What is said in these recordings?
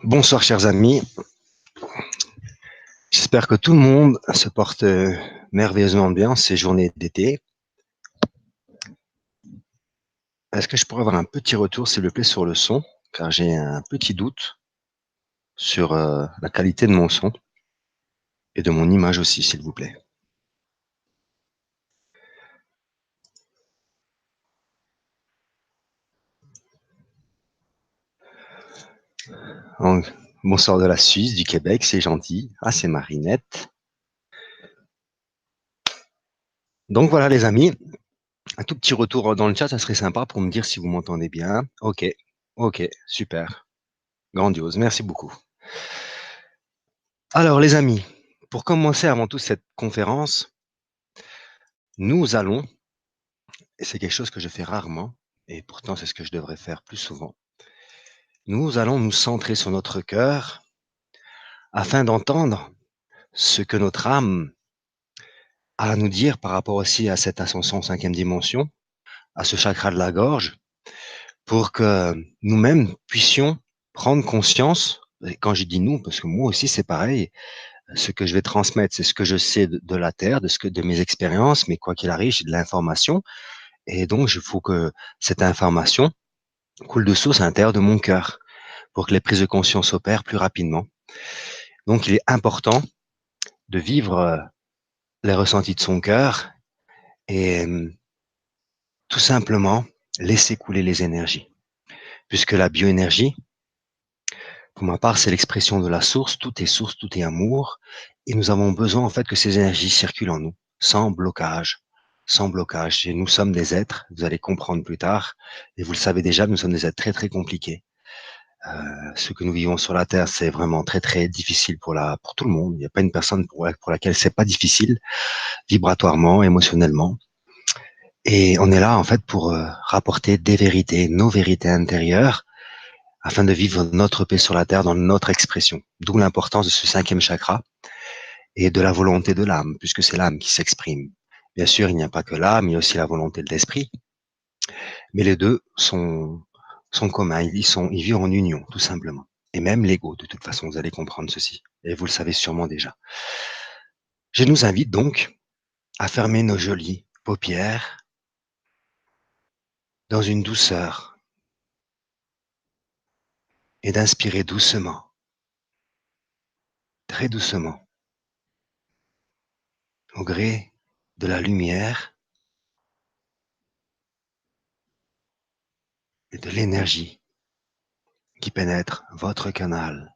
Bonsoir chers amis, j'espère que tout le monde se porte merveilleusement bien ces journées d'été. Est-ce que je pourrais avoir un petit retour s'il vous plaît sur le son, car j'ai un petit doute sur la qualité de mon son et de mon image aussi s'il vous plaît. Donc, bonsoir de la Suisse, du Québec, c'est gentil. Ah, c'est Marinette. Donc voilà les amis, un tout petit retour dans le chat, ça serait sympa pour me dire si vous m'entendez bien. Ok, super, grandiose, merci beaucoup. Alors les amis, pour commencer avant tout cette conférence, nous allons, et c'est quelque chose que je fais rarement, et pourtant c'est ce que je devrais faire plus souvent, nous allons nous centrer sur notre cœur afin d'entendre ce que notre âme a à nous dire par rapport aussi à cette ascension en cinquième dimension, à ce chakra de la gorge, pour que nous-mêmes puissions prendre conscience, et quand je dis nous, parce que moi aussi c'est pareil, ce que je vais transmettre, c'est ce que je sais de la Terre, de mes expériences, mais quoi qu'il arrive, j'ai de l'information, et donc il faut que cette information coule de source à l'intérieur de mon cœur pour que les prises de conscience opèrent plus rapidement. Donc, il est important de vivre les ressentis de son cœur et tout simplement laisser couler les énergies. Puisque la bioénergie, pour ma part, c'est l'expression de la source, tout est amour, et nous avons besoin en fait que ces énergies circulent en nous, sans blocage, sans blocage. Et nous sommes des êtres, vous allez comprendre plus tard, et vous le savez déjà, nous sommes des êtres très très compliqués. Ce que nous vivons sur la Terre, c'est vraiment très très difficile pour tout le monde. Il n'y a pas une personne pour laquelle c'est pas difficile, vibratoirement, émotionnellement. Et on est là en fait pour rapporter des vérités, nos vérités intérieures, afin de vivre notre paix sur la Terre dans notre expression. D'où l'importance de ce cinquième chakra et de la volonté de l'âme, puisque c'est l'âme qui s'exprime. Bien sûr, il n'y a pas que l'âme, il y a aussi la volonté de l'esprit, mais les deux sont communs, ils vivent en union, tout simplement. Et même l'ego, de toute façon, vous allez comprendre ceci, et vous le savez sûrement déjà. Je nous invite donc à fermer nos jolies paupières dans une douceur et d'inspirer doucement, très doucement, au gré de la lumière et de l'énergie qui pénètre votre canal.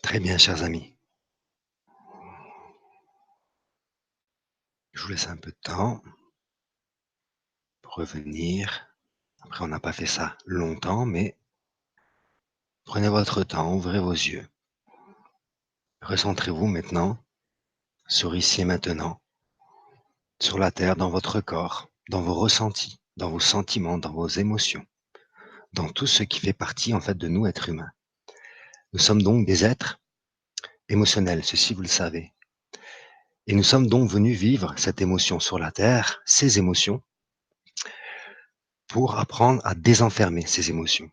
Très bien, chers amis. Je vous laisse un peu de temps pour revenir. Après, on n'a pas fait ça longtemps, mais prenez votre temps, ouvrez vos yeux. Recentrez-vous maintenant sur ici et maintenant, sur la Terre, dans votre corps, dans vos ressentis, dans vos sentiments, dans vos émotions, dans tout ce qui fait partie en fait de nous, êtres humains. Nous sommes donc des êtres émotionnels, ceci vous le savez. Et nous sommes donc venus vivre cette émotion sur la Terre, ces émotions, pour apprendre à désenfermer ces émotions.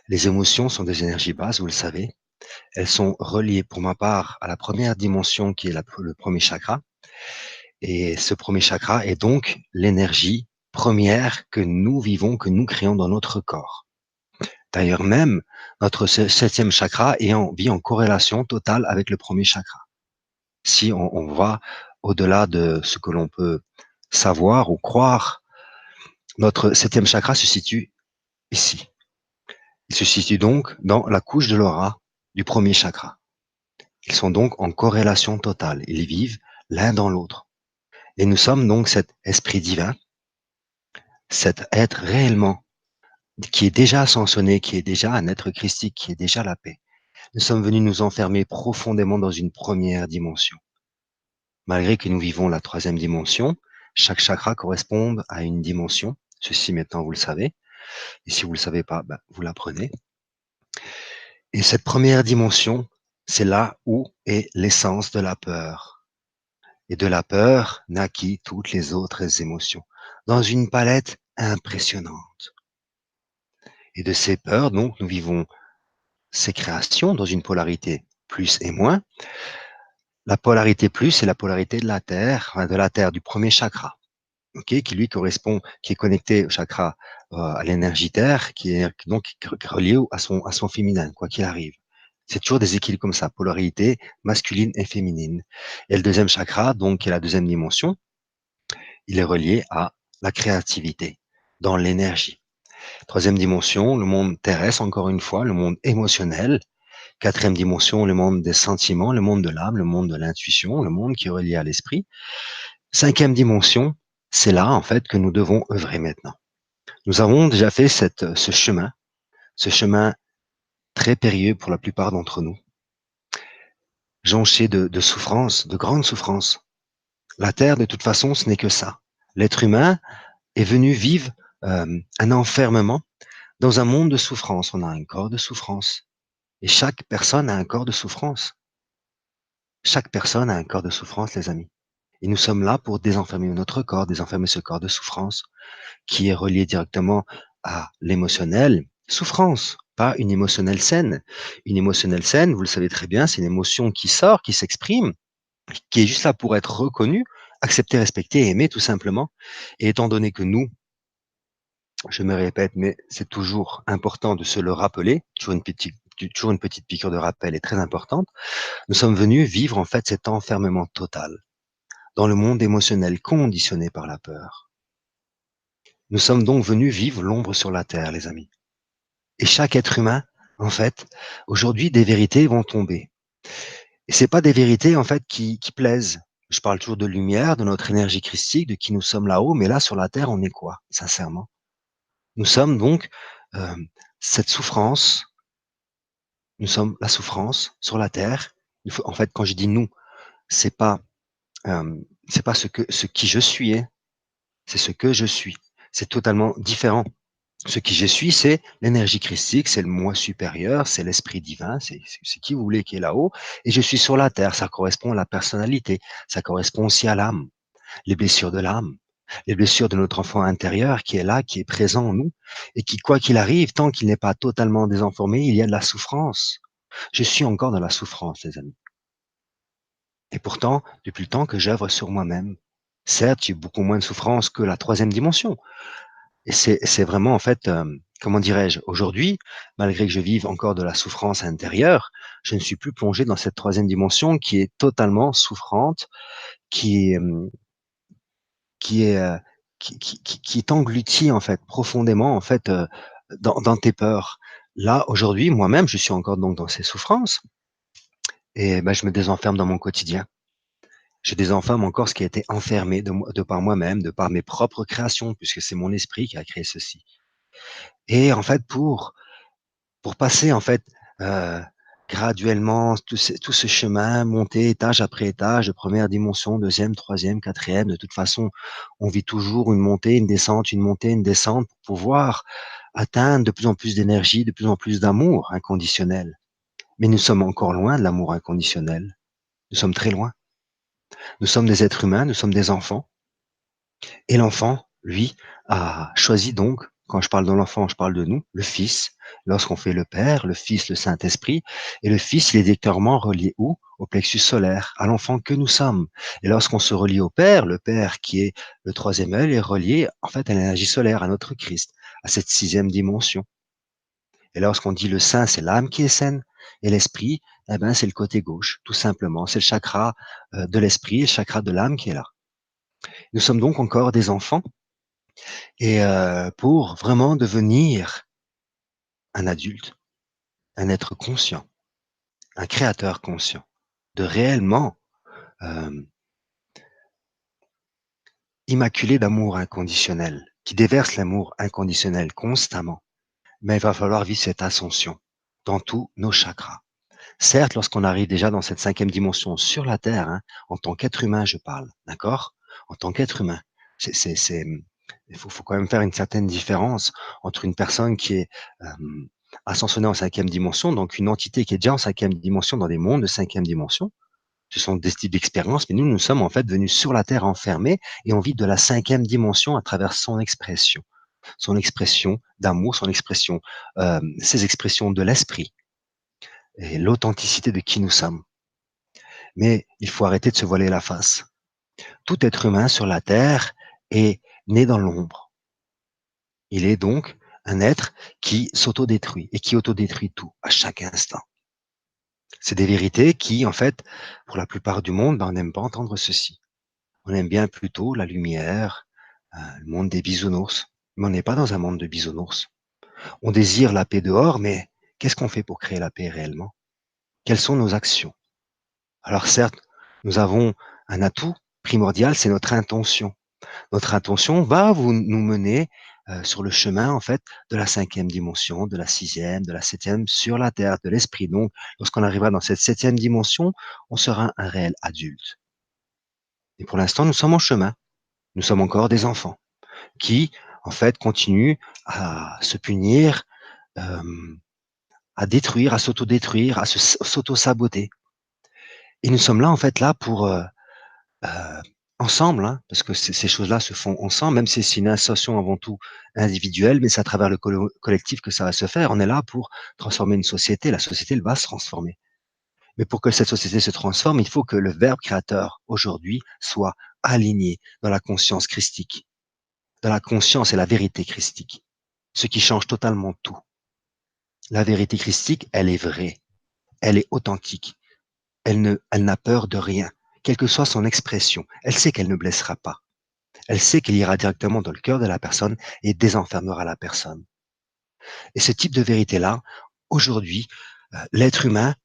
Les émotions sont des énergies basses, vous le savez. Elles sont reliées, pour ma part, à la première dimension qui est le premier chakra. Et ce premier chakra est donc l'énergie première que nous vivons, que nous créons dans notre corps. D'ailleurs même, notre septième chakra vit en corrélation totale avec le premier chakra. Si on va au-delà de ce que l'on peut savoir ou croire, Notre septième chakra se situe ici. Il se situe donc dans la couche de l'aura du premier chakra. Ils sont donc en corrélation totale. Ils vivent l'un dans l'autre. Et nous sommes donc cet esprit divin, cet être réellement qui est déjà ascensionné, qui est déjà un être christique, qui est déjà la paix. Nous sommes venus nous enfermer profondément dans une première dimension. Malgré que nous vivons la troisième dimension, chaque chakra correspond à une dimension. Ceci maintenant vous le savez. Et si vous ne le savez pas, vous l'apprenez. Et cette première dimension, c'est là où est l'essence de la peur. Et de la peur naquit toutes les autres émotions, dans une palette impressionnante. Et de ces peurs, donc, nous vivons ces créations dans une polarité plus et moins. La polarité plus, c'est la polarité de la Terre, du premier chakra, okay, qui lui correspond, qui est connecté au chakra, à l'énergie Terre, qui est donc relié à son féminin, quoi qu'il arrive. C'est toujours des équilibres comme ça, polarité masculine et féminine. Et le deuxième chakra, donc, qui est la deuxième dimension, il est relié à la créativité, dans l'énergie. Troisième dimension, le monde terrestre, encore une fois, le monde émotionnel. Quatrième dimension, le monde des sentiments, le monde de l'âme, le monde de l'intuition, le monde qui est relié à l'esprit. Cinquième dimension, c'est là, en fait, que nous devons œuvrer maintenant. Nous avons déjà fait ce chemin très périlleux pour la plupart d'entre nous, jonché de souffrances, de grandes souffrances. La Terre, de toute façon, ce n'est que ça. L'être humain est venu vivre un enfermement dans un monde de souffrance. On a un corps de souffrance. Et chaque personne a un corps de souffrance. Chaque personne a un corps de souffrance, les amis. Et nous sommes là pour désenfermer notre corps, désenfermer ce corps de souffrance qui est relié directement à l'émotionnel. Souffrance, pas une émotionnelle saine. Une émotionnelle saine, vous le savez très bien, c'est une émotion qui sort, qui s'exprime, qui est juste là pour être reconnue, acceptée, respectée, aimée tout simplement. Et étant donné que nous, je me répète, mais c'est toujours important de se le rappeler, toujours une petite piqûre de rappel est très importante, nous sommes venus vivre en fait cet enfermement total dans le monde émotionnel conditionné par la peur. Nous sommes donc venus vivre l'ombre sur la terre, les amis. Et chaque être humain, en fait, aujourd'hui, des vérités vont tomber. Et c'est pas des vérités, en fait, qui plaisent. Je parle toujours de lumière, de notre énergie christique, de qui nous sommes là-haut, mais là, sur la terre, on est quoi, sincèrement? Nous sommes donc euh, cette souffrance, nous sommes la souffrance sur la terre. En fait, quand je dis nous, c'est pas, euh, c'est pas ce qui je suis, hein, c'est ce que je suis. C'est totalement différent. Ce qui je suis, c'est l'énergie christique, c'est le moi supérieur, c'est l'esprit divin, c'est qui vous voulez qui est là-haut. Et je suis sur la terre, ça correspond à la personnalité, ça correspond aussi à l'âme, les blessures de l'âme, les blessures de notre enfant intérieur qui est là, qui est présent en nous, et qui, quoi qu'il arrive, tant qu'il n'est pas totalement désinformé, il y a de la souffrance. Je suis encore dans la souffrance, les amis. Et pourtant, depuis le temps que j'œuvre sur moi-même, certes, j'ai beaucoup moins de souffrance que la troisième dimension. Et c'est vraiment en fait, comment dirais-je? Aujourd'hui, malgré que je vive encore de la souffrance intérieure, je ne suis plus plongé dans cette troisième dimension qui est totalement souffrante, qui est, qui est, qui t'engloutit en fait profondément en fait, dans tes peurs. Là, aujourd'hui, moi-même, je suis encore donc dans ces souffrances et je me désenferme dans mon quotidien. Je désenferme encore ce qui a été enfermé de par moi-même, de par mes propres créations, puisque c'est mon esprit qui a créé ceci. Et en fait, pour passer en fait, heu, graduellement tout ce chemin, monter étage après étage, de première dimension, deuxième, troisième, quatrième. De toute façon, on vit toujours une montée, une descente, une montée, une descente pour pouvoir atteindre de plus en plus d'énergie, de plus en plus d'amour inconditionnel. Mais nous sommes encore loin de l'amour inconditionnel. Nous sommes très loin. Nous sommes des êtres humains, nous sommes des enfants et l'enfant, lui, a choisi donc, quand je parle de l'enfant, je parle de nous, le Fils. Lorsqu'on fait le Père, le Fils, le Saint-Esprit, et le Fils, il est directement relié où? Au plexus solaire, à l'enfant que nous sommes. Et lorsqu'on se relie au Père, le Père qui est le troisième œil est relié en fait à l'énergie solaire, à notre Christ, à cette sixième dimension. Et lorsqu'on dit le Saint, c'est l'âme qui est saine, et l'Esprit, c'est le côté gauche, tout simplement. C'est le chakra de l'Esprit, le chakra de l'âme qui est là. Nous sommes donc encore des enfants et pour vraiment devenir un adulte, un être conscient, un créateur conscient, de réellement, hem, immaculé d'amour inconditionnel, qui déverse l'amour inconditionnel constamment. Mais il va falloir vivre cette ascension dans tous nos chakras. Certes, lorsqu'on arrive déjà dans cette 5e dimension sur la Terre, hein, en tant qu'être humain, je parle, d'accord? En tant qu'être humain, il faut quand même faire une certaine différence entre une personne qui est, ascensionnée en 5e dimension, donc une entité qui est déjà en 5e dimension dans des mondes de 5e dimension. Ce sont des types d'expériences, mais nous, nous sommes en fait venus sur la Terre enfermés et on vit de la 5e dimension à travers son expression d'amour, son expression, ses expressions de l'esprit et l'authenticité de qui nous sommes. Mais il faut arrêter de se voiler la face. Tout être humain sur la terre est né dans l'ombre. Il est donc un être qui s'autodétruit et qui autodétruit tout à chaque instant. C'est des vérités qui, en fait, pour la plupart du monde, on n'aime pas entendre ceci. On aime bien plutôt la lumière, le monde des bisounours. Mais on n'est pas dans un monde de bisounours. On désire la paix dehors, mais qu'est-ce qu'on fait pour créer la paix réellement? Quelles sont nos actions? Alors certes, nous avons un atout primordial, c'est notre intention. Notre intention va nous mener sur le chemin en fait de la 5e dimension, de la 6e, de la 7e sur la terre, de l'esprit. Donc, lorsqu'on arrivera dans cette 7e dimension, on sera un réel adulte. Et pour l'instant, nous sommes en chemin. Nous sommes encore des enfants qui, en fait, continuent à se punir, euh, à détruire, à s'autodétruire, à s'auto-saboter. Et nous sommes là, en fait, là pour Heu, ensemble, hein, parce que ces choses-là se font ensemble, même si c'est une ascension avant tout individuelle, mais c'est à travers le collectif que ça va se faire. On est là pour transformer une société. La société, elle va se transformer. Mais pour que cette société se transforme, il faut que le verbe créateur, aujourd'hui, soit aligné dans la conscience christique, dans la conscience et la vérité christique, ce qui change totalement tout. La vérité christique, elle est vraie, elle est authentique, elle n'a peur de rien, quelle que soit son expression. Elle sait qu'elle ne blessera pas. Elle sait qu'elle ira directement dans le cœur de la personne et désenfermera la personne. Et ce type de vérité-là, aujourd'hui, l'être humain,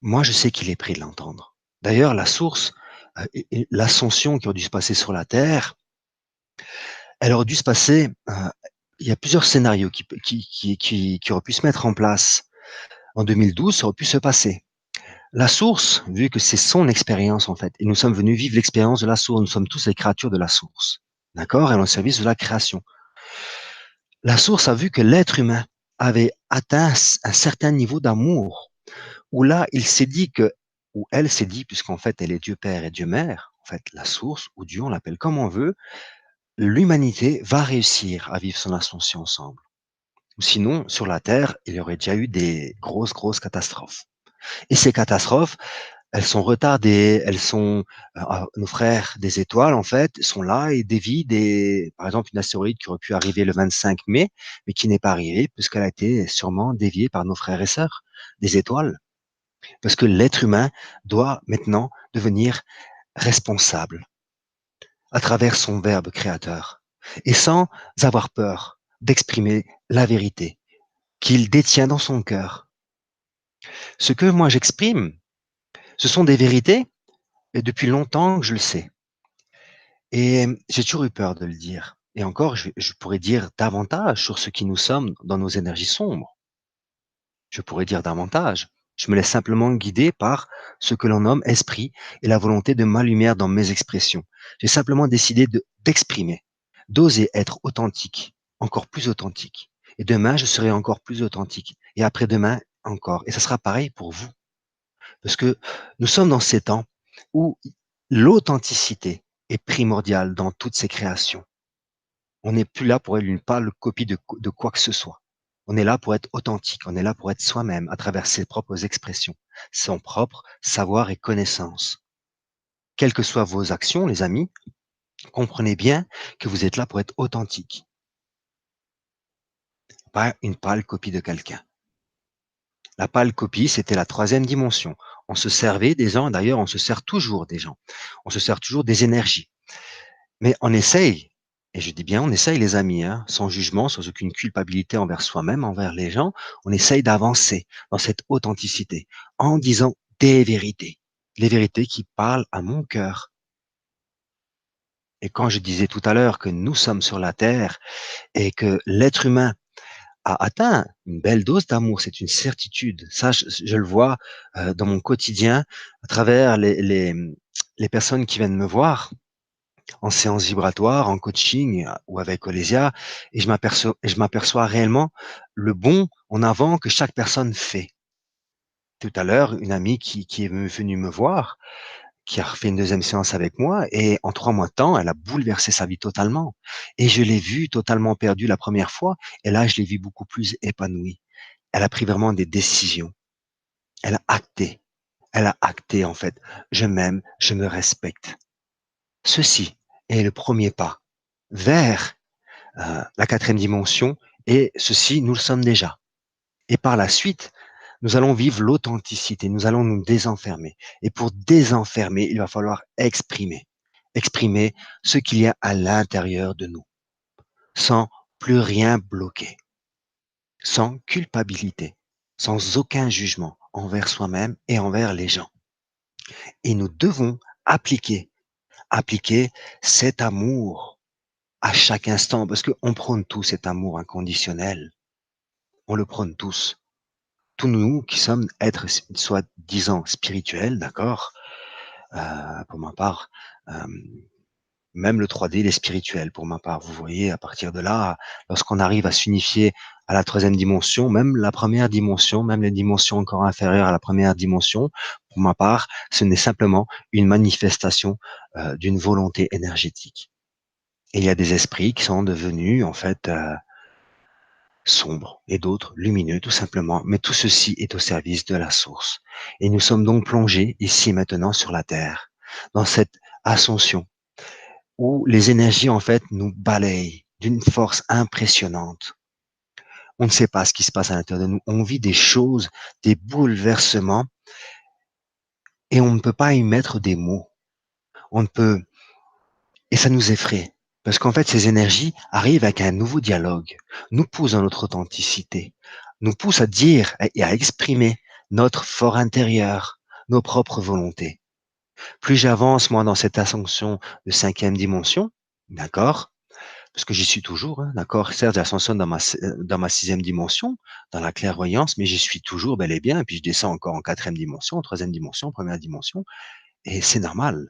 moi, je sais qu'il est prêt de l'entendre. D'ailleurs, la source, et l'ascension qui aurait dû se passer sur la Terre, elle aurait dû se passer, il y a plusieurs scénarios qui auraient pu se mettre en place. En 2012, ça aurait pu se passer. La source, vu que c'est son expérience en fait, et nous sommes venus vivre l'expérience de la source, nous sommes tous les créatures de la source. D'accord? Et en service de la création. La source a vu que l'être humain avait atteint un certain niveau d'amour, où là, il s'est dit que, ou elle s'est dit, puisqu'en fait, elle est Dieu Père et Dieu Mère, en fait, la source, ou Dieu, on l'appelle comme on veut, l'humanité va réussir à vivre son ascension ensemble. Ou sinon, sur la Terre, il y aurait déjà eu des grosses, grosses catastrophes. Et ces catastrophes, elles sont retardées, elles sont nos frères des étoiles en fait sont là et dévient par exemple une astéroïde qui aurait pu arriver le 25 mai, mais qui n'est pas arrivée puisqu'elle a été sûrement déviée par nos frères et sœurs des étoiles. Parce que l'être humain doit maintenant devenir responsable à travers son verbe créateur et sans avoir peur d'exprimer la vérité qu'il détient dans son cœur. Ce que moi j'exprime, ce sont des vérités et depuis longtemps que je le sais. Et j'ai toujours eu peur de le dire. Et encore, je pourrais dire davantage sur ce qui nous sommes dans nos énergies sombres. Je pourrais dire davantage. Je me laisse simplement guider par ce que l'on nomme esprit et la volonté de ma lumière dans mes expressions. J'ai simplement décidé d'exprimer, d'oser être authentique, encore plus authentique. Et demain, je serai encore plus authentique. Et après-demain, encore. Et ça sera pareil pour vous. Parce que nous sommes dans ces temps où l'authenticité est primordiale dans toutes ces créations. On n'est plus là pour être une pâle copie de quoi que ce soit. On est là pour être authentique, on est là pour être soi-même à travers ses propres expressions, son propre savoir et connaissance. Quelles que soient vos actions, les amis, comprenez bien que vous êtes là pour être authentique, pas une pâle copie de quelqu'un. La pâle copie, c'était la 3e dimension. On se servait des gens, d'ailleurs, on se sert toujours des gens. On se sert toujours des énergies. Mais on essaye. Et je dis bien, on essaye les amis, hein, sans jugement, sans aucune culpabilité envers soi-même, envers les gens. On essaye d'avancer dans cette authenticité en disant des vérités, les vérités qui parlent à mon cœur. Et quand je disais tout à l'heure que nous sommes sur la terre et que l'être humain a atteint une belle dose d'amour, c'est une certitude. Ça, je le vois dans mon quotidien à travers les personnes qui viennent me voir en séance vibratoire, en coaching ou avec Olesia, et je m'aperçois réellement le bon en avant que chaque personne fait. Tout à l'heure, une amie qui est venue me voir, qui a refait une deuxième séance avec moi, et en 3 mois de temps, elle a bouleversé sa vie totalement. Et je l'ai vue totalement perdue la première fois, et là, je l'ai vue beaucoup plus épanouie. Elle a pris vraiment des décisions. Elle a acté. Elle a acté, en fait. Je m'aime, je me respecte. Ceci est le premier pas vers la quatrième dimension, et ceci, nous le sommes déjà. Et par la suite, nous allons vivre l'authenticité, nous allons nous désenfermer. Et pour désenfermer, il va falloir exprimer. Exprimer ce qu'il y a à l'intérieur de nous, sans plus rien bloquer, sans culpabilité, sans aucun jugement envers soi-même et envers les gens. Et nous devons appliquer, appliquer cet amour à chaque instant, parce qu'on prône tous cet amour inconditionnel. On le prône tous. Tous nous qui sommes êtres soi-disant spirituels, d'accord. Pour ma part, même le 3D, il est spirituel pour ma part. Vous voyez, à partir de là, lorsqu'on arrive à s'unifier à la troisième dimension, même la première dimension, même les dimensions encore inférieures à la première dimension, pour ma part, ce n'est simplement une manifestation d'une volonté énergétique. Et il y a des esprits qui sont devenus en fait sombres et d'autres lumineux tout simplement, mais tout ceci est au service de la source. Et nous sommes donc plongés ici maintenant sur la Terre, dans cette ascension où les énergies en fait nous balayent d'une force impressionnante. On ne sait pas ce qui se passe à l'intérieur de nous, on vit des choses, des bouleversements, et on ne peut pas y mettre des mots. On ne peut, et ça nous effraie. Parce qu'en fait, ces énergies arrivent avec un nouveau dialogue, nous poussent dans notre authenticité, nous poussent à dire et à exprimer notre fort intérieur, nos propres volontés. Plus j'avance, moi, dans cette ascension de cinquième dimension, d'accord, parce que j'y suis toujours, hein, d'accord, certes, j'ascensionne dans ma sixième dimension, dans la clairvoyance, mais j'y suis toujours bel et bien, et puis je descends encore en quatrième dimension, en troisième dimension, première dimension, et c'est normal.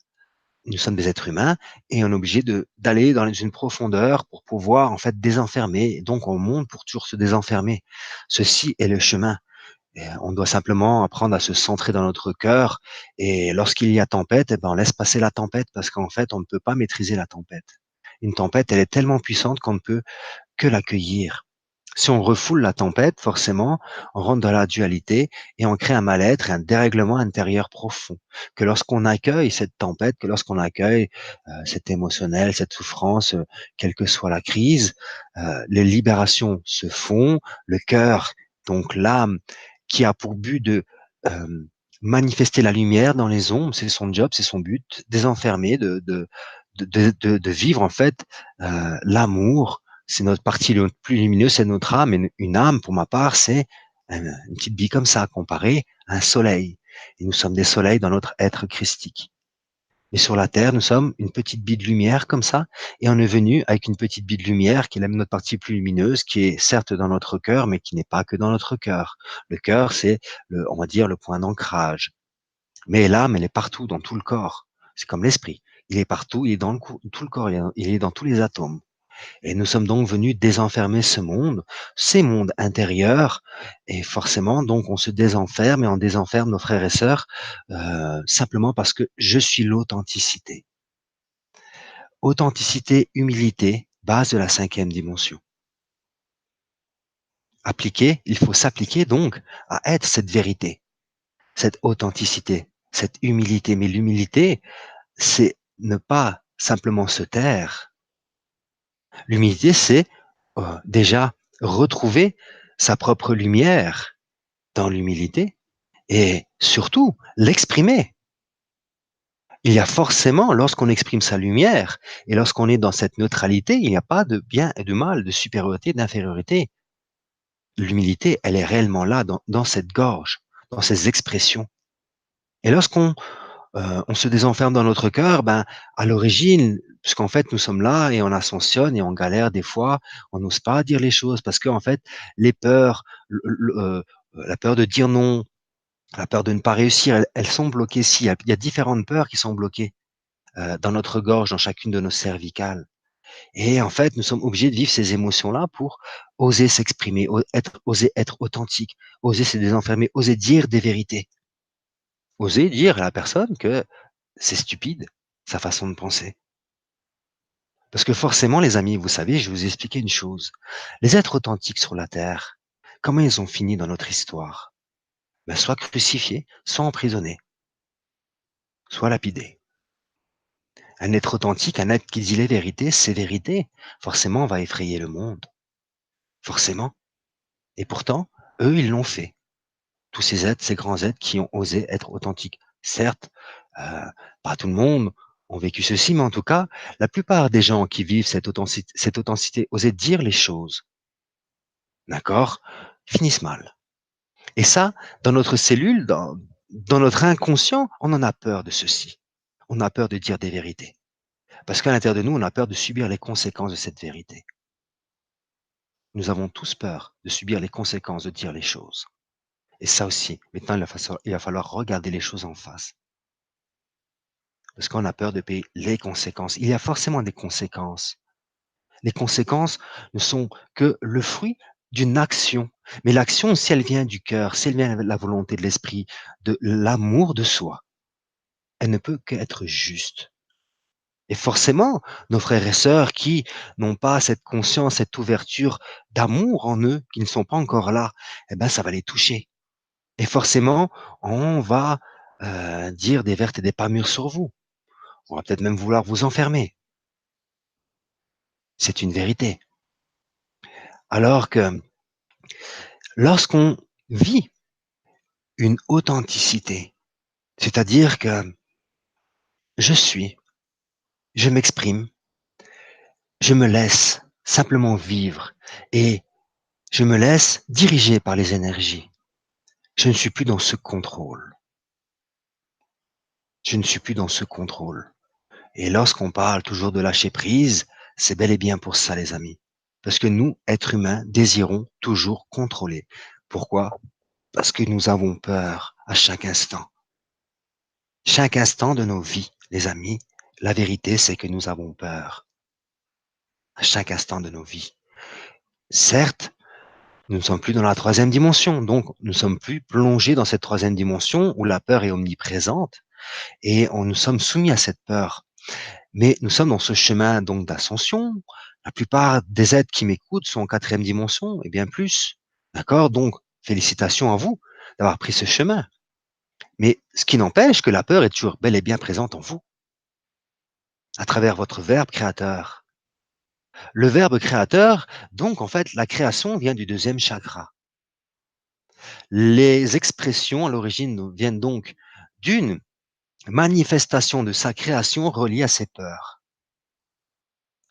Nous sommes des êtres humains et on est obligé d'aller dans une profondeur pour pouvoir en fait désenfermer. Et donc on monte pour toujours se désenfermer. Ceci est le chemin. Et on doit simplement apprendre à se centrer dans notre cœur. Et lorsqu'il y a tempête, eh ben on laisse passer la tempête parce qu'en fait on ne peut pas maîtriser la tempête. Une tempête, elle est tellement puissante qu'on ne peut que l'accueillir. Si on refoule la tempête, forcément, on rentre dans la dualité et on crée un mal-être et un dérèglement intérieur profond. Que lorsqu'on accueille cette tempête, que lorsqu'on accueille cet émotionnel, cette souffrance, quelle que soit la crise, les libérations se font, le cœur, donc l'âme, qui a pour but de euh, manifester la lumière dans les ombres, c'est son job, c'est son but, désenfermer, de vivre en fait l'amour. C'est notre partie le plus lumineuse, c'est notre âme. Et une âme, pour ma part, c'est une petite bille comme ça, comparée à un soleil. Et nous sommes des soleils dans notre être christique. Mais sur la Terre, nous sommes une petite bille de lumière comme ça, et on est venu avec une petite bille de lumière qui est notre partie plus lumineuse, qui est certes dans notre cœur, mais qui n'est pas que dans notre cœur. Le cœur, c'est, on va dire, le point d'ancrage. Mais l'âme, elle est partout, dans tout le corps. C'est comme l'esprit. Il est partout, il est dans tout le corps, il est dans tous les atomes. Et nous sommes donc venus désenfermer ce monde, ces mondes intérieurs, et forcément, donc, on se désenferme et on désenferme nos frères et sœurs, simplement parce que je suis l'authenticité. Authenticité, humilité, base de la cinquième dimension. Appliquer, il faut s'appliquer donc à être cette vérité, cette authenticité, cette humilité. Mais l'humilité, c'est ne pas simplement se taire. L'humilité, c'est déjà retrouver sa propre lumière dans l'humilité et surtout l'exprimer. Il y a forcément, lorsqu'on exprime sa lumière et lorsqu'on est dans cette neutralité, il n'y a pas de bien et de mal, de supériorité, d'infériorité. L'humilité, elle est réellement là, dans cette gorge, dans ces expressions. Et lorsqu'on on se désenferme dans notre cœur, ben, à l'origine, puisqu'en fait, nous sommes là et on ascensionne et on galère des fois, on n'ose pas dire les choses parce qu'en fait, les peurs, la peur de dire non, la peur de ne pas réussir, elles sont bloquées. Si, il y a différentes peurs qui sont bloquées dans notre gorge, dans chacune de nos cervicales. Et en fait, nous sommes obligés de vivre ces émotions-là pour oser s'exprimer, oser être authentique, oser se désenfermer, oser dire des vérités, oser dire à la personne que c'est stupide, sa façon de penser. Parce que forcément, les amis, vous savez, je vais vous expliquer une chose. Les êtres authentiques sur la Terre, comment ils ont fini dans notre histoire? Ben, soit crucifiés, soit emprisonnés, soit lapidés. Un être authentique, un être qui dit les vérités, ses vérités, forcément, va effrayer le monde. Forcément. Et pourtant, eux, ils l'ont fait. Tous ces êtres, ces grands êtres qui ont osé être authentiques. Certes, pas tout le monde ont vécu ceci, mais en tout cas, la plupart des gens qui vivent cette authenticité, oser dire les choses, d'accord, finissent mal. Et ça, dans notre cellule, dans notre inconscient, on en a peur de ceci. On a peur de dire des vérités. Parce qu'à l'intérieur de nous, on a peur de subir les conséquences de cette vérité. Nous avons tous peur de subir les conséquences de dire les choses. Et ça aussi, maintenant, il va falloir regarder les choses en face. Parce qu'on a peur de payer les conséquences. Il y a forcément des conséquences. Les conséquences ne sont que le fruit d'une action. Mais l'action, si elle vient du cœur, si elle vient de la volonté de l'esprit, de l'amour de soi, elle ne peut qu'être juste. Et forcément, nos frères et sœurs qui n'ont pas cette conscience, cette ouverture d'amour en eux, qui ne sont pas encore là, eh ben, ça va les toucher. Et forcément, on va dire des vertes et des pas mûres sur vous. On va peut-être même vouloir vous enfermer. C'est une vérité. Alors que lorsqu'on vit une authenticité, c'est-à-dire que je suis, je m'exprime, je me laisse simplement vivre et je me laisse diriger par les énergies. Je ne suis plus dans ce contrôle. Je ne suis plus dans ce contrôle. Et lorsqu'on parle toujours de lâcher prise, c'est bel et bien pour ça, les amis. Parce que nous, êtres humains, désirons toujours contrôler. Pourquoi? Parce que nous avons peur à chaque instant. Chaque instant de nos vies, les amis, la vérité, c'est que nous avons peur. À chaque instant de nos vies. Certes, nous ne sommes plus dans la troisième dimension, donc nous ne sommes plus plongés dans cette troisième dimension où la peur est omniprésente et nous sommes soumis à cette peur. Mais nous sommes dans ce chemin donc d'ascension. La plupart des êtres qui m'écoutent sont en quatrième dimension et bien plus. D'accord? Donc, félicitations à vous d'avoir pris ce chemin. Mais ce qui n'empêche que la peur est toujours bel et bien présente en vous, à travers votre verbe créateur. Le verbe créateur, donc en fait, la création vient du deuxième chakra. Les expressions à l'origine viennent donc d'une manifestation de sa création reliée à ses peurs,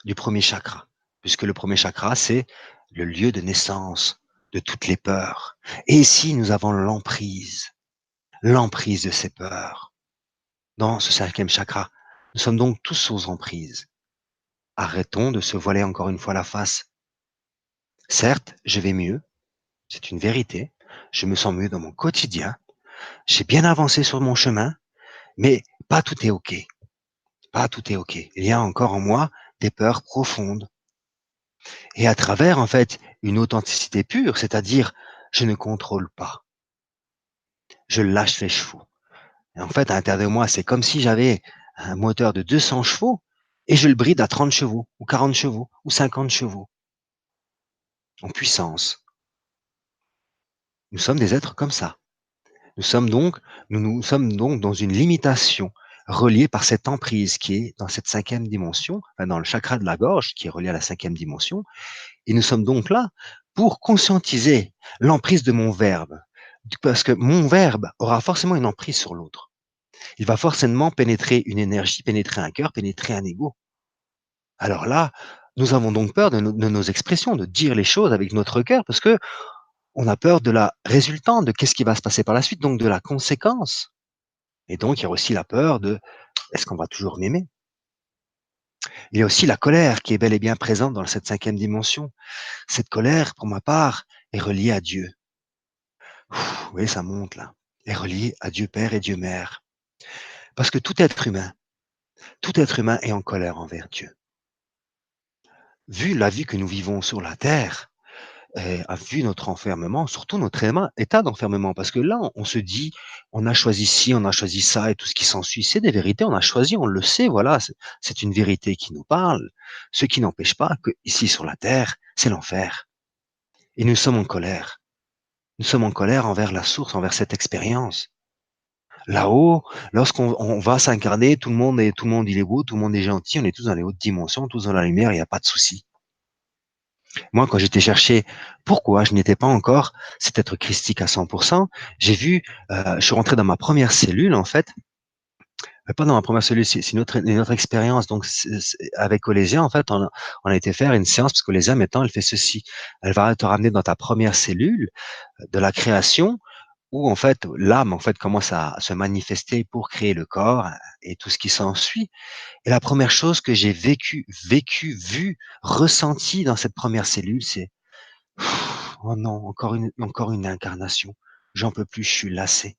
du premier chakra, puisque le premier chakra, c'est le lieu de naissance de toutes les peurs. Et ici, nous avons l'emprise de ces peurs, dans ce cinquième chakra. Nous sommes donc tous sous emprise. Arrêtons de se voiler encore une fois la face. Certes, je vais mieux, c'est une vérité, je me sens mieux dans mon quotidien, j'ai bien avancé sur mon chemin, mais pas tout est OK. Pas tout est OK. Il y a encore en moi des peurs profondes. Et à travers, en fait, une authenticité pure, c'est-à-dire, je ne contrôle pas. Je lâche les chevaux. Et en fait, à l'intérieur de moi, c'est comme si j'avais un moteur de 200 chevaux et je le bride à 30 chevaux, ou 40 chevaux, ou 50 chevaux, en puissance. Nous sommes des êtres comme ça. Nous sommes donc dans une limitation reliée par cette emprise qui est dans cette cinquième dimension, enfin dans le chakra de la gorge qui est relié à la cinquième dimension. Et nous sommes donc là pour conscientiser l'emprise de mon verbe. Parce que mon verbe aura forcément une emprise sur l'autre. il va forcément pénétrer une énergie, pénétrer un cœur, pénétrer un ego. Alors là, nous avons donc peur de nos expressions, de dire les choses avec notre cœur, parce que on a peur de la résultante, de qu'est-ce qui va se passer par la suite, donc de la conséquence. Et donc, il y a aussi la peur de est-ce qu'on va toujours m'aimer? Il y a aussi la colère qui est bel et bien présente dans cette cinquième dimension. Cette colère, pour ma part, est reliée à Dieu. Vous voyez, ça monte là. Est reliée à Dieu Père et Dieu Mère. Parce que tout être humain est en colère envers Dieu. Vu la vie que nous vivons sur la terre, a vu notre enfermement, surtout notre état d'enfermement, parce que là, on se dit, on a choisi ci, on a choisi ça, et tout ce qui s'ensuit, c'est des vérités, on a choisi, on le sait, voilà, c'est une vérité qui nous parle, ce qui n'empêche pas que ici sur la terre, c'est l'enfer. Et nous sommes en colère. Nous sommes en colère envers la source, envers cette expérience. Là-haut, lorsqu'on va s'incarner, tout le monde il est beau, tout le monde est gentil, on est tous dans les hautes dimensions, tous dans la lumière, il n'y a pas de souci. Moi, quand j'étais cherché pourquoi je n'étais pas encore cet être christique à 100%, j'ai vu, je suis rentré dans ma première cellule en fait, pas dans ma première cellule, c'est une autre expérience. Donc, avec Colésia, en fait, on a été faire une séance parce que Colésia, maintenant, elle fait ceci. Elle va te ramener dans ta première cellule de la création où en fait l'âme en fait commence à se manifester pour créer le corps et tout ce qui s'ensuit. Et la première chose que j'ai vu, ressenti dans cette première cellule, c'est oh non, encore une incarnation. J'en peux plus, je suis lassé.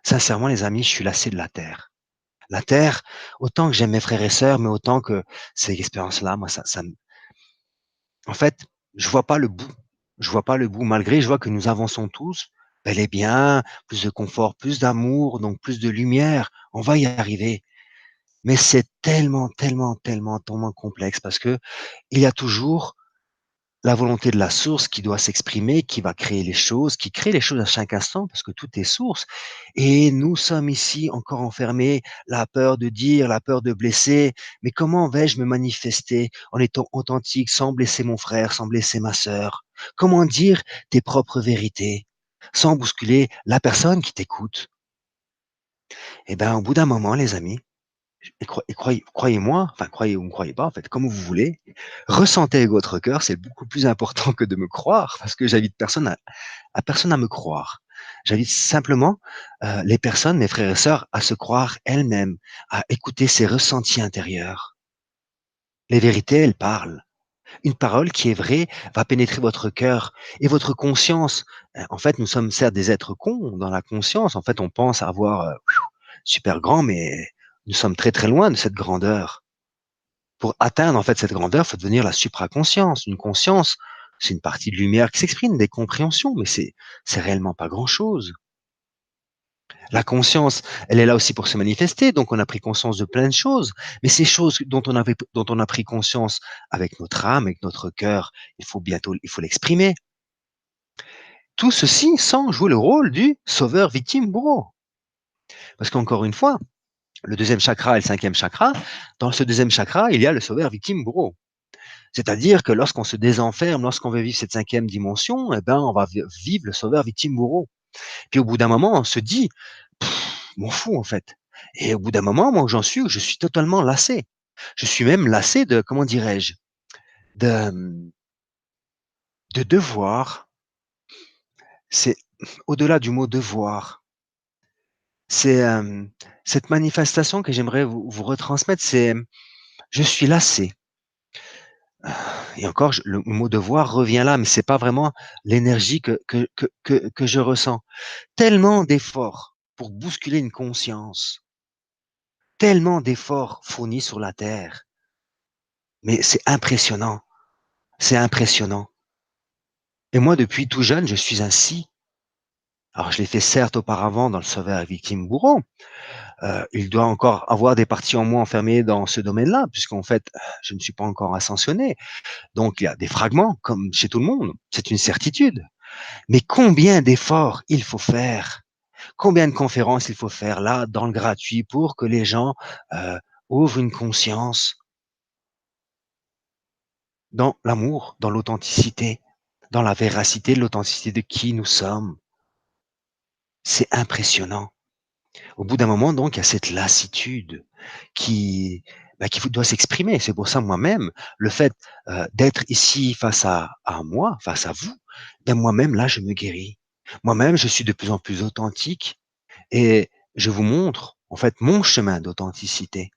Sincèrement, les amis, je suis lassé de la terre. La terre, autant que j'aime mes frères et sœurs, mais autant que ces expériences-là, moi, en fait, je vois pas le bout. Je vois pas le bout, malgré je vois que nous avançons tous, bel et bien, plus de confort, plus d'amour, donc plus de lumière. On va y arriver. Mais c'est tellement, tellement, tellement, tellement complexe parce que il y a toujours la volonté de la source qui doit s'exprimer, qui va créer les choses, qui crée les choses à chaque instant, parce que tout est source. Et nous sommes ici encore enfermés, la peur de dire, la peur de blesser. Mais comment vais-je me manifester en étant authentique, sans blesser mon frère, sans blesser ma sœur? Comment dire tes propres vérités, sans bousculer la personne qui t'écoute? Eh bien, au bout d'un moment, les amis, et croyez-moi, enfin croyez ou ne croyez pas, en fait, comme vous voulez, ressentez avec votre cœur, c'est beaucoup plus important que de me croire, parce que j'invite personne à me croire. J'invite simplement les personnes, mes frères et sœurs, à se croire elles-mêmes, à écouter ses ressentis intérieurs. Les vérités, elles parlent. Une parole qui est vraie va pénétrer votre cœur et votre conscience. En fait, nous sommes certes des êtres cons dans la conscience. En fait, on pense avoir super grand, mais nous sommes très très loin de cette grandeur. Pour atteindre en fait cette grandeur, il faut devenir la supraconscience. Une conscience, c'est une partie de lumière qui s'exprime, des compréhensions, mais c'est réellement pas grand-chose. La conscience, elle est là aussi pour se manifester, donc on a pris conscience de plein de choses. Mais ces choses dont on a pris conscience avec notre âme, avec notre cœur, il faut l'exprimer. Tout ceci sans jouer le rôle du sauveur victime bourreau. Parce qu'encore une fois, le deuxième chakra et le cinquième chakra, dans ce deuxième chakra, il y a le sauveur victime bourreau. C'est-à-dire que lorsqu'on se désenferme, lorsqu'on veut vivre cette cinquième dimension, eh ben, on va vivre le sauveur victime bourreau. Puis au bout d'un moment, on se dit, m'en fous en fait. Et au bout d'un moment, moi où j'en suis, je suis totalement lassé. Je suis même lassé de, comment dirais-je, de, de devoir. C'est au-delà du mot devoir. C'est cette manifestation que j'aimerais vous retransmettre. C'est, je suis lassé. Et encore, le mot devoir revient là, mais c'est pas vraiment l'énergie que je ressens. Tellement d'efforts pour bousculer une conscience, tellement d'efforts fournis sur la terre. Mais c'est impressionnant, c'est impressionnant. Et moi, depuis tout jeune, je suis ainsi. Alors, je l'ai fait certes auparavant dans le sauveur victime bourreau. Il doit encore avoir des parties en moi enfermées dans ce domaine-là, puisqu'en fait, je ne suis pas encore ascensionné. Donc, il y a des fragments, comme chez tout le monde. C'est une certitude. Mais combien d'efforts il faut faire? Combien de conférences il faut faire là, dans le gratuit, pour que les gens ouvrent une conscience dans l'amour, dans l'authenticité, dans la véracité de l'authenticité de qui nous sommes. C'est impressionnant. Au bout d'un moment, donc, il y a cette lassitude qui, qui doit s'exprimer. C'est pour ça, moi-même, le fait d'être ici face à moi, face à vous, moi-même, là, je me guéris. Moi-même, je suis de plus en plus authentique et je vous montre, en fait, mon chemin d'authenticité.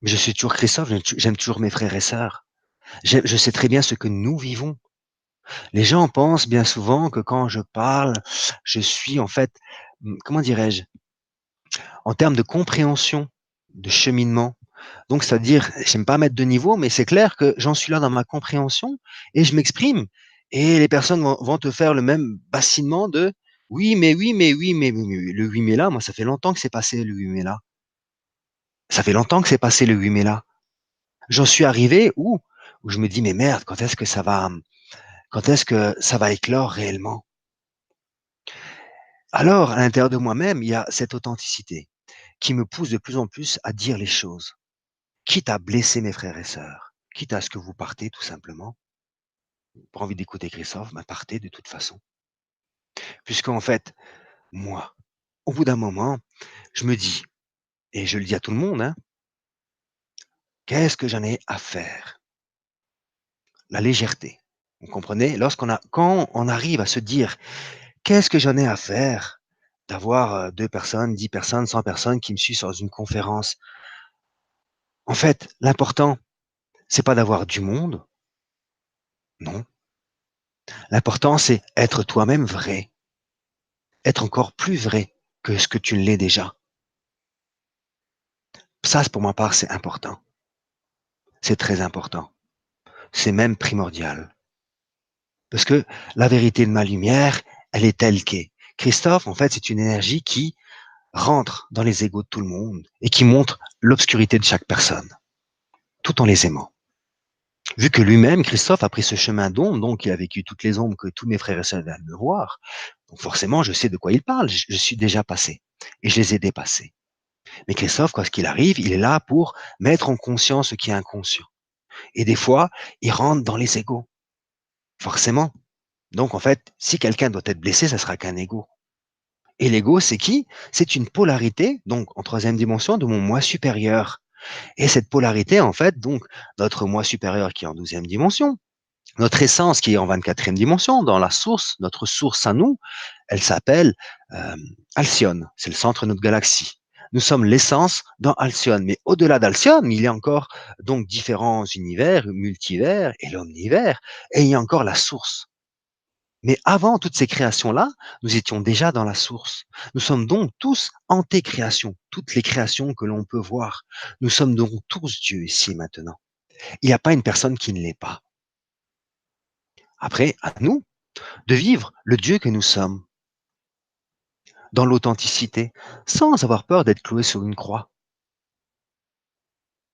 Mais je suis toujours Christophe, j'aime toujours mes frères et sœurs. Je sais très bien ce que nous vivons. Les gens pensent bien souvent que quand je parle, je suis en fait, comment dirais-je, en termes de compréhension, de cheminement. Donc, c'est-à-dire, j'aime pas mettre de niveau, mais c'est clair que j'en suis là dans ma compréhension et je m'exprime. Et les personnes vont te faire le même bassinement de oui, mais oui, mais oui, mais le oui, mais là, moi, ça fait longtemps que c'est passé le oui, mais là. Ça fait longtemps que c'est passé le oui, mais là. J'en suis arrivé où je me dis, mais merde, quand est-ce que ça va éclore réellement? Alors, à l'intérieur de moi-même, il y a cette authenticité qui me pousse de plus en plus à dire les choses, quitte à blesser mes frères et sœurs, quitte à ce que vous partez tout simplement. Pas envie d'écouter Christophe, partez de toute façon. Puisqu'en fait, moi, au bout d'un moment, je me dis, et je le dis à tout le monde, hein, qu'est-ce que j'en ai à faire? La légèreté. Vous comprenez? Quand on arrive à se dire, qu'est-ce que j'en ai à faire d'avoir 2 personnes, 10 personnes, 100 personnes qui me suivent sur une conférence? En fait, l'important, c'est pas d'avoir du monde, non. L'important, c'est être toi-même vrai, être encore plus vrai que ce que tu ne l'es déjà. Ça, pour ma part, c'est important. C'est très important. C'est même primordial. Parce que la vérité de ma lumière, elle est telle qu'est. Christophe, en fait, c'est une énergie qui rentre dans les égos de tout le monde et qui montre l'obscurité de chaque personne, tout en les aimant. Vu que lui-même, Christophe, a pris ce chemin d'ombre, donc il a vécu toutes les ombres que tous mes frères et sœurs viennent me voir, donc forcément, je sais de quoi il parle, je suis déjà passé et je les ai dépassés. Mais Christophe, quoi qu'il arrive, il est là pour mettre en conscience ce qui est inconscient. Et des fois, il rentre dans les égos, forcément. Donc en fait, si quelqu'un doit être blessé, ça sera qu'un ego. Et l'ego, c'est qui? C'est une polarité, donc en troisième dimension, de mon moi supérieur. Et cette polarité, en fait, donc notre moi supérieur qui est en douzième dimension, notre essence qui est en 24e dimension, dans la source, notre source à nous, elle s'appelle Alcyone. C'est le centre de notre galaxie. Nous sommes l'essence dans Alcyone. Mais au-delà d'Alcyone, il y a encore donc différents univers, multivers et l'omnivers. Et il y a encore la source. Mais avant toutes ces créations-là, nous étions déjà dans la source. Nous sommes donc tous anté-créations, toutes les créations que l'on peut voir. Nous sommes donc tous Dieu ici et maintenant. Il n'y a pas une personne qui ne l'est pas. Après, à nous de vivre le Dieu que nous sommes, dans l'authenticité, sans avoir peur d'être cloué sur une croix.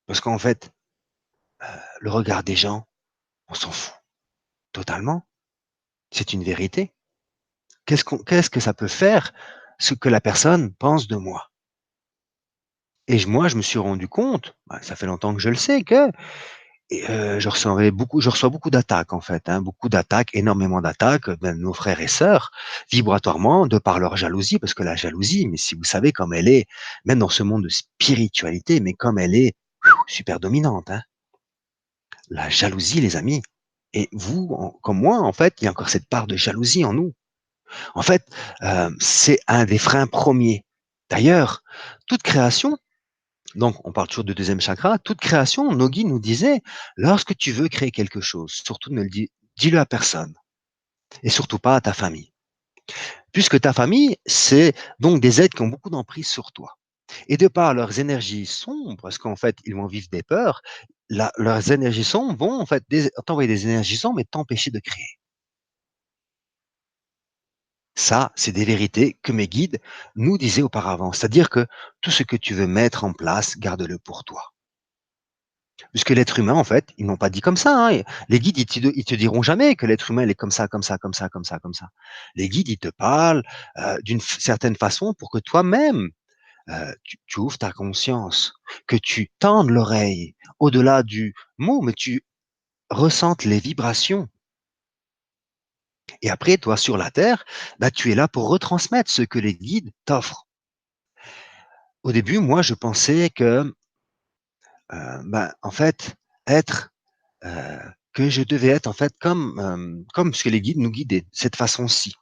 Parce qu'en fait, le regard des gens, on s'en fout totalement. C'est une vérité. Qu'est-ce que ça peut faire, ce que la personne pense de moi? Et moi, je me suis rendu compte, ça fait longtemps que je le sais, que je reçois beaucoup d'attaques en fait, hein, beaucoup d'attaques, énormément d'attaques de nos frères et sœurs, vibratoirement, de par leur jalousie, parce que la jalousie, mais si vous savez comme elle est, même dans ce monde de spiritualité, mais comme elle est super dominante, hein, la jalousie, les amis. Et vous, comme moi, en fait, il y a encore cette part de jalousie en nous. En fait, c'est un des freins premiers. D'ailleurs, toute création, donc on parle toujours de deuxième chakra, toute création, nos guides nous disaient, lorsque tu veux créer quelque chose, surtout ne le dis-le à personne, et surtout pas à ta famille. Puisque ta famille, c'est donc des êtres qui ont beaucoup d'emprise sur toi. Et de par leurs énergies sombres, parce qu'en fait, ils vont vivre des peurs, leurs énergies sombres vont en fait t'envoyer des énergies sombres et t'empêcher de créer. Ça, c'est des vérités que mes guides nous disaient auparavant. C'est-à-dire que tout ce que tu veux mettre en place, garde-le pour toi. Puisque l'être humain, en fait, ils n'ont pas dit comme ça, hein. Les guides, ils te diront jamais que l'être humain, il est comme ça, comme ça, comme ça, comme ça, comme ça. Les guides, ils te parlent d'une certaine façon pour que toi-même, tu ouvres ta conscience, que tu tendes l'oreille au-delà du mot, mais tu ressentes les vibrations. Et après, toi, sur la Terre, tu es là pour retransmettre ce que les guides t'offrent. Au début, moi, je pensais que, en fait, être, heu, que je devais être, en fait, comme ce que les guides nous guidaient, de cette façon-ci.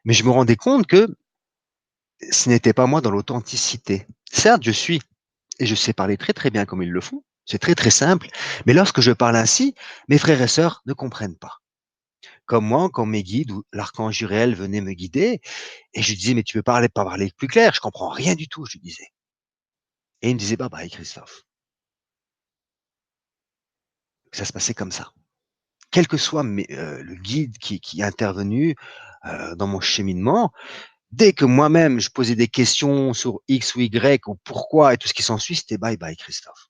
Mais je me rendais compte que ce n'était pas moi dans l'authenticité. Certes, je suis et je sais parler très, très bien comme ils le font. C'est très, très simple. Mais lorsque je parle ainsi, mes frères et sœurs ne comprennent pas. Comme moi, quand mes guides ou l'archange Uriel venait me guider et je lui disais: «Mais tu peux pas parler plus clair? Je comprends rien du tout», je lui disais. Et il me disait: «Bye bye Christophe». Ça se passait comme ça. Quel que soit le guide qui est intervenu, dans mon cheminement, dès que moi-même je posais des questions sur X ou Y ou pourquoi et tout ce qui s'ensuit, c'était: «Bye bye Christophe.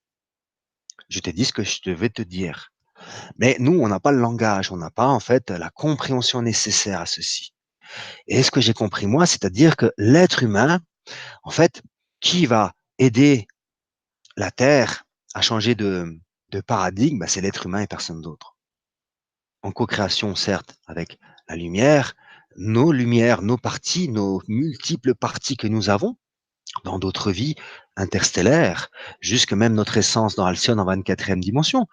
Je t'ai dit ce que je devais te dire». Mais nous, on n'a pas le langage, on n'a pas en fait la compréhension nécessaire à ceci. Et ce que j'ai compris moi, c'est-à-dire que l'être humain, en fait, qui va aider la Terre à changer de paradigme, c'est l'être humain et personne d'autre. En co-création, certes, avec la lumières, nos parties, nos multiples parties que nous avons dans d'autres vies interstellaires, jusque même notre essence dans Alcyone en 24e dimension.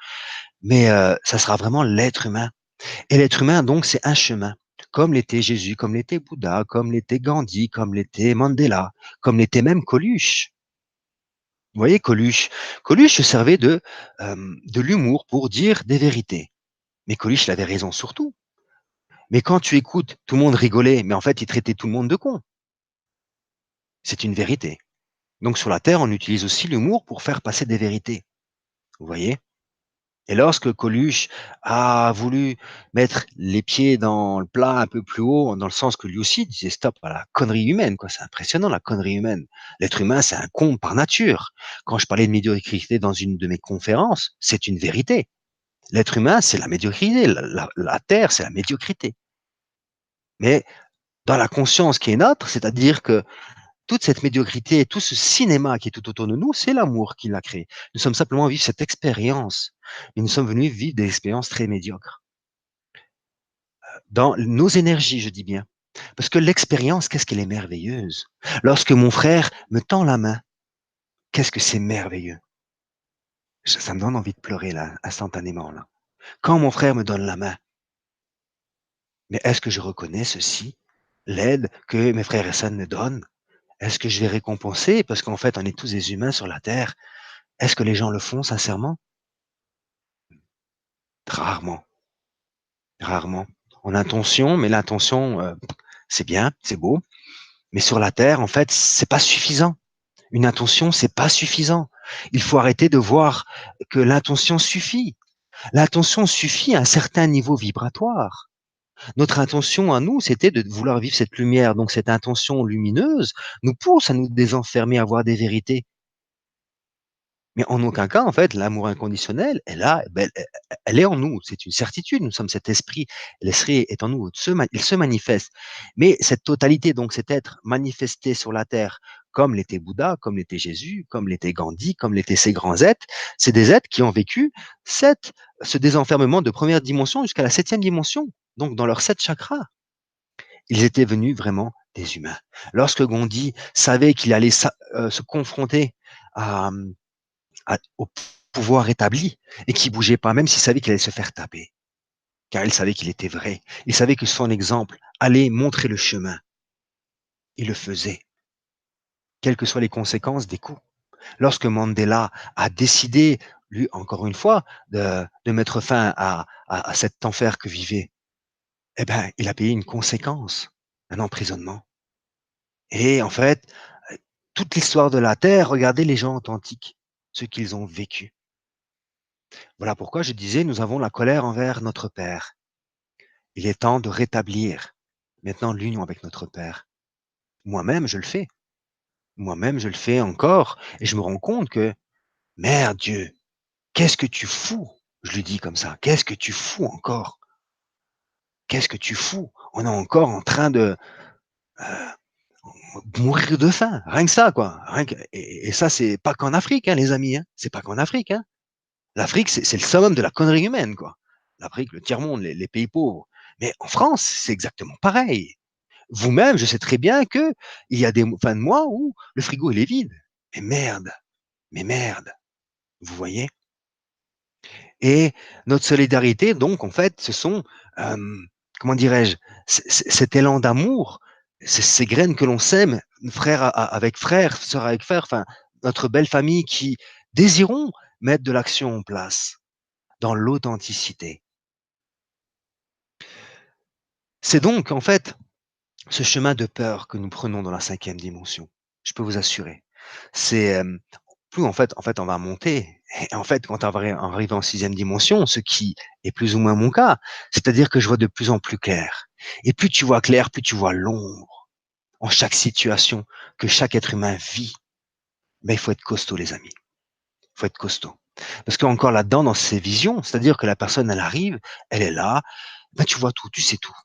Mais ça sera vraiment l'être humain. Et l'être humain, donc, c'est un chemin. Comme l'était Jésus, comme l'était Bouddha, comme l'était Gandhi, comme l'était Mandela, comme l'était même Coluche. Vous voyez, Coluche se servait de l'humour pour dire des vérités. Mais Coluche, il avait raison sur tout. Mais quand tu écoutes, tout le monde rigolait, mais en fait, il traitait tout le monde de con. C'est une vérité. Donc sur la Terre, on utilise aussi l'humour pour faire passer des vérités. Vous voyez? Et lorsque Coluche a voulu mettre les pieds dans le plat un peu plus haut, dans le sens que lui aussi disait stop à la connerie humaine, quoi. C'est impressionnant la connerie humaine. L'être humain, c'est un con par nature. Quand je parlais de médiocrité dans une de mes conférences, c'est une vérité. L'être humain, c'est la médiocrité. La Terre, c'est la médiocrité. Mais dans la conscience qui est nôtre, c'est-à-dire que toute cette médiocrité, tout ce cinéma qui est tout autour de nous, c'est l'amour qui l'a créé. Nous sommes simplement vivre cette expérience, mais nous sommes venus vivre des expériences très médiocres. Dans nos énergies, je dis bien. Parce que l'expérience, qu'est-ce qu'elle est merveilleuse. Lorsque mon frère me tend la main, qu'est-ce que c'est merveilleux. Ça me donne envie de pleurer là, instantanément là. Quand mon frère me donne la main, mais est-ce que je reconnais ceci, l'aide que mes frères et sœurs me donnent? Est-ce que je vais récompenser? Parce qu'en fait, on est tous des humains sur la terre. Est-ce que les gens le font sincèrement? Rarement, rarement. On a intention, mais l'intention, c'est bien, c'est beau, mais sur la terre, en fait, c'est pas suffisant. Une intention, c'est pas suffisant. Il faut arrêter de voir que l'intention suffit. L'intention suffit à un certain niveau vibratoire. Notre intention à nous, c'était de vouloir vivre cette lumière. Donc cette intention lumineuse nous pousse à nous désenfermer, à voir des vérités. Mais en aucun cas, en fait, l'amour inconditionnel, elle est en nous. C'est une certitude. Nous sommes cet esprit. L'esprit est en nous. Il se manifeste. Mais cette totalité, donc cet être manifesté sur la terre, comme l'était Bouddha, comme l'était Jésus, comme l'était Gandhi, comme l'étaient ces grands êtres, c'est des êtres qui ont vécu ce désenfermement de première dimension jusqu'à la septième dimension. Donc dans leurs 7 chakras, ils étaient venus vraiment des humains. Lorsque Gandhi savait qu'il allait se confronter à, au pouvoir établi et qui bougeait pas, même s'il savait qu'il allait se faire taper, car il savait qu'il était vrai. Il savait que son exemple allait montrer le chemin. Il le faisait, quelles que soient les conséquences des coups. Lorsque Mandela a décidé, lui, encore une fois, de mettre fin à cet enfer que vivait, eh ben, il a payé une conséquence, un emprisonnement. Et en fait, toute l'histoire de la Terre, regardez les gens authentiques, ce qu'ils ont vécu. Voilà pourquoi je disais, nous avons la colère envers notre Père. Il est temps de rétablir maintenant l'union avec notre Père. Moi-même, je le fais. Moi-même, je le fais encore et je me rends compte que, merde Dieu, qu'est-ce que tu fous? Je lui dis comme ça, qu'est-ce que tu fous encore? Qu'est-ce que tu fous? On est encore en train de mourir de faim, rien que ça, quoi. Et ça, c'est pas qu'en Afrique, hein, les amis, hein. C'est pas qu'en Afrique, hein. L'Afrique, c'est le summum de la connerie humaine, quoi. L'Afrique, le tiers-monde, les pays pauvres. Mais en France, c'est exactement pareil. Vous-même, je sais très bien que il y a des fins de mois où le frigo il est vide. Mais merde, mais merde, vous voyez? Et notre solidarité donc en fait, ce sont, comment dirais-je? Cet élan d'amour, ces graines que l'on sème, frère avec frère, sœur avec frère, enfin notre belle famille qui désirons mettre de l'action en place, dans l'authenticité. C'est donc en fait ce chemin de peur que nous prenons dans la cinquième dimension, je peux vous assurer. C'est, plus en fait on va monter et en fait quand on va arriver en sixième dimension, ce qui est plus ou moins mon cas, c'est-à-dire que je vois de plus en plus clair et plus tu vois clair, plus tu vois l'ombre en chaque situation que chaque être humain vit. Mais il faut être costaud les amis, il faut être costaud. Parce qu'encore là-dedans, dans ces visions, c'est-à-dire que la personne elle arrive, elle est là, ben tu vois tout, tu sais tout.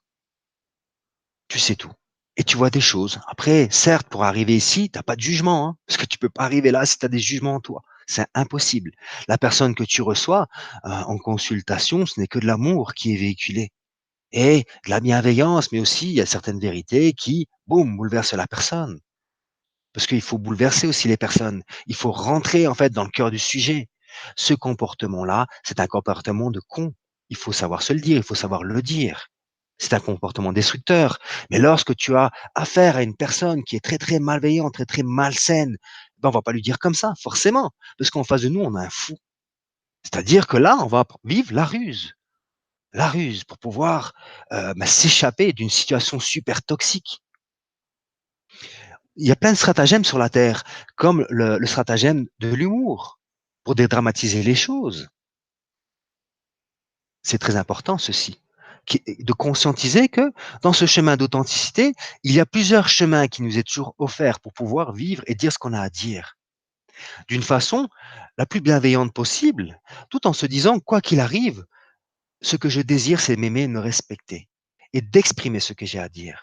Tu sais tout et tu vois des choses. Après, certes, pour arriver ici, tu as pas de jugement, hein, parce que tu peux pas arriver là si tu as des jugements en toi. C'est impossible. La personne que tu reçois, en consultation, ce n'est que de l'amour qui est véhiculé et de la bienveillance, mais aussi il y a certaines vérités qui, boum, bouleversent la personne. Parce qu'il faut bouleverser aussi les personnes. Il faut rentrer, en fait, dans le cœur du sujet. Ce comportement-là, c'est un comportement de con. Il faut savoir se le dire, il faut savoir le dire. C'est un comportement destructeur. Mais lorsque tu as affaire à une personne qui est très, très malveillante, très, très malsaine, ben, on va pas lui dire comme ça, forcément. Parce qu'en face de nous, on a un fou. C'est-à-dire que là, on va vivre la ruse. La ruse pour pouvoir ben, s'échapper d'une situation super toxique. Il y a plein de stratagèmes sur la Terre, comme le stratagème de l'humour, pour dédramatiser les choses. C'est très important ceci, de conscientiser que dans ce chemin d'authenticité, il y a plusieurs chemins qui nous est toujours offerts pour pouvoir vivre et dire ce qu'on a à dire, d'une façon la plus bienveillante possible, tout en se disant, quoi qu'il arrive, ce que je désire, c'est m'aimer et me respecter et d'exprimer ce que j'ai à dire.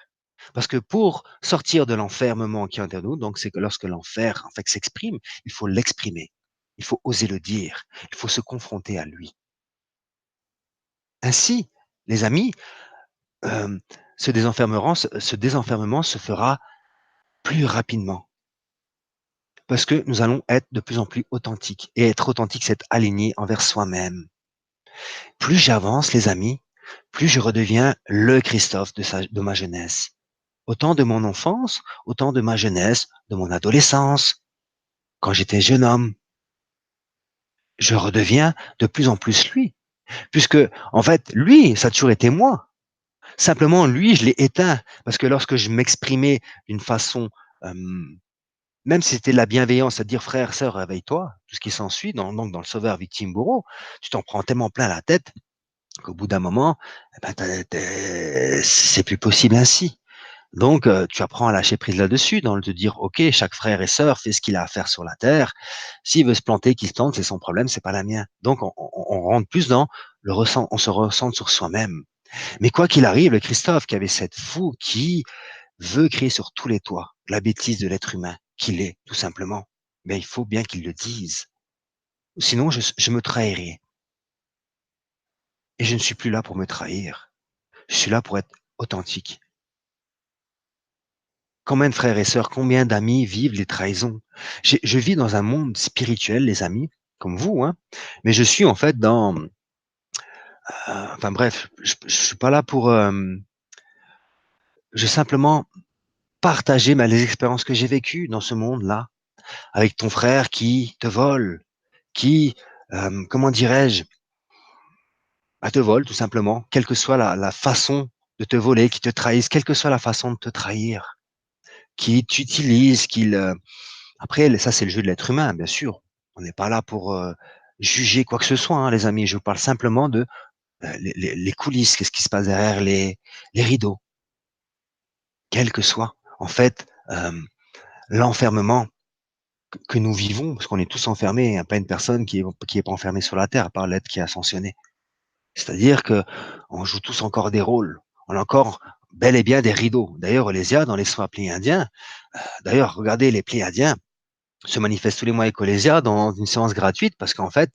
Parce que pour sortir de l'enfermement qui est en nous, donc c'est que lorsque l'enfer en fait s'exprime, il faut l'exprimer. Il faut oser le dire. Il faut se confronter à lui. Ainsi, les amis, euh, ce désenfermement se fera plus rapidement. Parce que nous allons être de plus en plus authentiques. Et être authentique, c'est être aligné envers soi-même. Plus j'avance, les amis, plus je redeviens le Christophe de ma jeunesse. Autant de mon enfance, autant de ma jeunesse, de mon adolescence, quand j'étais jeune homme. Je redeviens de plus en plus lui. Puisque, en fait, lui, ça a toujours été moi. Simplement, lui, je l'ai éteint. Parce que lorsque je m'exprimais d'une façon, euh, même si c'était de la bienveillance, c'est-à-dire frère, sœur, réveille-toi, tout ce qui s'ensuit, donc dans le sauveur victime bourreau, tu t'en prends tellement plein la tête qu'au bout d'un moment, eh ben, c'est plus possible ainsi. Donc, tu apprends à lâcher prise là-dessus, dans le te dire, ok, chaque frère et sœur fait ce qu'il a à faire sur la terre. S'il veut se planter, qu'il se plante, c'est son problème, c'est pas la mienne. Donc, on rentre plus dans on se ressent sur soi-même. Mais quoi qu'il arrive, le Christophe qui avait cette fou qui veut crier sur tous les toits la bêtise de l'être humain qu'il est, tout simplement. Mais il faut bien qu'il le dise. Sinon, je me trahirais. Et je ne suis plus là pour me trahir. Je suis là pour être authentique. Combien de frères et sœurs, combien d'amis vivent les trahisons? Je vis dans un monde spirituel, les amis, comme vous, hein, mais je suis en fait enfin bref, je suis pas là pour, je veux simplement partager les expériences que j'ai vécues dans ce monde-là, avec ton frère qui te vole, qui, comment dirais-je? Bah, te vole tout simplement, quelle que soit la façon de te voler, qui te trahisse, quelle que soit la façon de te trahir, qui t'utilise, après, ça, c'est le jeu de l'être humain, bien sûr. On n'est pas là pour juger quoi que ce soit, hein, les amis. Je vous parle simplement de les coulisses, qu'est-ce qui se passe derrière les rideaux, quel que soit, en fait, l'enfermement que nous vivons, parce qu'on est tous enfermés, il n'y a pas une personne qui est pas enfermée sur la terre, à part l'être qui est ascensionné. C'est-à-dire que on joue tous encore des rôles. On a encore bel et bien des rideaux. D'ailleurs, Olésia, dans les soins pléiadiens, d'ailleurs, regardez les pléiadiens, se manifeste tous les mois avec Colésia dans une séance gratuite parce qu'en fait,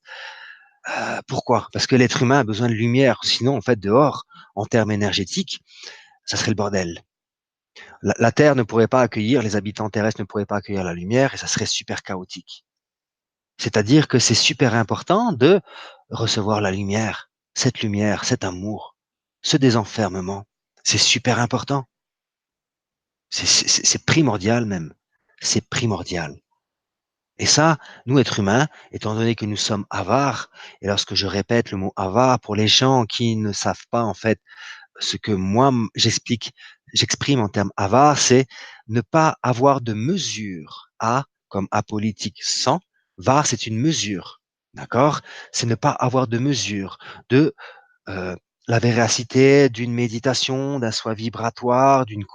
pourquoi? Parce que l'être humain a besoin de lumière. Sinon, en fait, dehors, en termes énergétiques, ça serait le bordel. La Terre ne pourrait pas accueillir, les habitants terrestres ne pourraient pas accueillir la lumière et ça serait super chaotique. C'est-à-dire que c'est super important de recevoir la lumière, cet amour, ce désenfermement. C'est super important. C'est primordial même. C'est primordial. Et ça, nous, êtres humains, étant donné que nous sommes avares, et lorsque je répète le mot avare, pour les gens qui ne savent pas en fait ce que moi j'exprime en termes avare, c'est ne pas avoir de mesure. A comme apolitique, sans. Var, c'est une mesure. D'accord? C'est ne pas avoir de mesure de euh, la véracité d'une méditation, d'un soi vibratoire, d'une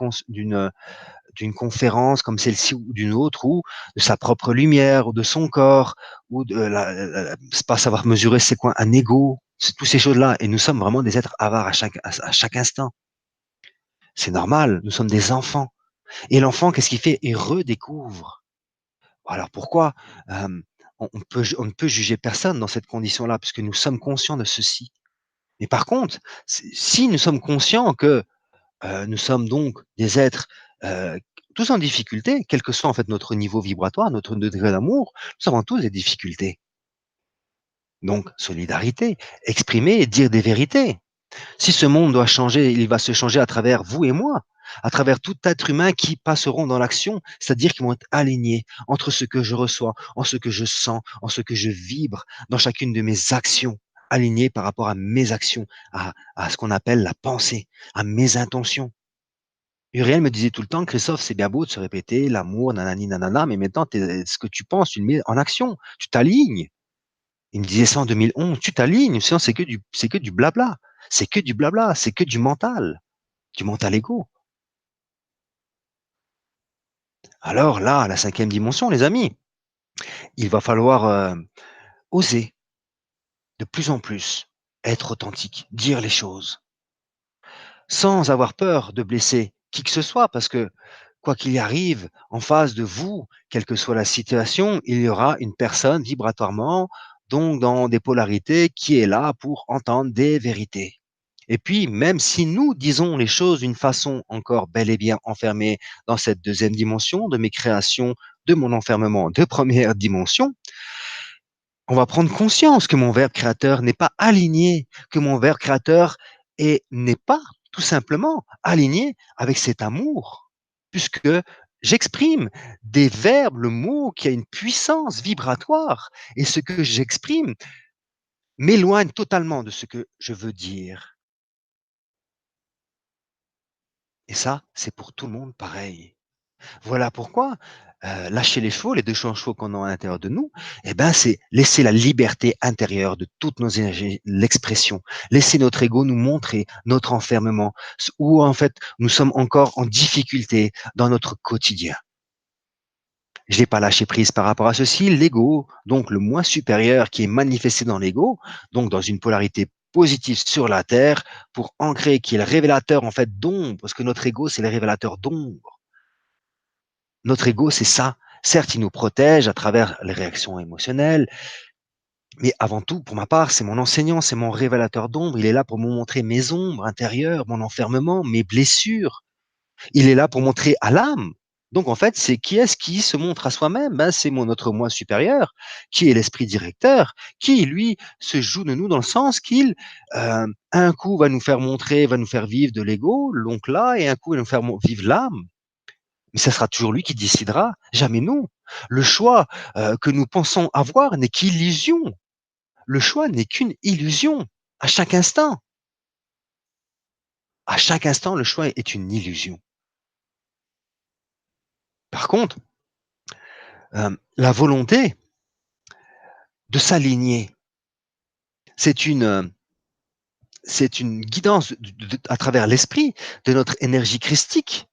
conférence comme celle-ci ou d'une autre, ou de sa propre lumière, ou de son corps, ou de c'est pas savoir mesurer c'est quoi un ego, c'est toutes ces choses-là. Et nous sommes vraiment des êtres avares à chaque instant. C'est normal, nous sommes des enfants. Et l'enfant, qu'est-ce qu'il fait? Il redécouvre. Alors pourquoi on ne peut juger personne dans cette condition-là, puisque nous sommes conscients de ceci. Mais par contre, si nous sommes conscients que nous sommes donc des êtres tous en difficulté, quel que soit en fait notre niveau vibratoire, notre degré d'amour, nous avons tous des difficultés. Donc, solidarité, exprimer et dire des vérités. Si ce monde doit changer, il va se changer à travers vous et moi, à travers tout être humain qui passeront dans l'action, c'est-à-dire qui vont être alignés entre ce que je reçois, en ce que je sens, en ce que je vibre dans chacune de mes actions, alignés par rapport à mes actions, à ce qu'on appelle la pensée, à mes intentions. Uriel me disait tout le temps, Christophe, c'est bien beau de se répéter l'amour, nanani, nanana, mais maintenant, ce que tu penses, tu le mets en action, tu t'alignes. Il me disait ça en 2011, tu t'alignes, sinon c'est que du blabla. C'est que du blabla, c'est que du mental égo. Alors là, la cinquième dimension, les amis, il va falloir oser de plus en plus être authentique, dire les choses, sans avoir peur de blesser qui que ce soit, parce que quoi qu'il y arrive, en face de vous, quelle que soit la situation, il y aura une personne vibratoirement, donc dans des polarités, qui est là pour entendre des vérités. Et puis, même si nous disons les choses d'une façon encore bel et bien enfermée dans cette deuxième dimension de mes créations, de mon enfermement de première dimension, on va prendre conscience que mon verbe créateur n'est pas aligné, que mon verbe créateur n'est pas tout simplement aligné avec cet amour, puisque j'exprime des verbes, le mot qui a une puissance vibratoire, et ce que j'exprime m'éloigne totalement de ce que je veux dire. Et ça, c'est pour tout le monde pareil. Voilà pourquoi, lâcher les chevaux, les 2 chevaux qu'on a à l'intérieur de nous, eh ben, c'est laisser la liberté intérieure de toutes nos énergies, l'expression. Laisser notre ego nous montrer notre enfermement, où en fait, nous sommes encore en difficulté dans notre quotidien. Je n'ai pas lâché prise par rapport à ceci. L'ego, donc le moi supérieur qui est manifesté dans l'ego, donc dans une polarité positive sur la Terre, pour ancrer, qui est le révélateur en fait d'ombre, parce que notre ego, c'est le révélateur d'ombre. Notre ego, c'est ça. Certes, il nous protège à travers les réactions émotionnelles, mais avant tout, pour ma part, c'est mon enseignant, c'est mon révélateur d'ombre. Il est là pour me montrer mes ombres intérieures, mon enfermement, mes blessures. Il est là pour montrer à l'âme. Donc en fait, c'est qui est-ce qui se montre à soi-même? Ben, c'est notre moi supérieur, qui est l'esprit directeur, qui lui se joue de nous dans le sens qu'il, un coup va nous faire montrer, va nous faire vivre de l'ego, donc là, et un coup va nous faire vivre l'âme. Mais ça sera toujours lui qui décidera, jamais nous. Le choix que nous pensons avoir n'est qu'illusion. Le choix n'est qu'une illusion à chaque instant. À chaque instant, le choix est une illusion. Par contre, la volonté de s'aligner, c'est c'est une guidance à travers l'esprit de notre énergie christique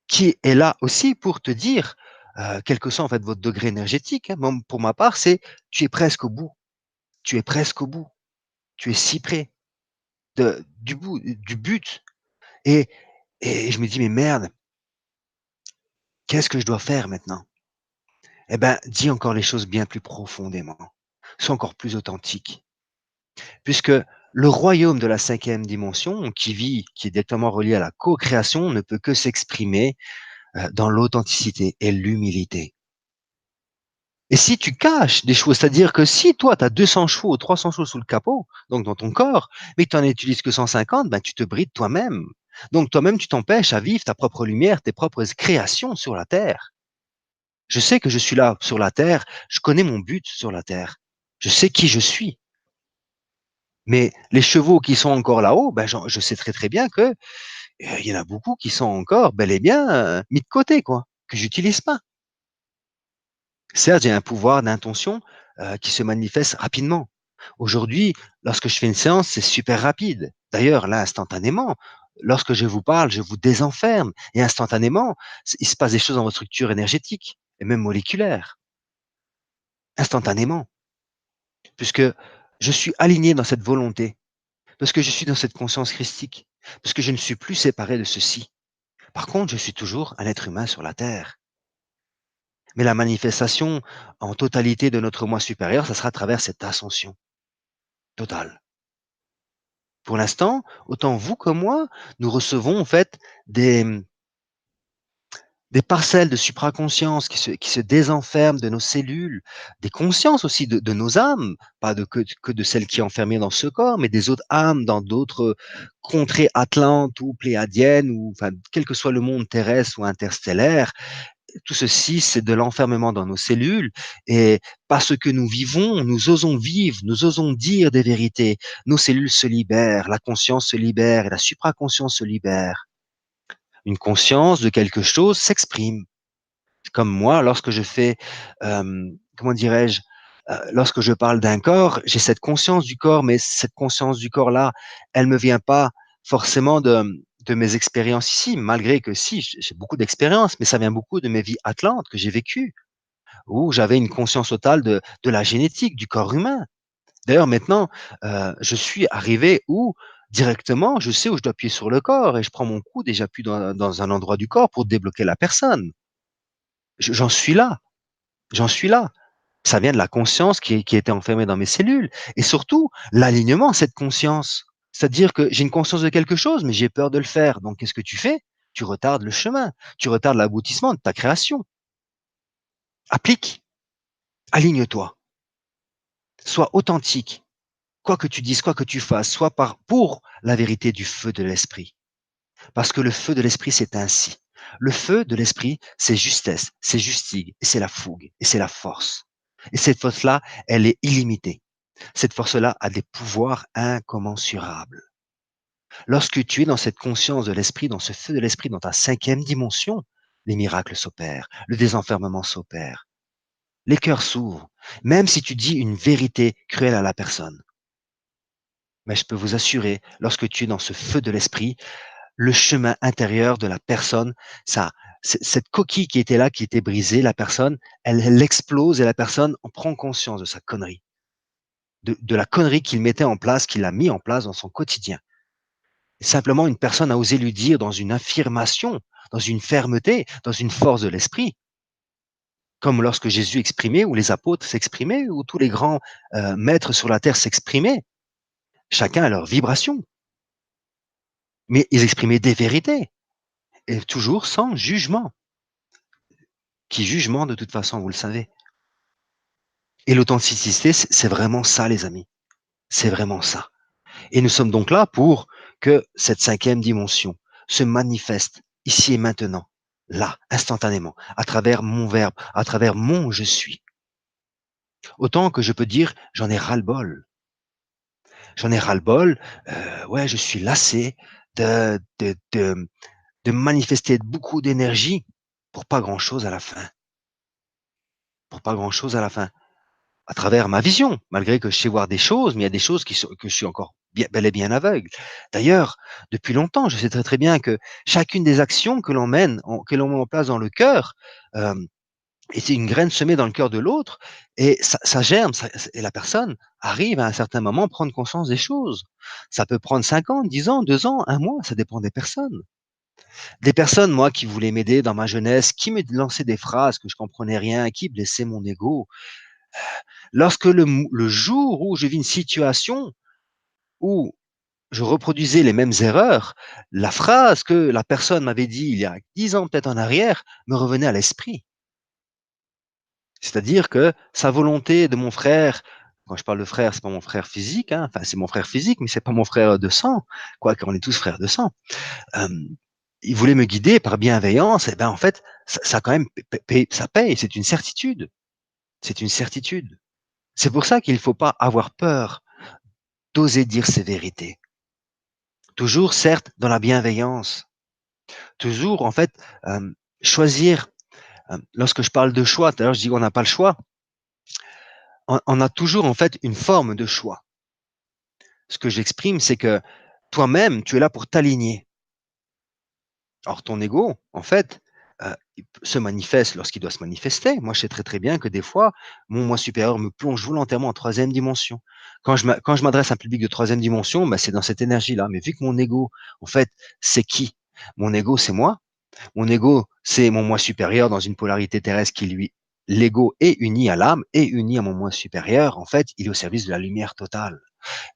qui est là aussi pour te dire, quel que soit en fait votre degré énergétique, hein, pour ma part, c'est tu es presque au bout, tu es presque au bout, tu es si près du bout, du but. Et, et je me dis, mais merde, qu'est-ce que je dois faire maintenant? Eh ben, dis encore les choses bien plus profondément. Sois encore plus authentique. Puisque Le royaume de la cinquième dimension, qui est directement relié à la co-création, ne peut que s'exprimer dans l'authenticité et l'humilité. Et si tu caches des choses, c'est-à-dire que si toi, tu as 200 chevaux ou 300 chevaux sous le capot, donc dans ton corps, mais que tu n'en utilises que 150, ben, tu te brides toi-même. Donc toi-même, tu t'empêches à vivre ta propre lumière, tes propres créations sur la Terre. Je sais que je suis là sur la Terre, je connais mon but sur la Terre. Je sais qui je suis. Mais les chevaux qui sont encore là-haut, ben, je sais très très bien que il y en a beaucoup qui sont encore bel et bien mis de côté, quoi, que j'utilise pas. Certes, j'ai un pouvoir d'intention qui se manifeste rapidement. Aujourd'hui, lorsque je fais une séance, c'est super rapide. D'ailleurs, là, instantanément, lorsque je vous parle, je vous désenferme et instantanément, il se passe des choses dans votre structure énergétique et même moléculaire, instantanément, puisque je suis aligné dans cette volonté, parce que je suis dans cette conscience christique, parce que je ne suis plus séparé de ceci. Par contre, je suis toujours un être humain sur la Terre. Mais la manifestation en totalité de notre moi supérieur, ça sera à travers cette ascension totale. Pour l'instant, autant vous que moi, nous recevons en fait des, des parcelles de supraconscience qui se désenferment de nos cellules, des consciences aussi de nos âmes, pas que de celles qui sont enfermées dans ce corps, mais des autres âmes dans d'autres contrées atlantes ou pléiadiennes, ou enfin, quel que soit le monde terrestre ou interstellaire. Tout ceci, c'est de l'enfermement dans nos cellules. Et parce que nous vivons, nous osons vivre, nous osons dire des vérités. Nos cellules se libèrent, la conscience se libère et la supraconscience se libère. Une conscience de quelque chose s'exprime. Comme moi, lorsque je fais, comment dirais-je, lorsque je parle d'un corps, j'ai cette conscience du corps, mais cette conscience du corps-là, elle me vient pas forcément de mes expériences ici, malgré que si, j'ai beaucoup d'expériences, mais ça vient beaucoup de mes vies atlantes que j'ai vécues, où j'avais une conscience totale de la génétique, du corps humain. D'ailleurs, maintenant, je suis arrivé où directement, je sais où je dois appuyer sur le corps et je prends mon coude et j'appuie dans un endroit du corps pour débloquer la personne. J'en suis là, j'en suis là. Ça vient de la conscience qui était enfermée dans mes cellules. Et surtout, l'alignement, cette conscience. C'est-à-dire que j'ai une conscience de quelque chose, mais j'ai peur de le faire. Donc, qu'est-ce que tu fais? Tu retardes le chemin. Tu retardes l'aboutissement de ta création. Applique. Aligne-toi. Sois authentique. Quoi que tu dises, quoi que tu fasses, sois pour la vérité du feu de l'esprit. Parce que le feu de l'esprit, c'est ainsi. Le feu de l'esprit, c'est justesse, c'est justice, et c'est la fougue, et c'est la force. Et cette force-là, elle est illimitée. Cette force-là a des pouvoirs incommensurables. Lorsque tu es dans cette conscience de l'esprit, dans ce feu de l'esprit, dans ta cinquième dimension, les miracles s'opèrent, le désenfermement s'opère, les cœurs s'ouvrent, même si tu dis une vérité cruelle à la personne. Mais je peux vous assurer, lorsque tu es dans ce feu de l'esprit, le chemin intérieur de la personne, ça, cette coquille qui était là, qui était brisée, la personne, elle explose et la personne en prend conscience de sa connerie, de la connerie qu'il mettait en place, qu'il a mis en place dans son quotidien. Et simplement, une personne a osé lui dire dans une affirmation, dans une fermeté, dans une force de l'esprit, comme lorsque Jésus exprimait, ou les apôtres s'exprimaient, ou tous les grands maîtres sur la terre s'exprimaient, chacun a leur vibration, mais ils exprimaient des vérités, et toujours sans jugement. Qui jugement de toute façon, vous le savez. Et l'authenticité, c'est vraiment ça, les amis. C'est vraiment ça. Et nous sommes donc là pour que cette cinquième dimension se manifeste ici et maintenant, là, instantanément, à travers mon verbe, à travers mon je suis. Autant que je peux dire, j'en ai ras-le-bol. J'en ai ras-le-bol. Ouais, je suis lassé de manifester beaucoup d'énergie pour pas grand-chose à la fin. Pour pas grand-chose à la fin. À travers ma vision, malgré que je sais voir des choses, mais il y a des choses que je suis encore bel et bien aveugle. D'ailleurs, depuis longtemps, je sais très très bien que chacune des actions que l'on que l'on met en place dans le cœur, euh, et c'est une graine semée dans le cœur de l'autre, et ça germe, et la personne arrive à un certain moment à prendre conscience des choses. Ça peut prendre 5 ans, 10 ans, 2 ans, un mois, ça dépend des personnes. Des personnes, moi, qui voulaient m'aider dans ma jeunesse, qui me lançaient des phrases que je comprenais rien, qui blessaient mon ego, lorsque le jour où je vis une situation où je reproduisais les mêmes erreurs, la phrase que la personne m'avait dit il y a 10 ans peut-être en arrière me revenait à l'esprit. C'est-à-dire que sa volonté de mon frère, quand je parle de frère, c'est pas mon frère physique, hein, enfin c'est mon frère physique, mais c'est pas mon frère de sang, quoique on est tous frères de sang. Hem, il voulait me guider par bienveillance et ben, en fait, ça quand même ça paye, c'est une certitude, c'est une certitude. C'est pour ça qu'il ne faut pas avoir peur d'oser dire ses vérités. Toujours certes dans la bienveillance, toujours en fait, choisir, lorsque je parle de choix, tout à l'heure je dis qu'on n'a pas le choix, on a toujours en fait une forme de choix. Ce que j'exprime, c'est que toi-même, tu es là pour t'aligner. Alors ton ego, en fait, il p se manifeste lorsqu'il doit se manifester. Moi, je sais très, très bien que des fois, mon moi supérieur me plonge volontairement en troisième dimension. Quand je m'adresse à un public de troisième dimension, bah, c'est dans cette énergie-là. Mais vu que mon ego, en fait, c'est qui? Mon ego, c'est moi. Mon ego, c'est mon moi supérieur dans une polarité terrestre qui lui l'ego est uni à l'âme, est uni à mon moi supérieur. En fait, il est au service de la lumière totale.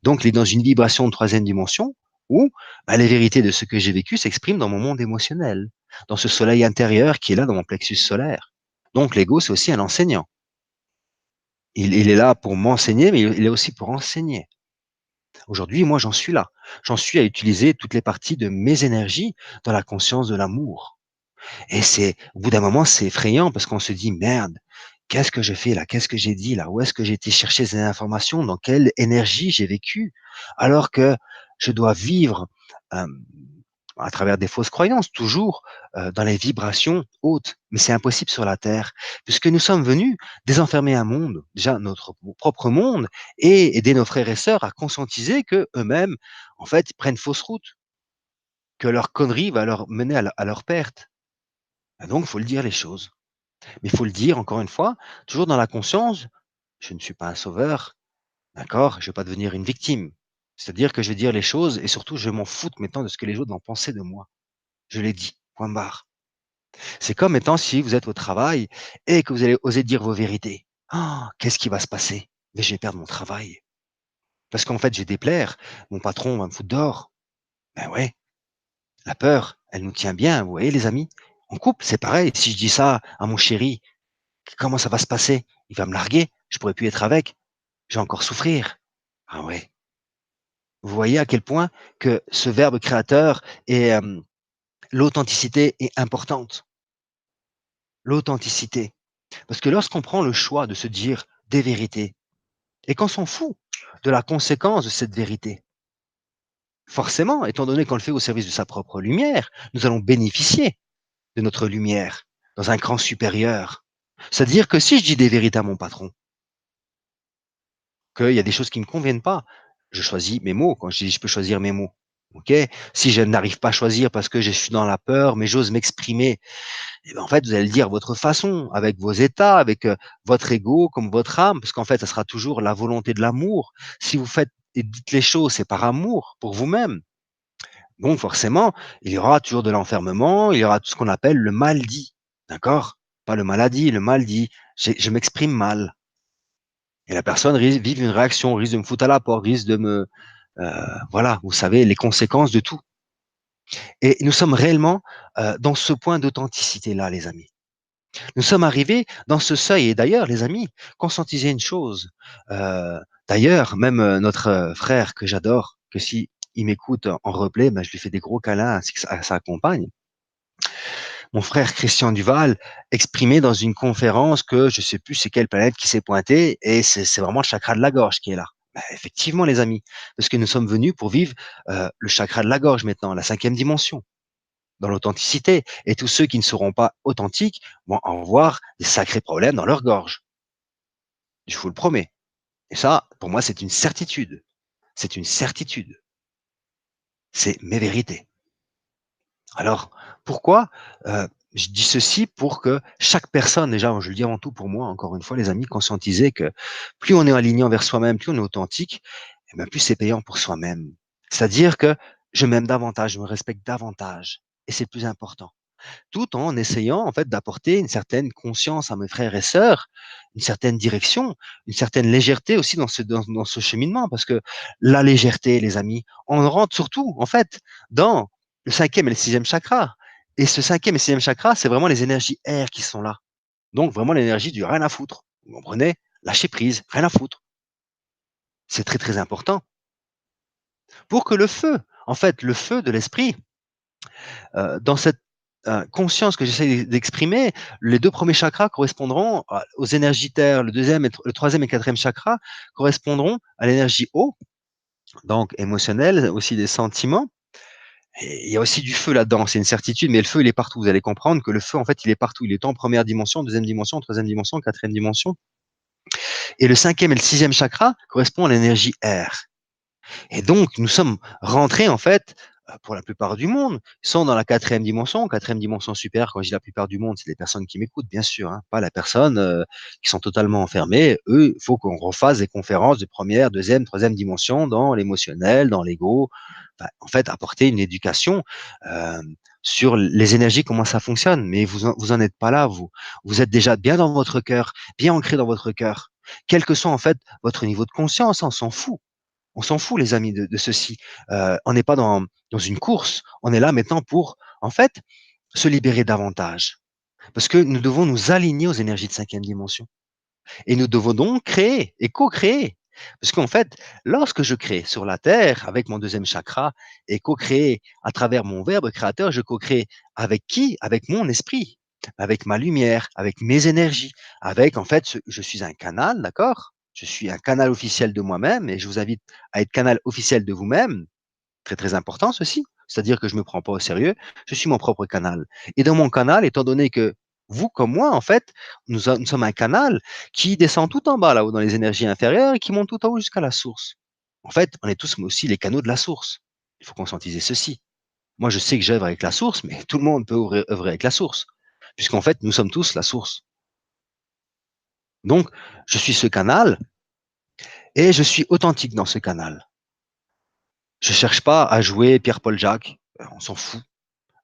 Donc, il est dans une vibration de troisième dimension où bah, les vérités de ce que j'ai vécu s'expriment dans mon monde émotionnel, dans ce soleil intérieur qui est là dans mon plexus solaire. Donc, l'ego, c'est aussi un enseignant. Il est là pour m'enseigner, mais il est aussi pour enseigner. Aujourd'hui, moi, j'en suis là. J'en suis à utiliser toutes les parties de mes énergies dans la conscience de l'amour. Et c'est, au bout d'un moment, c'est effrayant parce qu'on se dit, merde, qu'est-ce que je fais là? Qu'est-ce que j'ai dit là? Où est-ce que j'ai été chercher ces informations? Dans quelle énergie j'ai vécu? Alors que je dois vivre euh, à travers des fausses croyances, toujours dans les vibrations hautes. Mais c'est impossible sur la Terre, puisque nous sommes venus désenfermer un monde, déjà notre propre monde, et aider nos frères et sœurs à conscientiser que eux-mêmes, en fait, ils prennent fausse route, que leur connerie va leur mener à leur perte. Et donc, il faut le dire les choses. Mais il faut le dire, encore une fois, toujours dans la conscience, je ne suis pas un sauveur, d'accord? Je ne vais pas devenir une victime. C'est-à-dire que je vais dire les choses et surtout, je m'en fous maintenant de ce que les autres vont penser de moi. Je l'ai dit, point barre. C'est comme étant si vous êtes au travail et que vous allez oser dire vos vérités. Ah, qu'est-ce qui va se passer? Mais je vais perdre mon travail. Parce qu'en fait, je vais déplaire. Mon patron va me foutre dehors. Ben ouais, la peur, elle nous tient bien, vous voyez les amis? En couple, c'est pareil. Si je dis ça à mon chéri, comment ça va se passer? Il va me larguer, je pourrai plus être avec, je vais encore souffrir. Ah ouais. Vous voyez à quel point que ce verbe créateur et l'authenticité est importante. L'authenticité. Parce que lorsqu'on prend le choix de se dire des vérités et qu'on s'en fout de la conséquence de cette vérité, forcément, étant donné qu'on le fait au service de sa propre lumière, nous allons bénéficier de notre lumière dans un cran supérieur. C'est-à-dire que si je dis des vérités à mon patron, qu'il y a des choses qui ne me conviennent pas. Je choisis mes mots. Quand je dis je peux choisir mes mots. OK? Si je n'arrive pas à choisir parce que je suis dans la peur, mais j'ose m'exprimer, et ben, en fait, vous allez le dire à votre façon, avec vos états, avec votre ego, comme votre âme, parce qu'en fait, ça sera toujours la volonté de l'amour. Si vous faites et dites les choses, c'est par amour pour vous-même. Donc, forcément, il y aura toujours de l'enfermement, il y aura tout ce qu'on appelle le mal dit. D'accord? Pas le maladie, le mal dit. Je m'exprime mal. Et la personne risque de vivre une réaction, risque de me foutre à la porte, risque de me, voilà, vous savez, les conséquences de tout. Et nous sommes réellement dans ce point d'authenticité-là, les amis. Nous sommes arrivés dans ce seuil. Et d'ailleurs, les amis, conscientisez une chose. D'ailleurs, même notre frère que j'adore, que si il m'écoute en replay, ben, je lui fais des gros câlins ainsi que à sa compagne. Mon frère Christian Duval exprimait dans une conférence que je sais plus c'est quelle planète qui s'est pointée et c'est vraiment le chakra de la gorge qui est là. Ben, effectivement, les amis, parce que nous sommes venus pour vivre le chakra de la gorge maintenant, la cinquième dimension, dans l'authenticité. Et tous ceux qui ne seront pas authentiques vont avoir des sacrés problèmes dans leur gorge. Je vous le promets. Et ça, pour moi, c'est une certitude. C'est une certitude. C'est mes vérités. Alors, pourquoi je dis ceci pour que chaque personne, déjà, je le dis avant tout pour moi, encore une fois, les amis, conscientiser que plus on est aligné envers soi-même, plus on est authentique, et bien plus c'est payant pour soi-même. C'est-à-dire que je m'aime davantage, je me respecte davantage. Et c'est le plus important. tout en essayant en fait d'apporter une certaine conscience à mes frères et sœurs, une certaine direction, une certaine légèreté aussi dans ce cheminement, parce que la légèreté, les amis, on rentre surtout en fait dans le cinquième et le sixième chakra. Et ce cinquième et sixième chakra, c'est vraiment les énergies air qui sont là. Donc vraiment l'énergie du rien à foutre. Vous comprenez? Lâcher prise, rien à foutre. C'est très très important pour que le feu, en fait, le feu de l'esprit, dans cette conscience que j'essaie d'exprimer, les 2 premiers chakras correspondront aux énergies terre, le deuxième, le troisième et quatrième chakra correspondront à l'énergie eau, donc émotionnelle, aussi des sentiments. Et il y a aussi du feu là-dedans, c'est une certitude, mais le feu, il est partout. Vous allez comprendre que le feu, en fait, il est partout. Il est en première dimension, deuxième dimension, troisième dimension, quatrième dimension. Et le cinquième et le sixième chakra correspondent à l'énergie air. Et donc, nous sommes rentrés, en fait, pour la plupart du monde, sont dans la quatrième dimension supérieure. Quand je dis la plupart du monde, c'est les personnes qui m'écoutent, bien sûr, hein, pas la personne qui sont totalement enfermées. Eux, il faut qu'on refasse des conférences de première, deuxième, troisième dimension dans l'émotionnel, dans l'ego. Enfin, en fait, apporter une éducation sur les énergies, comment ça fonctionne. Mais vous en êtes pas là, vous. Vous êtes déjà bien dans votre cœur, bien ancré dans votre cœur. Quel que soit, en fait, votre niveau de conscience, on s'en fout. On s'en fout, les amis, de ceci. On n'est pas dans une course. On est là maintenant pour, en fait, se libérer davantage. Parce que nous devons nous aligner aux énergies de cinquième dimension. Et nous devons donc créer et co-créer. Parce qu'en fait, lorsque je crée sur la Terre avec mon deuxième chakra et co-créer à travers mon verbe créateur, je co-crée avec qui? Avec mon esprit, avec ma lumière, avec mes énergies, avec en fait, je suis un canal, d'accord? Je suis un canal officiel de moi-même et je vous invite à être canal officiel de vous-même. Très très important ceci. C'est-à-dire que je me prends pas au sérieux, je suis mon propre canal. Et dans mon canal, étant donné que vous comme moi, en fait, nous sommes un canal qui descend tout en bas là-haut dans les énergies inférieures et qui monte tout en haut jusqu'à la source. En fait, on est tous aussi les canaux de la source. Il faut conscientiser ceci. Moi, je sais que j'œuvre avec la source, mais tout le monde peut œuvrer avec la source, puisqu'en fait, nous sommes tous la source. Donc, je suis ce canal et je suis authentique dans ce canal. Je cherche pas à jouer Pierre-Paul Jacques, on s'en fout.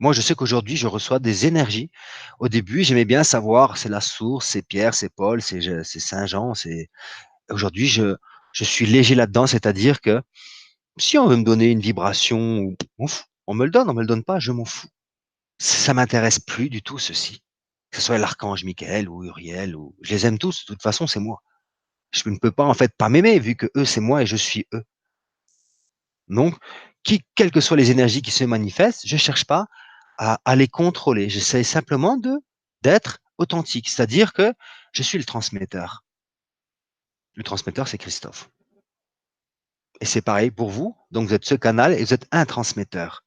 Moi, je sais qu'aujourd'hui, je reçois des énergies. Au début, j'aimais bien savoir, c'est la source, c'est Pierre, c'est Paul, c'est Saint Jean. C'est aujourd'hui, je suis léger là-dedans, c'est-à-dire que si on veut me donner une vibration, on me le donne, on me le donne pas, je m'en fous. Ça m'intéresse plus du tout ceci. Que ce soit l'archange Michael ou Uriel, ou je les aime tous. De toute façon, c'est moi. Je ne peux pas en fait pas m'aimer vu que eux c'est moi et je suis eux. Donc, quelles que soient les énergies qui se manifestent, je cherche pas à les contrôler. J'essaie simplement d'être authentique, c'est-à-dire que je suis le transmetteur. Le transmetteur, c'est Christophe. Et c'est pareil pour vous. Donc, vous êtes ce canal et vous êtes un transmetteur.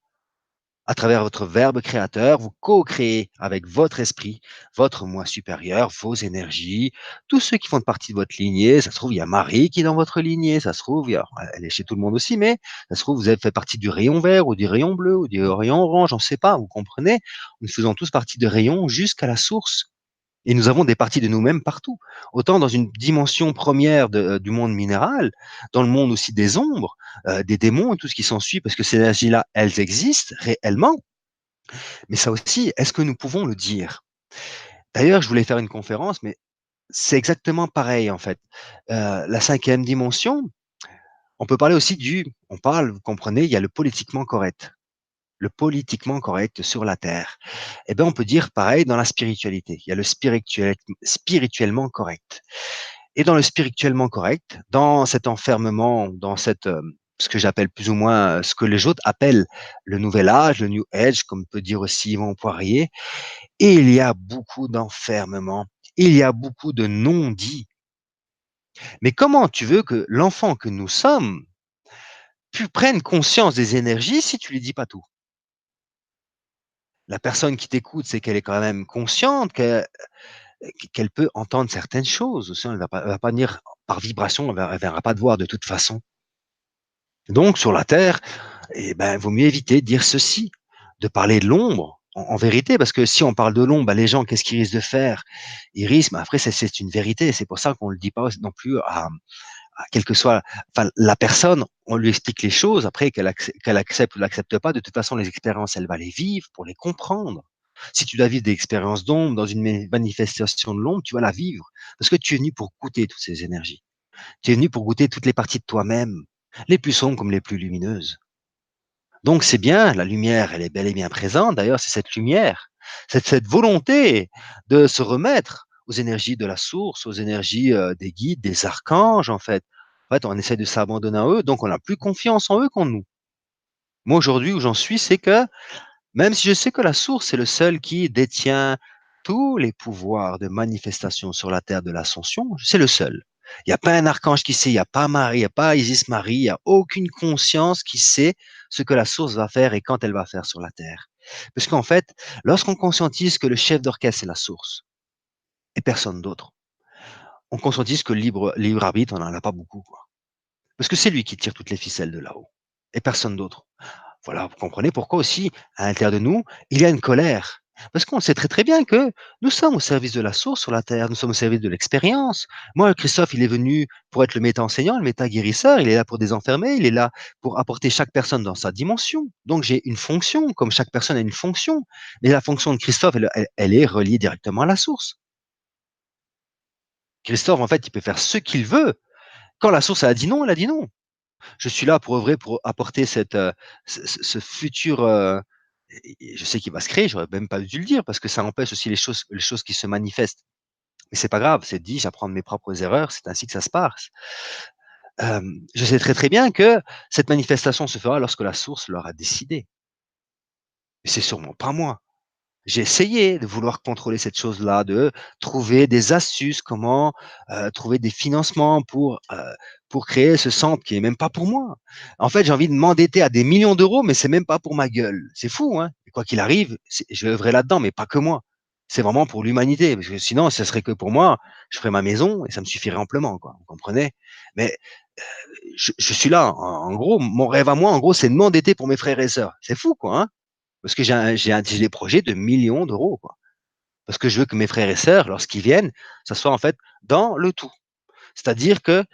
À travers votre verbe créateur, vous co-créez avec votre esprit, votre moi supérieur, vos énergies, tous ceux qui font partie de votre lignée. Ça se trouve, il y a Marie qui est dans votre lignée. Ça se trouve, elle est chez tout le monde aussi, mais ça se trouve, vous avez fait partie du rayon vert ou du rayon bleu ou du rayon orange, on ne sait pas, vous comprenez? Nous faisons tous partie de rayons jusqu'à la source. Et nous avons des parties de nous-mêmes partout. Autant dans une dimension première du monde minéral, dans le monde aussi des ombres, des démons et tout ce qui s'ensuit, parce que ces énergies-là, elles existent réellement. Mais ça aussi, est-ce que nous pouvons le dire? D'ailleurs, je voulais faire une conférence, mais c'est exactement pareil en fait. La cinquième dimension, on peut parler aussi on parle, vous comprenez, il y a le politiquement correct. Le politiquement correct sur la Terre. Eh bien, on peut dire pareil dans la spiritualité. Il y a le spirituellement correct. Et dans le spirituellement correct, dans cet enfermement, dans ce que j'appelle plus ou moins, ce que les autres appellent le nouvel âge, le New Age, comme peut dire aussi Yvan Poirier, et il y a beaucoup d'enfermement, il y a beaucoup de non-dits. Mais comment tu veux que l'enfant que nous sommes prenne conscience des énergies si tu lui dis pas tout? La personne qui t'écoute, c'est qu'elle est quand même consciente qu'elle peut entendre certaines choses aussi. Elle va pas venir par vibration, elle viendra pas te voir de toute façon. Donc sur la terre, eh ben, vaut mieux éviter de dire ceci, de parler de l'ombre en vérité, parce que si on parle de l'ombre, bah, les gens, qu'est-ce qu'ils risquent de faire? Ils risquent, mais après c'est une vérité, c'est pour ça qu'on le dit pas non plus à quelle que soit enfin la personne, on lui explique les choses, après qu'elle accepte ou l'accepte pas, de toute façon les expériences, elle va les vivre pour les comprendre. Si tu dois vivre des expériences d'ombre dans une manifestation de l'ombre, tu vas la vivre. Parce que tu es venu pour goûter toutes ces énergies. Tu es venu pour goûter toutes les parties de toi-même, les plus sombres comme les plus lumineuses. Donc c'est bien, la lumière, elle est bel et bien présente. D'ailleurs, c'est cette lumière, cette volonté de se remettre aux énergies de la source, aux énergies des guides, des archanges, en fait. En fait, on essaie de s'abandonner à eux, donc on n'a plus confiance en eux qu'en nous. Moi, aujourd'hui, où j'en suis, c'est que même si je sais que la source est le seul qui détient tous les pouvoirs de manifestation sur la terre de l'ascension, c'est le seul. Il n'y a pas un archange qui sait, il n'y a pas Marie, il n'y a pas Isis Marie, il n'y a aucune conscience qui sait ce que la source va faire et quand elle va faire sur la terre. Parce qu'en fait, lorsqu'on conscientise que le chef d'orchestre c'est la source et personne d'autre, on conscientise que le libre arbitre, on n'en a pas beaucoup, quoi. Parce que c'est lui qui tire toutes les ficelles de là-haut et personne d'autre. Voilà, vous comprenez pourquoi aussi, à l'intérieur de nous, il y a une colère. Parce qu'on sait très très bien que nous sommes au service de la source sur la terre, nous sommes au service de l'expérience. Moi, Christophe, il est venu pour être le méta-enseignant, le méta-guérisseur, il est là pour désenfermer, il est là pour apporter chaque personne dans sa dimension. Donc j'ai une fonction, comme chaque personne a une fonction. Mais la fonction de Christophe, elle est reliée directement à la source. Christophe, en fait, il peut faire ce qu'il veut. Quand la source elle a dit non, elle a dit non. Je suis là pour œuvrer, pour apporter ce futur. Je sais qu'il va se créer, j'aurais même pas dû le dire parce que ça empêche aussi les choses qui se manifestent. Mais c'est pas grave, c'est dit, j'apprends de mes propres erreurs, c'est ainsi que ça se passe. Je sais très très bien que cette manifestation se fera lorsque la source l'aura décidé. Et c'est sûrement pas moi. J'ai essayé de vouloir contrôler cette chose-là, de trouver des astuces, comment trouver des financements pour créer ce centre qui est même pas pour moi. En fait, j'ai envie de m'endetter à des millions d'euros, mais c'est même pas pour ma gueule. C'est fou, hein. Et quoi qu'il arrive, je vais œuvrer là-dedans, mais pas que moi. C'est vraiment pour l'humanité, parce que sinon, ce serait que pour moi. Je ferais ma maison et ça me suffirait amplement, quoi. Vous comprenez? Mais je suis là. En gros, mon rêve à moi, en gros, c'est de m'endetter pour mes frères et sœurs. C'est fou, quoi, hein. Parce que j'ai des projets de millions d'euros, quoi. Parce que je veux que mes frères et sœurs, lorsqu'ils viennent, ça soit en fait dans le tout. C'est-à-dire que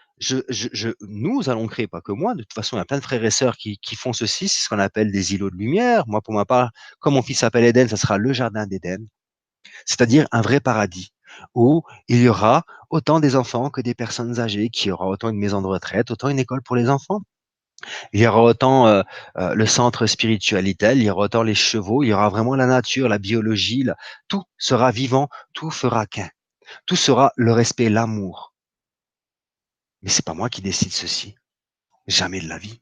nous allons créer, pas que moi, de toute façon, il y a plein de frères et sœurs qui font ceci, c'est ce qu'on appelle des îlots de lumière. Moi, pour ma part, comme mon fils s'appelle Éden, ça sera le jardin d'Éden, c'est-à-dire un vrai paradis où il y aura autant des enfants que des personnes âgées, qu'il y aura autant une maison de retraite, autant une école pour les enfants. Il y aura autant le centre spiritualité, il y aura autant les chevaux, il y aura vraiment la nature, la biologie, tout sera vivant, tout fera qu'un. Tout sera le respect, l'amour. Mais c'est pas moi qui décide ceci. Jamais de la vie.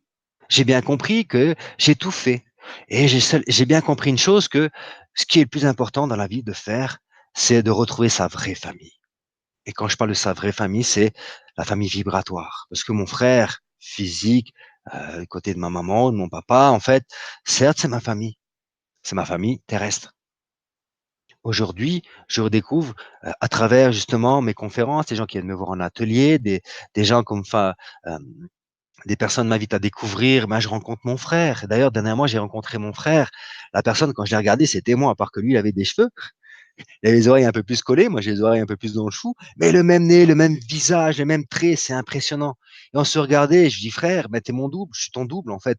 J'ai bien compris que j'ai tout fait. Et j'ai bien compris une chose que ce qui est le plus important dans la vie de faire, c'est de retrouver sa vraie famille. Et quand je parle de sa vraie famille, c'est la famille vibratoire. Parce que mon frère physique, côté de ma maman, de mon papa, en fait, certes, c'est ma famille. C'est ma famille terrestre. Aujourd'hui, je redécouvre à travers justement mes conférences, des gens qui viennent me voir en atelier, des gens comme des personnes m'invitent à découvrir, ben, je rencontre mon frère. D'ailleurs, dernièrement, j'ai rencontré mon frère. La personne, quand je l'ai regardé, c'était moi, à part que lui, il avait des cheveux. Il avait les oreilles un peu plus collées, moi j'ai les oreilles un peu plus dans le chou, mais le même nez, le même visage, le même trait, c'est impressionnant. Et on se regardait, et je dis frère, ben, t'es mon double, je suis ton double en fait.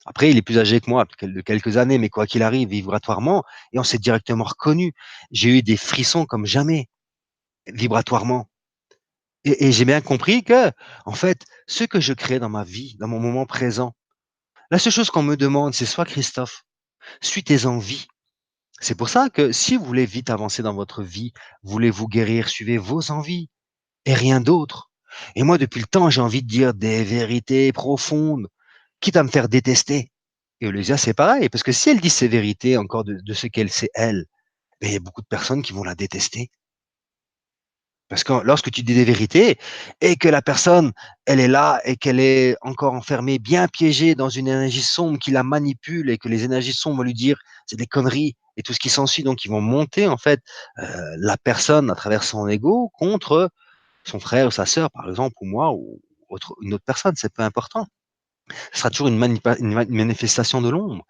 Après, il est plus âgé que moi, de quelques années, mais quoi qu'il arrive, vibratoirement, et on s'est directement reconnus. J'ai eu des frissons comme jamais, vibratoirement. Et j'ai bien compris que, en fait, ce que je crée dans ma vie, dans mon moment présent, la seule chose qu'on me demande, c'est soit Christophe, suis tes envies. C'est pour ça que si vous voulez vite avancer dans votre vie, voulez-vous guérir, suivez vos envies et rien d'autre. Et moi, depuis le temps, j'ai envie de dire des vérités profondes, quitte à me faire détester. Et Olivia, c'est pareil, parce que si elle dit ces vérités encore de ce qu'elle sait, elle, ben, il y a beaucoup de personnes qui vont la détester. Parce que lorsque tu dis des vérités et que la personne, elle est là et qu'elle est encore enfermée, bien piégée dans une énergie sombre qui la manipule et que les énergies sombres vont lui dire c'est des conneries et tout ce qui s'ensuit, donc ils vont monter en fait la personne à travers son ego contre son frère ou sa sœur, par exemple, ou moi ou une autre personne, c'est peu important. Ce sera toujours une manifestation de l'ombre.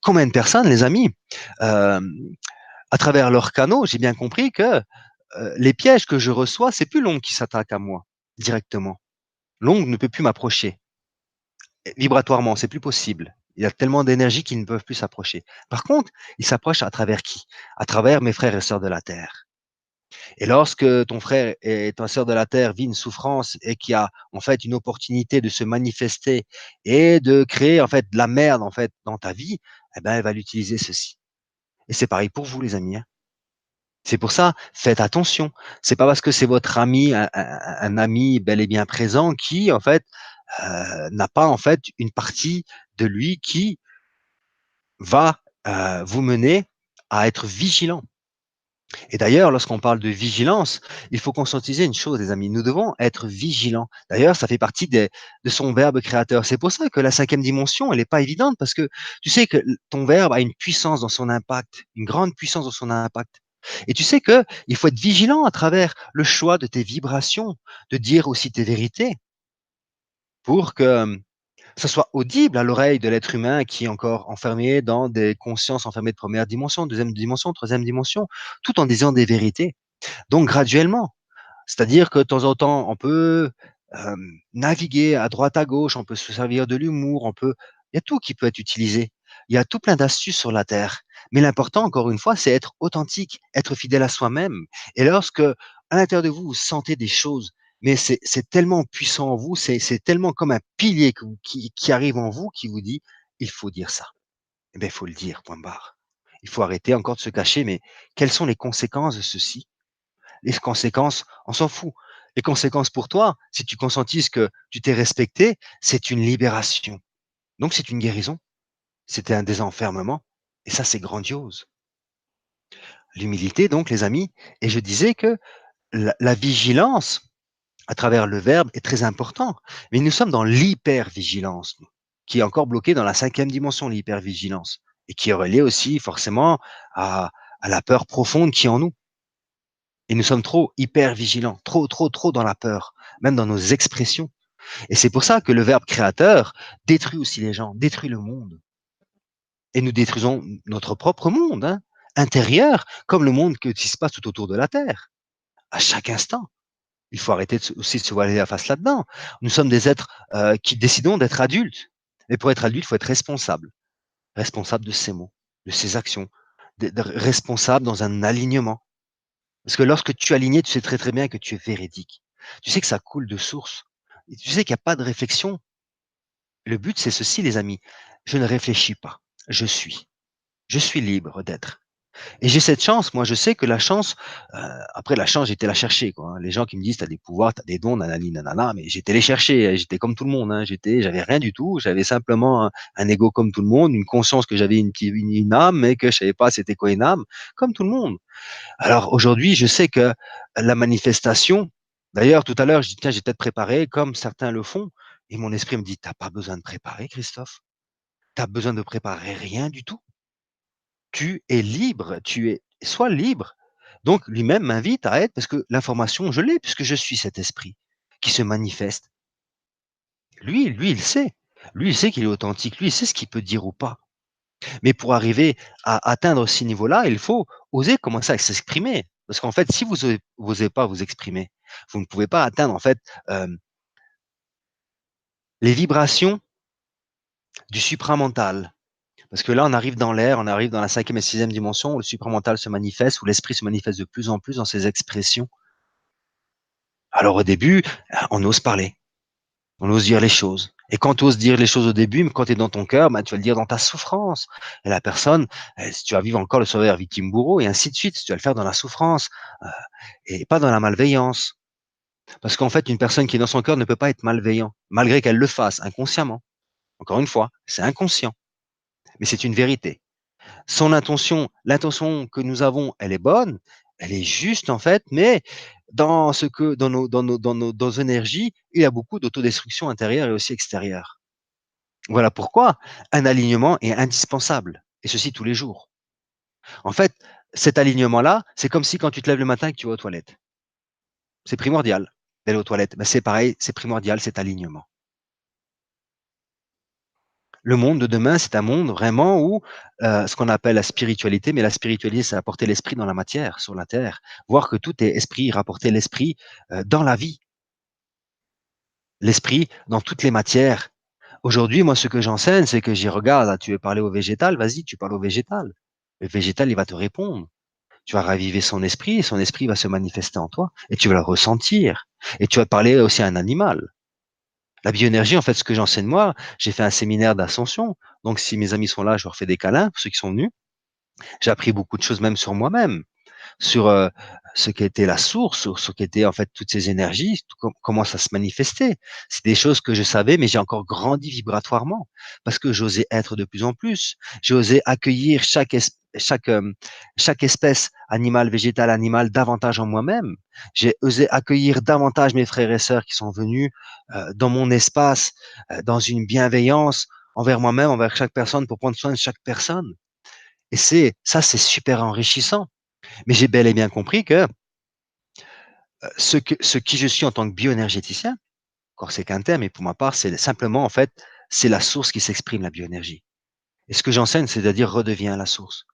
Combien de personnes, les amis, euh, à travers leurs canaux, j'ai bien compris que les pièges que je reçois, c'est plus l'ongle qui s'attaque à moi directement. L'ongle ne peut plus m'approcher vibratoirement, c'est plus possible. Il y a tellement d'énergie qu'ils ne peuvent plus s'approcher. Par contre, ils s'approchent à travers qui? À travers mes frères et sœurs de la terre. Et lorsque ton frère et ta sœur de la terre vit une souffrance et qu'il y a en fait une opportunité de se manifester et de créer en fait de la merde en fait dans ta vie, eh ben elle va l'utiliser ceci. Et c'est pareil pour vous les amis, hein. C'est pour ça, faites attention. C'est pas parce que c'est votre ami, un ami bel et bien présent qui en fait n'a pas en fait une partie de lui qui va vous mener à être vigilant. Et d'ailleurs, lorsqu'on parle de vigilance, il faut conscientiser une chose, les amis. Nous devons être vigilants. D'ailleurs, ça fait partie de son verbe créateur. C'est pour ça que la cinquième dimension, elle n'est pas évidente parce que tu sais que ton verbe a une puissance dans son impact, une grande puissance dans son impact. Et tu sais que il faut être vigilant à travers le choix de tes vibrations, de dire aussi tes vérités pour que ça soit audible à l'oreille de l'être humain qui est encore enfermé dans des consciences enfermées de première dimension, deuxième dimension, troisième dimension, tout en disant des vérités. Donc graduellement, c'est-à-dire que de temps en temps, on peut naviguer à droite à gauche, on peut se servir de l'humour, on peut, il y a tout qui peut être utilisé. Il y a tout plein d'astuces sur la terre. Mais l'important, encore une fois, c'est être authentique, être fidèle à soi-même. Et lorsque, à l'intérieur de vous, vous sentez des choses, mais c'est tellement puissant en vous, c'est tellement comme un pilier qui arrive en vous, qui vous dit, il faut dire ça. Eh bien, il faut le dire, point barre. Il faut arrêter encore de se cacher, mais quelles sont les conséquences de ceci? Les conséquences, on s'en fout. Les conséquences pour toi, si tu consentises que tu t'es respecté, c'est une libération. Donc c'est une guérison. C'était un désenfermement. Et ça, c'est grandiose. L'humilité, donc, les amis. Et je disais que la vigilance, à travers le verbe, est très important. Mais nous sommes dans l'hypervigilance, nous, qui est encore bloqué dans la cinquième dimension, l'hypervigilance. Et qui est reliée aussi, forcément, à la peur profonde qui est en nous. Et nous sommes trop hyper vigilants, trop dans la peur, même dans nos expressions. Et c'est pour ça que le verbe créateur détruit aussi les gens, détruit le monde. Et nous détruisons notre propre monde, hein, intérieur, comme le monde qui se passe tout autour de la Terre, à chaque instant. Il faut arrêter aussi de se voiler la face là-dedans. Nous sommes des êtres qui décidons d'être adultes. Mais pour être adulte, il faut être responsable. Responsable de ses mots, de ses actions, responsable dans un alignement. Parce que lorsque tu es aligné, tu sais très très bien que tu es véridique. Tu sais que ça coule de source. Et tu sais qu'il n'y a pas de réflexion. Le but, c'est ceci, les amis. Je ne réfléchis pas. Je suis. Je suis libre d'être. Et j'ai cette chance. Moi, je sais que la chance, après la chance, j'étais la chercher, quoi, hein. Les gens qui me disent, tu as des pouvoirs, tu as des dons, nanani, nanana, mais j'étais les chercher. J'étais comme tout le monde, hein. J'avais rien du tout. J'avais simplement un ego comme tout le monde, une conscience que j'avais une âme, mais que je savais pas c'était quoi une âme, comme tout le monde. Alors aujourd'hui, je sais que la manifestation, d'ailleurs tout à l'heure, je dis tiens, j'ai peut-être préparé comme certains le font, et mon esprit me dit t'as pas besoin de préparer, Christophe. T'as besoin de préparer rien du tout. Tu es libre, tu es sois libre. Donc lui-même m'invite à être parce que l'information, je l'ai puisque je suis cet esprit qui se manifeste. Lui, il sait. Lui, il sait qu'il est authentique. Lui, il sait ce qu'il peut dire ou pas. Mais pour arriver à atteindre ces niveaux-là, il faut oser commencer à s'exprimer. Parce qu'en fait, si vous n'osez pas vous exprimer, vous ne pouvez pas atteindre en fait les vibrations du supramental. Parce que là, on arrive dans l'air, on arrive dans la cinquième et sixième dimension où le supramental se manifeste, où l'esprit se manifeste de plus en plus dans ses expressions. Alors au début, on ose parler, on ose dire les choses. Et quand tu oses dire les choses au début, mais quand tu es dans ton cœur, bah, tu vas le dire dans ta souffrance. Et la personne, si tu vas vivre encore le sauveur victime bourreau, et ainsi de suite, si tu vas le faire dans la souffrance, et pas dans la malveillance. Parce qu'en fait, une personne qui est dans son cœur ne peut pas être malveillant, malgré qu'elle le fasse inconsciemment. Encore une fois, c'est inconscient, mais c'est une vérité. Son intention, l'intention que nous avons, elle est bonne, elle est juste en fait, mais dans ce que dans nos énergies, il y a beaucoup d'autodestruction intérieure et aussi extérieure. Voilà pourquoi un alignement est indispensable, et ceci tous les jours. En fait, cet alignement-là, c'est comme si quand tu te lèves le matin et que tu vas aux toilettes. C'est primordial d'aller aux toilettes. Ben, c'est pareil, c'est primordial cet alignement. Le monde de demain, c'est un monde vraiment où ce qu'on appelle la spiritualité, mais la spiritualité, c'est apporter l'esprit dans la matière, sur la terre, voir que tout est esprit, rapporter l'esprit dans la vie, l'esprit dans toutes les matières. Aujourd'hui, moi, ce que j'enseigne, c'est que j'y regarde, là, tu veux parler au végétal, vas-y, tu parles au végétal. Le végétal, il va te répondre. Tu vas raviver son esprit va se manifester en toi et tu vas le ressentir. Et tu vas parler aussi à un animal. La bioénergie, en fait, ce que j'enseigne moi, j'ai fait un séminaire d'ascension. Donc, si mes amis sont là, je leur fais des câlins, pour ceux qui sont venus. J'ai appris beaucoup de choses même sur moi-même, sur ce qu'était la source, sur ce qu'étaient en fait toutes ces énergies, comment ça se manifestait. C'est des choses que je savais, mais j'ai encore grandi vibratoirement parce que j'osais être de plus en plus. J'ai osé accueillir chaque espèce animale, végétale, animale davantage en moi-même. J'ai osé accueillir davantage mes frères et sœurs qui sont venus dans mon espace, dans une bienveillance envers moi-même, envers chaque personne, pour prendre soin de chaque personne. Et c'est super enrichissant. Mais j'ai bel et bien compris que ce qui je suis en tant que bioénergéticien, encore c'est qu'un terme, et pour ma part, c'est simplement, en fait, c'est la source qui s'exprime, la bioénergie. Et ce que j'enseigne, c'est-à-dire redeviens la source.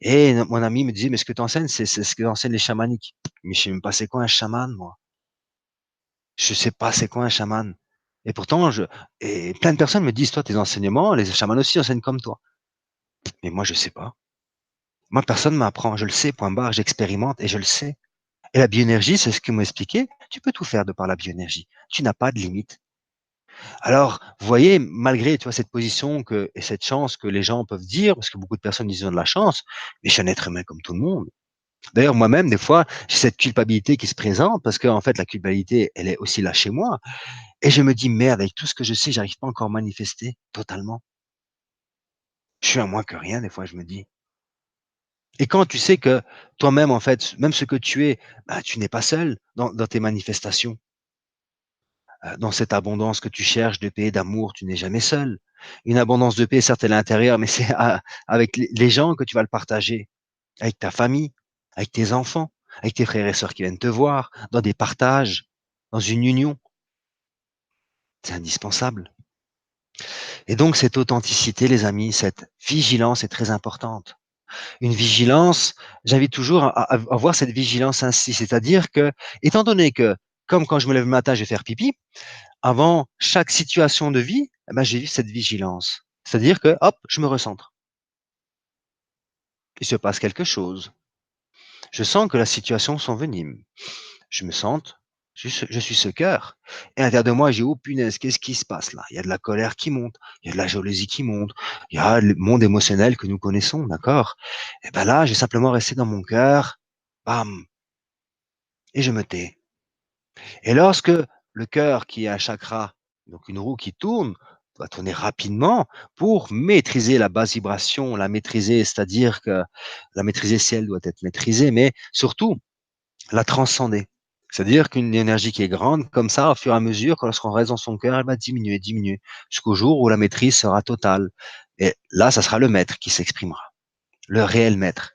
Et mon ami me disait, mais ce que tu enseignes, c'est ce que enseignent les chamaniques. Mais je sais même pas c'est quoi un chaman, moi. Je sais pas c'est quoi un chaman. Et pourtant, et plein de personnes me disent, toi, tes enseignements, les chamans aussi enseignent comme toi. Mais moi, je sais pas. Moi, personne m'apprend. Je le sais, point barre, j'expérimente et je le sais. Et la bioénergie, c'est ce qu'ils m'ont expliqué. Tu peux tout faire de par la bioénergie. Tu n'as pas de limite. Alors, vous voyez, malgré, tu vois, cette position et cette chance que les gens peuvent dire, parce que beaucoup de personnes disent qu'ils ont de la chance, mais je suis un être humain comme tout le monde. D'ailleurs, moi-même, des fois, j'ai cette culpabilité qui se présente parce qu'en fait, la culpabilité, elle est aussi là chez moi. Et je me dis, merde, avec tout ce que je sais, j'arrive pas encore à manifester totalement. Je suis un moins que rien, des fois, je me dis. Et quand tu sais que toi-même, en fait, même ce que tu es, bah, tu n'es pas seul dans tes manifestations. Dans cette abondance que tu cherches de paix, d'amour, tu n'es jamais seul. Une abondance de paix, certes, elle est intérieure, mais c'est avec les gens que tu vas le partager, avec ta famille, avec tes enfants, avec tes frères et sœurs qui viennent te voir, dans des partages, dans une union. C'est indispensable. Et donc, cette authenticité, les amis, cette vigilance est très importante. Une vigilance, j'invite toujours à voir cette vigilance ainsi, c'est-à-dire que, étant donné que, comme quand je me lève le matin, je vais faire pipi, avant chaque situation de vie, eh ben, j'ai eu cette vigilance. C'est-à-dire que, hop, je me recentre. Il se passe quelque chose. Je sens que la situation s'envenime. Je me sente, je suis ce cœur. Et à l'intérieur de moi, j'ai, oh punaise, qu'est-ce qui se passe là? Il y a de la colère qui monte, il y a de la jalousie qui monte, il y a le monde émotionnel que nous connaissons, d'accord? Et ben là, j'ai simplement resté dans mon cœur, bam, et je me tais. Et lorsque le cœur, qui est un chakra, donc une roue qui tourne, doit tourner rapidement pour maîtriser la basse vibration, la maîtriser, c'est-à-dire que la maîtriser si elle doit être maîtrisée, mais surtout la transcender. C'est-à-dire qu'une énergie qui est grande, comme ça, au fur et à mesure, lorsqu'on reste dans son cœur, elle va diminuer, diminuer, jusqu'au jour où la maîtrise sera totale. Et là, ça sera le maître qui s'exprimera, le réel maître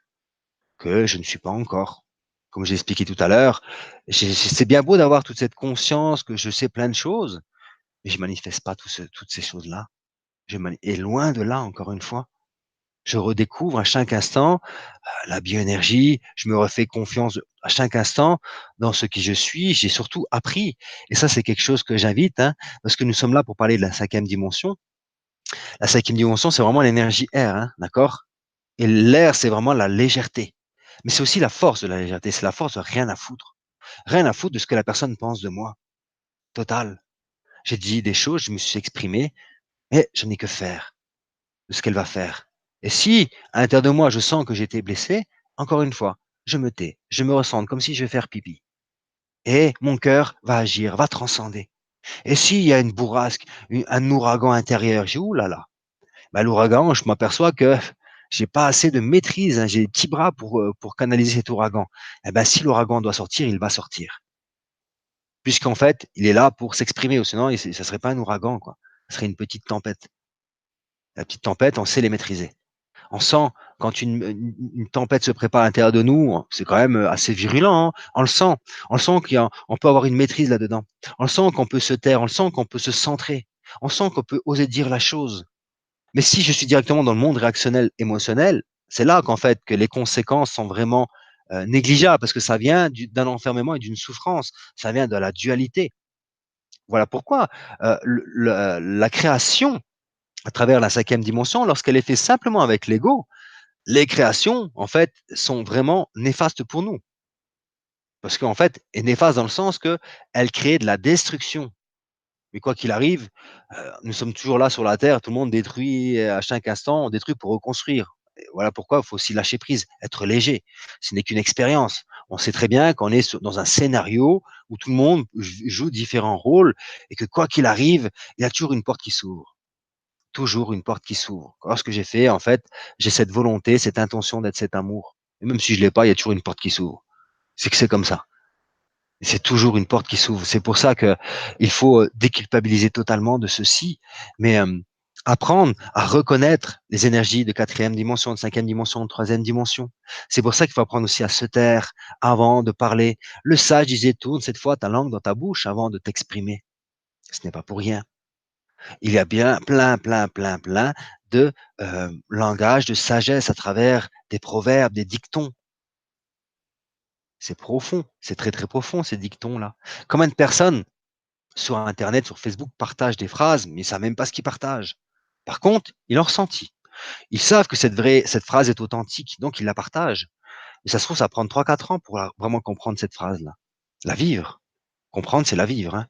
que je ne suis pas encore. Comme j'ai expliqué tout à l'heure, c'est bien beau d'avoir toute cette conscience que je sais plein de choses, mais je manifeste pas toutes ces choses-là. Et loin de là, encore une fois. Je redécouvre à chaque instant la bioénergie, je me refais confiance à chaque instant dans ce qui je suis. J'ai surtout appris. Et ça, c'est quelque chose que j'invite, hein, parce que nous sommes là pour parler de la cinquième dimension. La cinquième dimension, c'est vraiment l'énergie air, hein, d'accord? Et l'air, c'est vraiment la légèreté. Mais c'est aussi la force de la légèreté, c'est la force de rien à foutre. Rien à foutre de ce que la personne pense de moi. Total. J'ai dit des choses, je me suis exprimé, mais je n'ai que faire de ce qu'elle va faire. Et si, à l'intérieur de moi, je sens que j'ai été blessé, encore une fois, je me tais, je me ressens comme si je vais faire pipi. Et mon cœur va agir, va transcender. Et s'il y a une bourrasque, un ouragan intérieur, j'ai ouh là là. Bah, l'ouragan, je m'aperçois que j'ai pas assez de maîtrise, hein, j'ai des petits bras pour canaliser cet ouragan. Eh ben, si l'ouragan doit sortir, il va sortir. Puisqu'en fait, il est là pour s'exprimer, ou sinon, ça serait pas un ouragan, quoi. Ça serait une petite tempête. La petite tempête, on sait les maîtriser. On sent quand une tempête se prépare à l'intérieur de nous, c'est quand même assez virulent, hein. On le sent. On le sent qu'on peut avoir une maîtrise là-dedans. On le sent qu'on peut se taire. On le sent qu'on peut se centrer. On sent qu'on peut oser dire la chose. Mais si je suis directement dans le monde réactionnel émotionnel, c'est là qu'en fait que les conséquences sont vraiment négligeables parce que ça vient d'un enfermement et d'une souffrance. Ça vient de la dualité. Voilà pourquoi la création À travers la cinquième dimension, lorsqu'elle est faite simplement avec l'ego, les créations, en fait, sont vraiment néfastes pour nous. Parce qu'en fait, est néfaste dans le sens qu'elle crée de la destruction. Mais quoi qu'il arrive, nous sommes toujours là sur la terre, tout le monde détruit à chaque instant, on détruit pour reconstruire. Et voilà pourquoi il faut aussi lâcher prise, être léger. Ce n'est qu'une expérience. On sait très bien qu'on est dans un scénario où tout le monde joue différents rôles et que quoi qu'il arrive, il y a toujours une porte qui s'ouvre. Toujours une porte qui s'ouvre. Alors ce que j'ai fait, en fait, j'ai cette volonté, cette intention d'être cet amour. Et même si je l'ai pas, il y a toujours une porte qui s'ouvre. C'est que c'est comme ça. C'est toujours une porte qui s'ouvre. C'est pour ça que il faut déculpabiliser totalement de ceci, mais apprendre à reconnaître les énergies de quatrième dimension, de cinquième dimension, de troisième dimension. C'est pour ça qu'il faut apprendre aussi à se taire avant de parler. Le sage disait tourne cette fois ta langue dans ta bouche avant de t'exprimer. Ce n'est pas pour rien. Il y a bien plein de langage de sagesse à travers des proverbes, des dictons. C'est profond, c'est très profond ces dictons-là. Combien de personnes sur internet, sur Facebook, partagent des phrases, mais ils savent même pas ce qu'ils partagent. Par contre, ils l'ont ressenti. Ils savent que cette phrase est authentique, donc ils la partagent. Mais ça se trouve, ça va prendre 3-4 ans pour vraiment comprendre cette phrase-là. La vivre. Comprendre, c'est la vivre. Hein.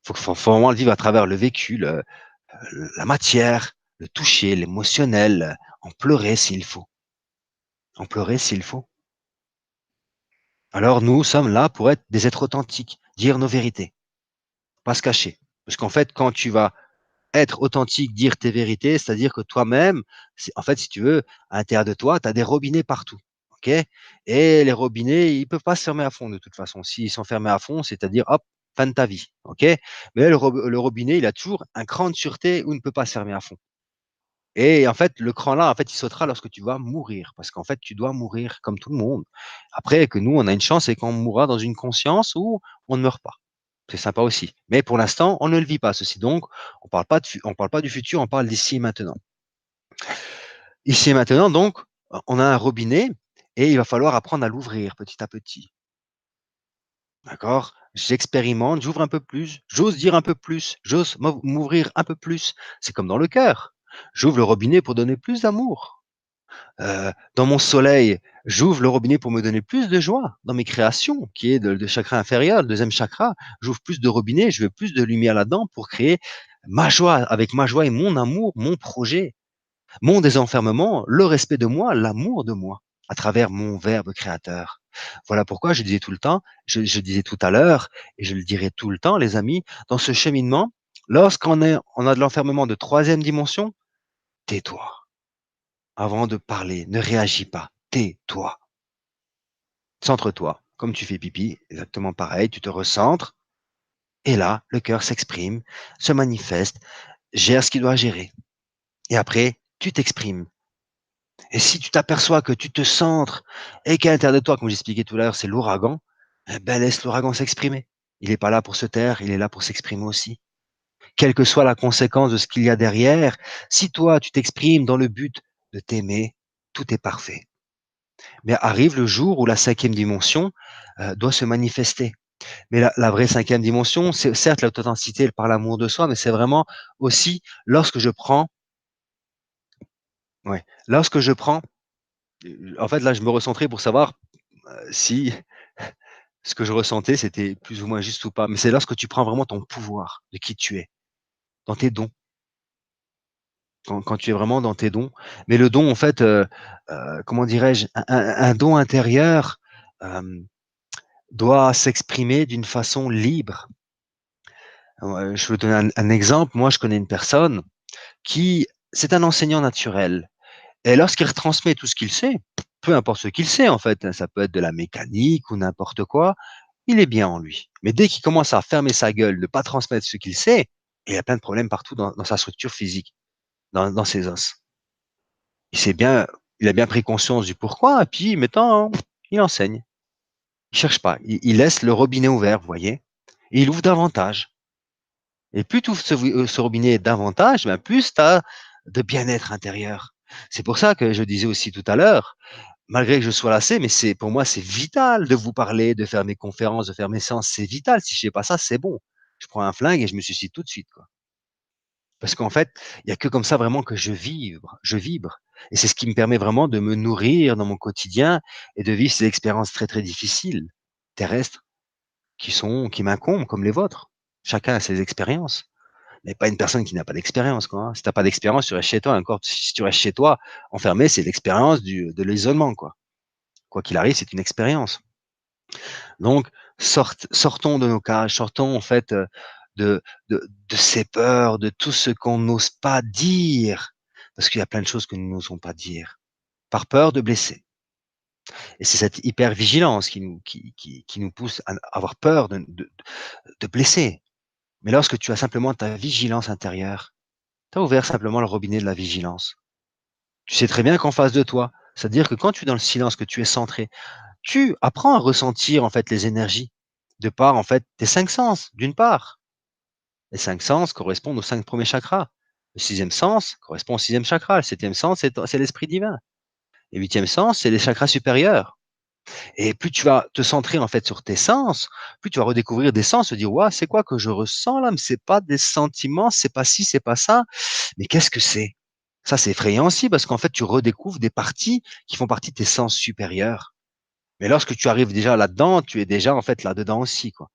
Faut vraiment le vivre à travers le vécu, la matière, le toucher, l'émotionnel, en pleurer s'il faut. En pleurer s'il faut. Alors nous sommes là pour être des êtres authentiques, dire nos vérités, pas se cacher. Parce qu'en fait, quand tu vas être authentique, dire tes vérités, c'est-à-dire que toi-même, en fait, si tu veux, à l'intérieur de toi, tu as des robinets partout. OK? Et les robinets, ils peuvent pas se fermer à fond de toute façon. S'ils sont fermés à fond, c'est-à-dire, hop, fin de ta vie. OK? Mais le robinet, il a toujours un cran de sûreté où il ne peut pas se fermer à fond. Et en fait, le cran là, en fait, il sautera lorsque tu vas mourir. Parce qu'en fait, tu dois mourir comme tout le monde. Après, que nous, on a une chance, c'est qu'on mourra dans une conscience où on ne meurt pas. C'est sympa aussi. Mais pour l'instant, on ne le vit pas, ceci. Donc, on parle pas du futur, on parle d'ici et maintenant. Ici et maintenant, donc, on a un robinet et il va falloir apprendre à l'ouvrir petit à petit. D'accord? J'expérimente, j'ouvre un peu plus, j'ose dire un peu plus, j'ose m'ouvrir un peu plus. C'est comme dans le cœur. J'ouvre le robinet pour donner plus d'amour. Dans mon soleil, j'ouvre le robinet pour me donner plus de joie. Dans mes créations, qui est de chakra inférieur, le deuxième chakra, j'ouvre plus de robinet, je veux plus de lumière là-dedans pour créer ma joie, avec ma joie et mon amour, mon projet, mon désenfermement, le respect de moi, l'amour de moi, à travers mon verbe créateur. Voilà pourquoi je disais tout le temps, je disais tout à l'heure, et je le dirai tout le temps, les amis, dans ce cheminement, on a de l'enfermement de troisième dimension, tais-toi. Avant de parler, ne réagis pas, tais-toi. Centre-toi, comme tu fais pipi, exactement pareil, tu te recentres, et là, le cœur s'exprime, se manifeste, gère ce qu'il doit gérer. Et après, tu t'exprimes. Et si tu t'aperçois que tu te centres et qu'à l'intérieur de toi, comme j'expliquais tout à l'heure, c'est l'ouragan, eh ben laisse l'ouragan s'exprimer. Il n'est pas là pour se taire, il est là pour s'exprimer aussi. Quelle que soit la conséquence de ce qu'il y a derrière, si toi, tu t'exprimes dans le but de t'aimer, tout est parfait. Mais arrive le jour où la cinquième dimension doit se manifester. Mais la vraie cinquième dimension, c'est certes l'authenticité par l'amour de soi, mais c'est vraiment aussi lorsque je prends, ouais, lorsque je prends, en fait là je me recentrais pour savoir si ce que je ressentais c'était plus ou moins juste ou pas. Mais c'est lorsque tu prends vraiment ton pouvoir de qui tu es, dans tes dons, quand tu es vraiment dans tes dons. Mais le don en fait, comment dirais-je, un don intérieur doit s'exprimer d'une façon libre. Je veux donner un exemple. Moi, je connais une personne qui, c'est un enseignant naturel. Et lorsqu'il retransmet tout ce qu'il sait, peu importe ce qu'il sait en fait, hein, ça peut être de la mécanique ou n'importe quoi, il est bien en lui. Mais dès qu'il commence à fermer sa gueule, ne pas transmettre ce qu'il sait, il y a plein de problèmes partout dans sa structure physique, dans ses os. Il sait bien, il a bien pris conscience du pourquoi, et puis maintenant, il enseigne. Il cherche pas, il laisse le robinet ouvert, vous voyez, et il ouvre davantage. Et plus tu ouvres ce robinet davantage, ben plus tu as de bien-être intérieur. C'est pour ça que je disais aussi tout à l'heure, malgré que je sois lassé, mais c'est pour moi, c'est vital de vous parler, de faire mes conférences, de faire mes séances, c'est vital. Si je fais pas ça, c'est bon. Je prends un flingue et je me suicide tout de suite, quoi. Parce qu'en fait, il y a que comme ça vraiment que je vibre et c'est ce qui me permet vraiment de me nourrir dans mon quotidien et de vivre ces expériences très, très difficiles, terrestres, qui m'incombent comme les vôtres. Chacun a ses expériences, mais pas une personne qui n'a pas d'expérience, quoi, hein. Si tu as pas d'expérience, tu restes chez toi, encore si tu restes chez toi enfermé, c'est l'expérience du de l'isolement, quoi. Quoi qu'il arrive, c'est une expérience. Donc sortons de nos cages, sortons en fait, de de ces peurs, de tout ce qu'on n'ose pas dire, parce qu'il y a plein de choses que nous n'osons pas dire, par peur de blesser et c'est cette hypervigilance qui nous pousse à avoir peur de blesser. Mais lorsque tu as simplement ta vigilance intérieure, tu as ouvert simplement le robinet de la vigilance. Tu sais très bien qu'en face de toi, c'est-à-dire que quand tu es dans le silence, que tu es centré, tu apprends à ressentir en fait les énergies de par en fait tes 5 sens, d'une part. Les 5 sens correspondent aux 5 premiers chakras. Le sixième sens correspond au sixième chakra. Le septième sens, c'est l'esprit divin. Le huitième sens, c'est les chakras supérieurs. Et plus tu vas te centrer en fait sur tes sens, plus tu vas redécouvrir des sens, te dire ouais, c'est quoi que je ressens là? Mais c'est pas des sentiments, c'est pas ci, c'est pas ça. Mais qu'est-ce que c'est? Ça, c'est effrayant aussi parce qu'en fait, tu redécouvres des parties qui font partie de tes sens supérieurs. Mais lorsque tu arrives déjà là-dedans, tu es déjà en fait là-dedans aussi, quoi.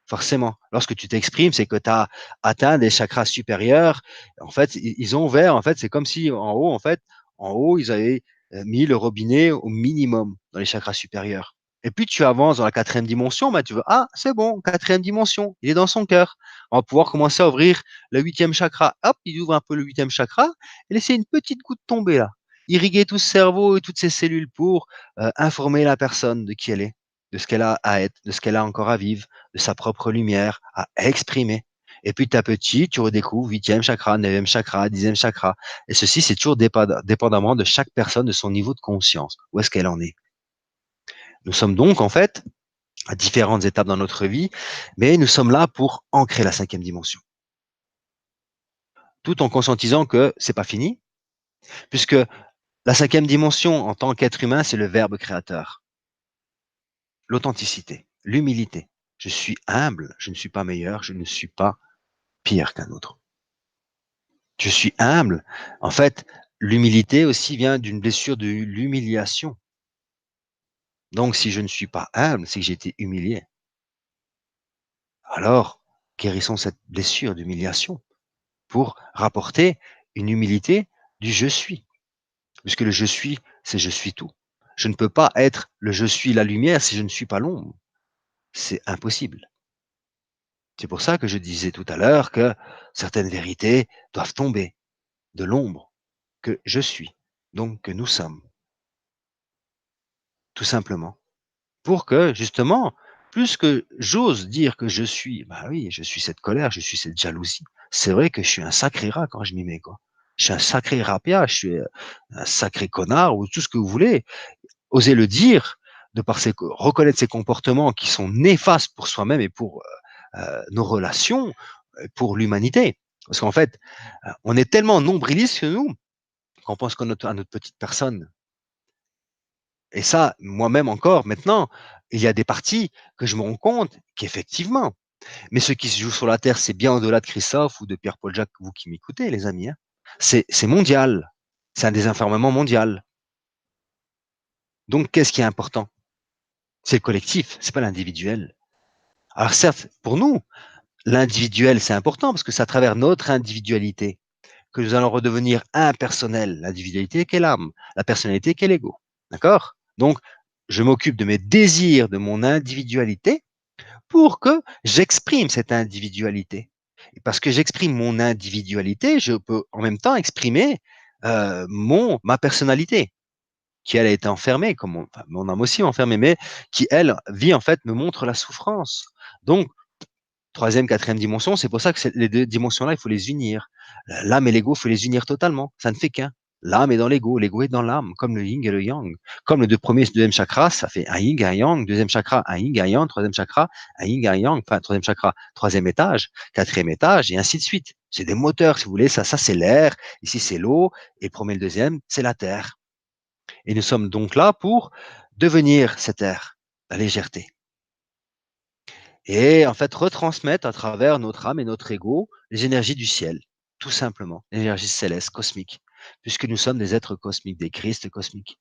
Forcément. Lorsque tu t'exprimes, c'est que tu as atteint des chakras supérieurs. En fait, ils ont ouvert, en fait, c'est comme si en haut, ils avaient mis le robinet au minimum dans les chakras supérieurs. Et puis tu avances dans la quatrième dimension, bah, tu veux, ah, c'est bon, quatrième dimension, il est dans son cœur. On va pouvoir commencer à ouvrir le huitième chakra. Hop, il ouvre un peu le huitième chakra et laisser une petite goutte tomber là. Irriguer tout ce cerveau et toutes ces cellules pour informer la personne de qui elle est, de ce qu'elle a à être, de ce qu'elle a encore à vivre, de sa propre lumière à exprimer. Et petit à petit, tu redécouvres huitième chakra, neuvième chakra, dixième chakra. Et ceci, c'est toujours dépendamment de chaque personne, de son niveau de conscience. Où est-ce qu'elle en est? Nous sommes donc, en fait, à différentes étapes dans notre vie, mais nous sommes là pour ancrer la cinquième dimension. Tout en conscientisant que c'est pas fini, puisque la cinquième dimension, en tant qu'être humain, c'est le verbe créateur. L'authenticité, l'humilité. Je suis humble, je ne suis pas meilleur, je ne suis pas pire qu'un autre. Je suis humble. En fait, l'humilité aussi vient d'une blessure de l'humiliation. Donc, si je ne suis pas humble, c'est que j'ai été humilié. Alors, guérissons cette blessure d'humiliation pour rapporter une humilité du je suis. Puisque le je suis, c'est je suis tout. Je ne peux pas être le je suis la lumière si je ne suis pas l'ombre. C'est impossible. C'est pour ça que je disais tout à l'heure que certaines vérités doivent tomber de l'ombre que je suis, donc que nous sommes, tout simplement. Pour que justement, plus que j'ose dire que je suis, bah oui, je suis cette colère, je suis cette jalousie. C'est vrai que je suis un sacré rat quand je m'y mets, quoi. Je suis un sacré rapia, je suis un sacré connard ou tout ce que vous voulez. Osez le dire, de par reconnaître ces comportements qui sont néfastes pour soi-même et pour nos relations, pour l'humanité. Parce qu'en fait, on est tellement nombrilistes que nous, qu'on pense à notre petite personne. Et ça, moi-même encore, maintenant, il y a des parties que je me rends compte qu'effectivement, mais ce qui se joue sur la Terre, c'est bien au-delà de Christophe ou de Pierre-Paul Jacques, vous qui m'écoutez, les amis, hein. C'est mondial. C'est un désinformement mondial. Donc, qu'est-ce qui est important? C'est le collectif, c'est pas l'individuel. Alors certes, pour nous, l'individuel, c'est important parce que c'est à travers notre individualité que nous allons redevenir impersonnels. L'individualité qu'est l'âme, la personnalité qu'est l'ego. D'accord? Donc, je m'occupe de mes désirs, de mon individualité pour que j'exprime cette individualité. Et parce que j'exprime mon individualité, je peux en même temps exprimer ma personnalité, qui elle a été enfermée, comme mon âme aussi enfermée, mais qui elle vit en fait me montre la souffrance. Donc troisième, quatrième dimension, c'est pour ça que les deux dimensions-là, il faut les unir. L'âme et l'ego, il faut les unir totalement. Ça ne fait qu'un. L'âme est dans l'ego est dans l'âme, comme le yin et le yang. Comme le deux premier et le deuxième chakra, ça fait un yin et un yang, deuxième chakra, un yin et un yang, troisième chakra, un yin et un yang, enfin, troisième chakra, troisième étage, quatrième étage, et ainsi de suite. C'est des moteurs, si vous voulez, ça c'est l'air, ici c'est l'eau, et le premier et le deuxième, c'est la terre. Et nous sommes donc là pour devenir cette air, la légèreté. Et en fait, retransmettre à travers notre âme et notre ego les énergies du ciel, tout simplement, l'énergie céleste, cosmique, puisque nous sommes des êtres cosmiques, des Christ cosmiques.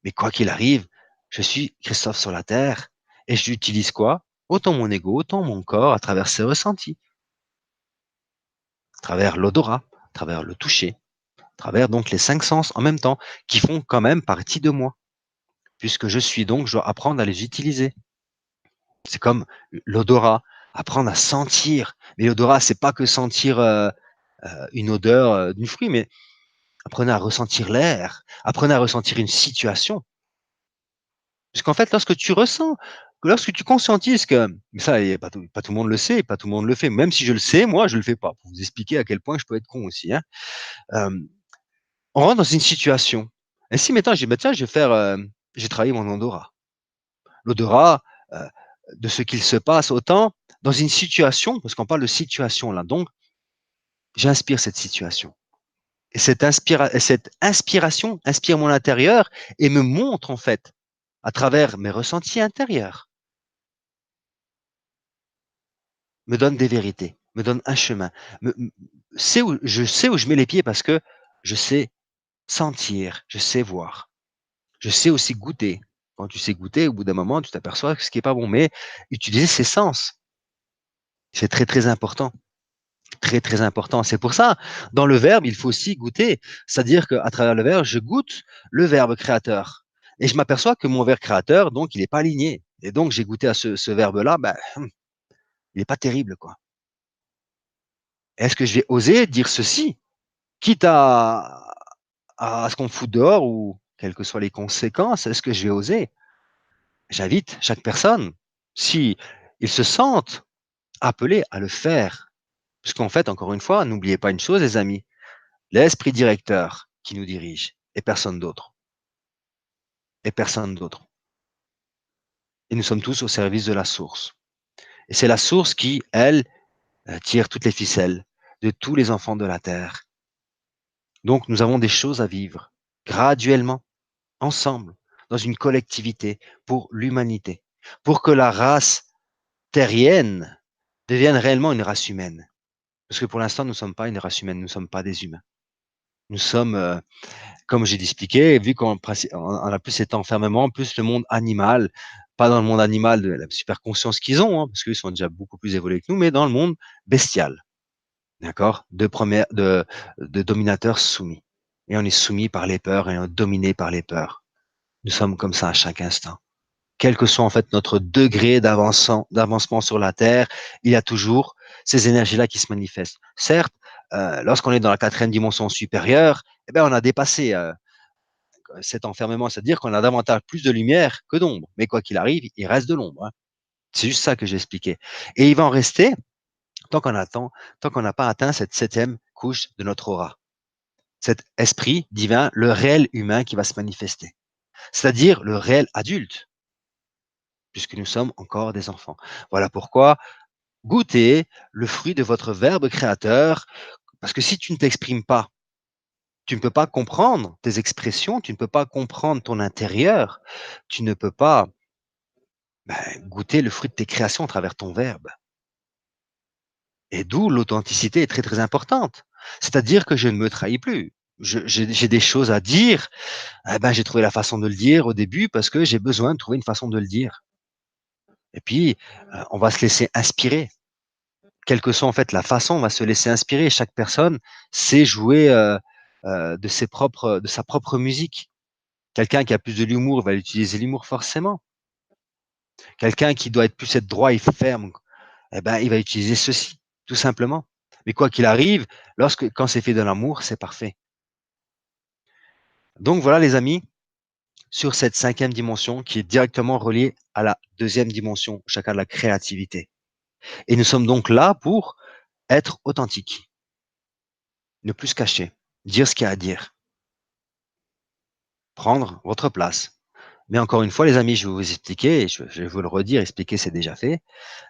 Mais quoi qu'il arrive, je suis Christophe sur la Terre, et j'utilise quoi? Autant mon ego, autant mon corps, à travers ses ressentis, à travers l'odorat, à travers le toucher, à travers donc les 5 sens en même temps, qui font quand même partie de moi, puisque je suis donc, je dois apprendre à les utiliser. C'est comme l'odorat, apprendre à sentir. Mais l'odorat, c'est pas que sentir une odeur d'une fruit, mais apprenez à ressentir l'air, apprenez à ressentir une situation. Puisqu'en fait, lorsque tu conscientises que, mais ça, pas tout le monde le sait, pas tout le monde le fait. Même si je le sais, moi, je le fais pas. Pour vous expliquer à quel point je peux être con aussi. Hein. Euh, on rentre dans une situation. Et si maintenant, je dis, bah, tiens, j'ai travaillé mon odorat. L'odorat, euh, de ce qu'il se passe, autant dans une situation, parce qu'on parle de situation là, donc j'inspire cette situation. Et cette inspiration inspire mon intérieur et me montre en fait, à travers mes ressentis intérieurs, me donne des vérités, me donne un chemin, je sais où je mets les pieds parce que je sais sentir, je sais voir, je sais aussi goûter. Quand tu sais goûter, au bout d'un moment, tu t'aperçois que ce qui est pas bon, mais utiliser ses sens, c'est très très important. Très, très important. C'est pour ça, dans le verbe, il faut aussi goûter. C'est-à-dire qu'à travers le verbe, je goûte le verbe créateur. Et je m'aperçois que mon verbe créateur, donc, il n'est pas aligné. Et donc, j'ai goûté à ce verbe-là, ben, il n'est pas terrible, quoi. Est-ce que je vais oser dire ceci, quitte à ce qu'on me foute dehors ou quelles que soient les conséquences, est-ce que je vais oser? J'invite chaque personne, si ils se sentent appelés à le faire. Parce qu'en fait, encore une fois, n'oubliez pas une chose, les amis, l'esprit directeur qui nous dirige et personne d'autre. Et personne d'autre. Et nous sommes tous au service de la source. Et c'est la source qui, elle, tire toutes les ficelles de tous les enfants de la terre. Donc nous avons des choses à vivre graduellement, ensemble, dans une collectivité pour l'humanité, pour que la race terrienne devienne réellement une race humaine. Parce que pour l'instant, nous ne sommes pas une race humaine, nous ne sommes pas des humains. Nous sommes comme j'ai expliqué, vu qu'on a plus cet enfermement, plus le monde animal, pas dans le monde animal de la super conscience qu'ils ont, hein, parce qu'ils sont déjà beaucoup plus évolués que nous, mais dans le monde bestial, d'accord, de dominateurs soumis. Et on est soumis par les peurs et on est dominé par les peurs. Nous sommes comme ça à chaque instant. Quel que soit en fait notre degré d'avancement sur la Terre, il y a toujours ces énergies-là qui se manifestent. Certes, lorsqu'on est dans la 4e dimension supérieure, eh ben, on a dépassé cet enfermement, c'est-à-dire qu'on a davantage plus de lumière que d'ombre. Mais quoi qu'il arrive, il reste de l'ombre. Hein. C'est juste ça que j'ai expliqué. Et il va en rester tant qu'on n'a pas atteint cette 7e couche de notre aura. Cet esprit divin, le réel humain qui va se manifester. C'est-à-dire le réel adulte, puisque nous sommes encore des enfants. Voilà pourquoi goûtez le fruit de votre verbe créateur, parce que si tu ne t'exprimes pas, tu ne peux pas comprendre tes expressions, tu ne peux pas comprendre ton intérieur, tu ne peux pas goûter le fruit de tes créations à travers ton verbe. Et d'où l'authenticité est très très importante. C'est-à-dire que je ne me trahis plus. J'ai des choses à dire. Eh ben, j'ai trouvé la façon de le dire au début parce que j'ai besoin de trouver une façon de le dire. Et puis, on va se laisser inspirer. Quelle que soit en fait la façon, on va se laisser inspirer. Chaque personne sait jouer de sa propre musique. Quelqu'un qui a plus de l'humour va utiliser l'humour forcément. Quelqu'un qui doit être plus être droit et ferme, eh ben, il va utiliser ceci, tout simplement. Mais quoi qu'il arrive, quand c'est fait de l'amour, c'est parfait. Donc voilà, les amis, sur cette 5e dimension qui est directement reliée à la 2e dimension, chacun de la créativité. Et nous sommes donc là pour être authentiques, ne plus se cacher, dire ce qu'il y a à dire, prendre votre place. Mais encore une fois, les amis, je vais vous expliquer, et je vais vous le redire, expliquer, c'est déjà fait.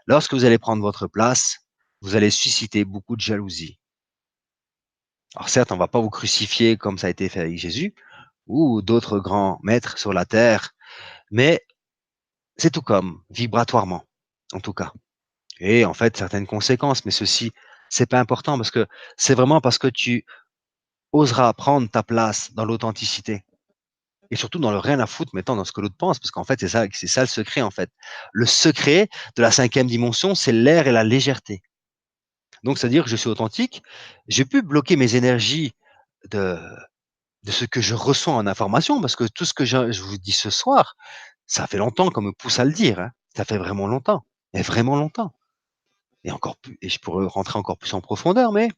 Lorsque vous allez prendre votre place, vous allez susciter beaucoup de jalousie. Alors certes, on ne va pas vous crucifier comme ça a été fait avec Jésus ou d'autres grands maîtres sur la terre, mais c'est tout comme, vibratoirement, en tout cas. Et en fait, certaines conséquences, mais ceci C'est pas important parce que c'est vraiment parce que tu oseras prendre ta place dans l'authenticité et surtout dans le rien à foutre mettant dans ce que l'autre pense parce qu'en fait, c'est ça le secret, en fait. Le secret de la 5e dimension, c'est l'air et la légèreté. Donc c'est-à-dire que je suis authentique, j'ai pu bloquer mes énergies de de ce que je reçois en information parce que tout ce que je vous dis ce soir, ça fait longtemps qu'on me pousse à le dire, hein. Ça fait vraiment longtemps et vraiment longtemps et encore plus et je pourrais rentrer encore plus en profondeur mais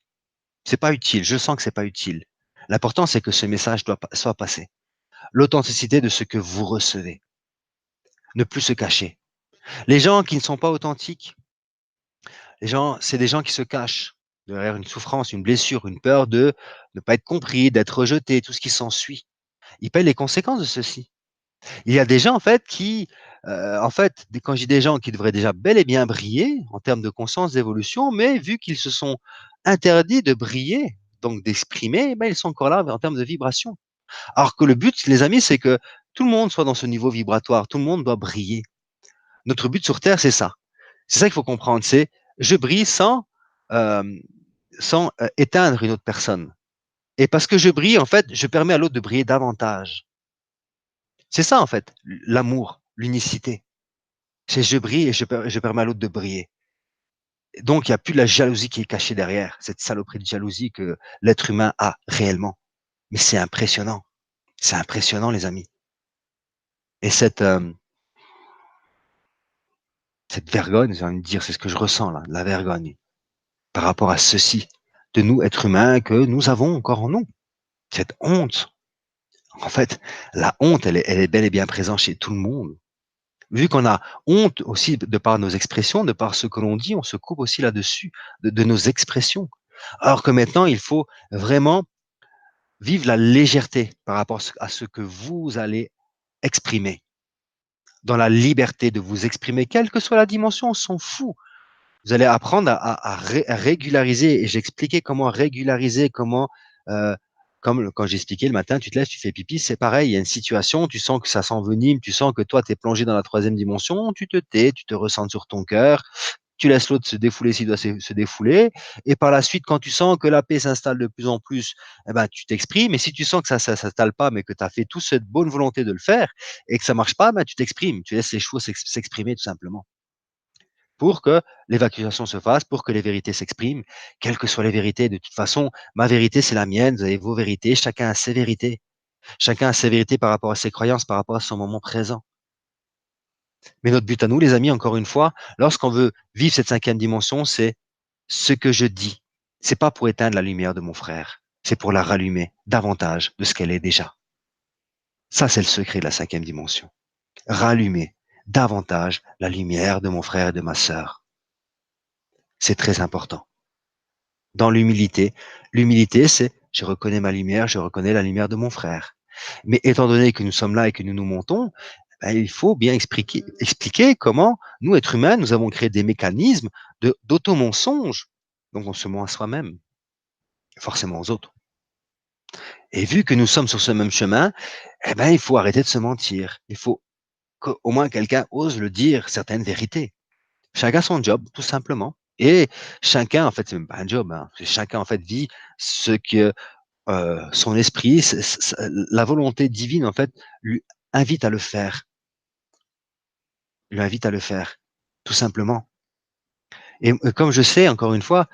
c'est pas utile, je sens que c'est pas utile. L'important, c'est que ce message soit passé. L'authenticité de ce que vous recevez. Ne plus se cacher. Les gens qui ne sont pas authentiques, c'est des gens qui se cachent derrière une souffrance, une blessure, une peur de ne pas être compris, d'être rejeté, tout ce qui s'ensuit. Ils payent les conséquences de ceci. Il y a des gens, en fait, quand je dis des gens qui devraient déjà bel et bien briller en termes de conscience d'évolution, mais vu qu'ils se sont interdits de briller, donc d'exprimer, ben, ils sont encore là en termes de vibration. Alors que le but, les amis, c'est que tout le monde soit dans ce niveau vibratoire, tout le monde doit briller. Notre but sur Terre, c'est ça. C'est ça qu'il faut comprendre, c'est je brille euh, sans éteindre une autre personne. Et parce que je brille, en fait, je permets à l'autre de briller davantage. C'est ça, en fait, l'amour, l'unicité. C'est je brille et je permets à l'autre de briller. Donc, il n'y a plus de la jalousie qui est cachée derrière, cette saloperie de jalousie que l'être humain a réellement. Mais c'est impressionnant. C'est impressionnant, les amis. Et cette vergogne, j'ai envie de dire, c'est ce que je ressens là, la vergogne, par rapport à ceci, de nous, êtres humains, que nous avons encore en nous. Cette honte. En fait, la honte, elle est bel et bien présente chez tout le monde. Vu qu'on a honte aussi de par nos expressions, de par ce que l'on dit, on se coupe aussi là-dessus, de nos expressions. Alors que maintenant, il faut vraiment vivre la légèreté par rapport à ce que vous allez exprimer. Dans la liberté de vous exprimer, quelle que soit la dimension, on s'en fout. Vous allez apprendre à régulariser et j'expliquais comment régulariser, euh, comme quand j'expliquais le matin, tu te lèves, tu fais pipi, c'est pareil, il y a une situation, tu sens que ça s'envenime, tu sens que toi, tu es plongé dans la 3e dimension, tu te tais, tu te ressens sur ton cœur, tu laisses l'autre se défouler s'il doit se défouler, et par la suite, quand tu sens que la paix s'installe de plus en plus, eh ben, tu t'exprimes, et si tu sens que ça ne s'installe pas, mais que tu as fait toute cette bonne volonté de le faire, et que ça marche pas, ben, tu t'exprimes, tu laisses les choses s'exprimer tout simplement pour que l'évacuation se fasse, pour que les vérités s'expriment, quelles que soient les vérités. De toute façon, ma vérité, c'est la mienne, vous avez vos vérités, chacun a ses vérités. Chacun a ses vérités par rapport à ses croyances, par rapport à son moment présent. Mais notre but à nous, les amis, encore une fois, lorsqu'on veut vivre cette 5e dimension, c'est ce que je dis. C'est pas pour éteindre la lumière de mon frère, c'est pour la rallumer davantage de ce qu'elle est déjà. Ça, c'est le secret de la 5e dimension. Rallumer davantage la lumière de mon frère et de ma sœur. C'est très important. Dans l'humilité. L'humilité, c'est je reconnais ma lumière, je reconnais la lumière de mon frère. Mais étant donné que nous sommes là et que nous nous montons, ben, il faut bien expliquer comment nous, êtres humains, nous avons créé des mécanismes d'auto-mensonge. Donc on se ment à soi-même, forcément aux autres. Et vu que nous sommes sur ce même chemin, eh ben, il faut arrêter de se mentir. Il faut qu'au moins quelqu'un ose le dire, certaines vérités. Chacun son job, tout simplement. Et chacun, en fait, c'est même pas un job, hein, chacun, en fait, vit ce que son esprit, la volonté divine, en fait, lui invite à le faire, lui invite à le faire, tout simplement. Et comme je sais, encore une fois,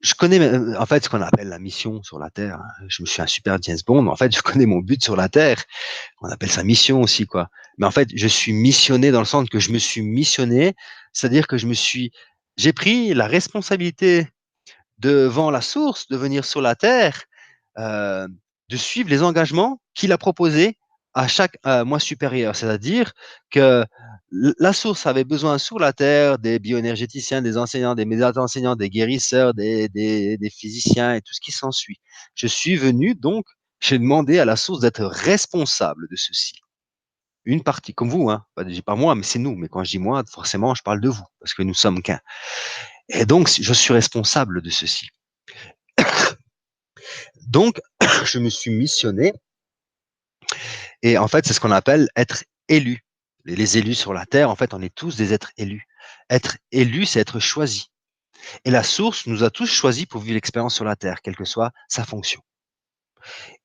je connais en fait ce qu'on appelle la mission sur la Terre. Hein. Je me suis un super James Bond, mais en fait, je connais mon but sur la Terre. On appelle ça mission aussi, quoi. Mais en fait, je suis missionné dans le sens que je me suis missionné, c'est-à-dire que j'ai pris la responsabilité devant la source, de venir sur la terre, euh, de suivre les engagements qu'il a proposés à chaque mois supérieur. C'est-à-dire que la source avait besoin sur la terre des bioénergéticiens, des enseignants, des médiateurs enseignants, des guérisseurs, des physiciens et tout ce qui s'ensuit. Je suis venu donc, j'ai demandé à la source d'être responsable de ceci. Une partie, comme vous, hein, pas moi, mais c'est nous. Mais quand je dis moi, forcément, je parle de vous, parce que nous sommes qu'un. Et donc, je suis responsable de ceci. Donc, je me suis missionné et en fait, c'est ce qu'on appelle être élu. Les élus sur la terre, en fait, on est tous des êtres élus. Être élu, c'est être choisi. Et la source nous a tous choisis pour vivre l'expérience sur la terre, quelle que soit sa fonction.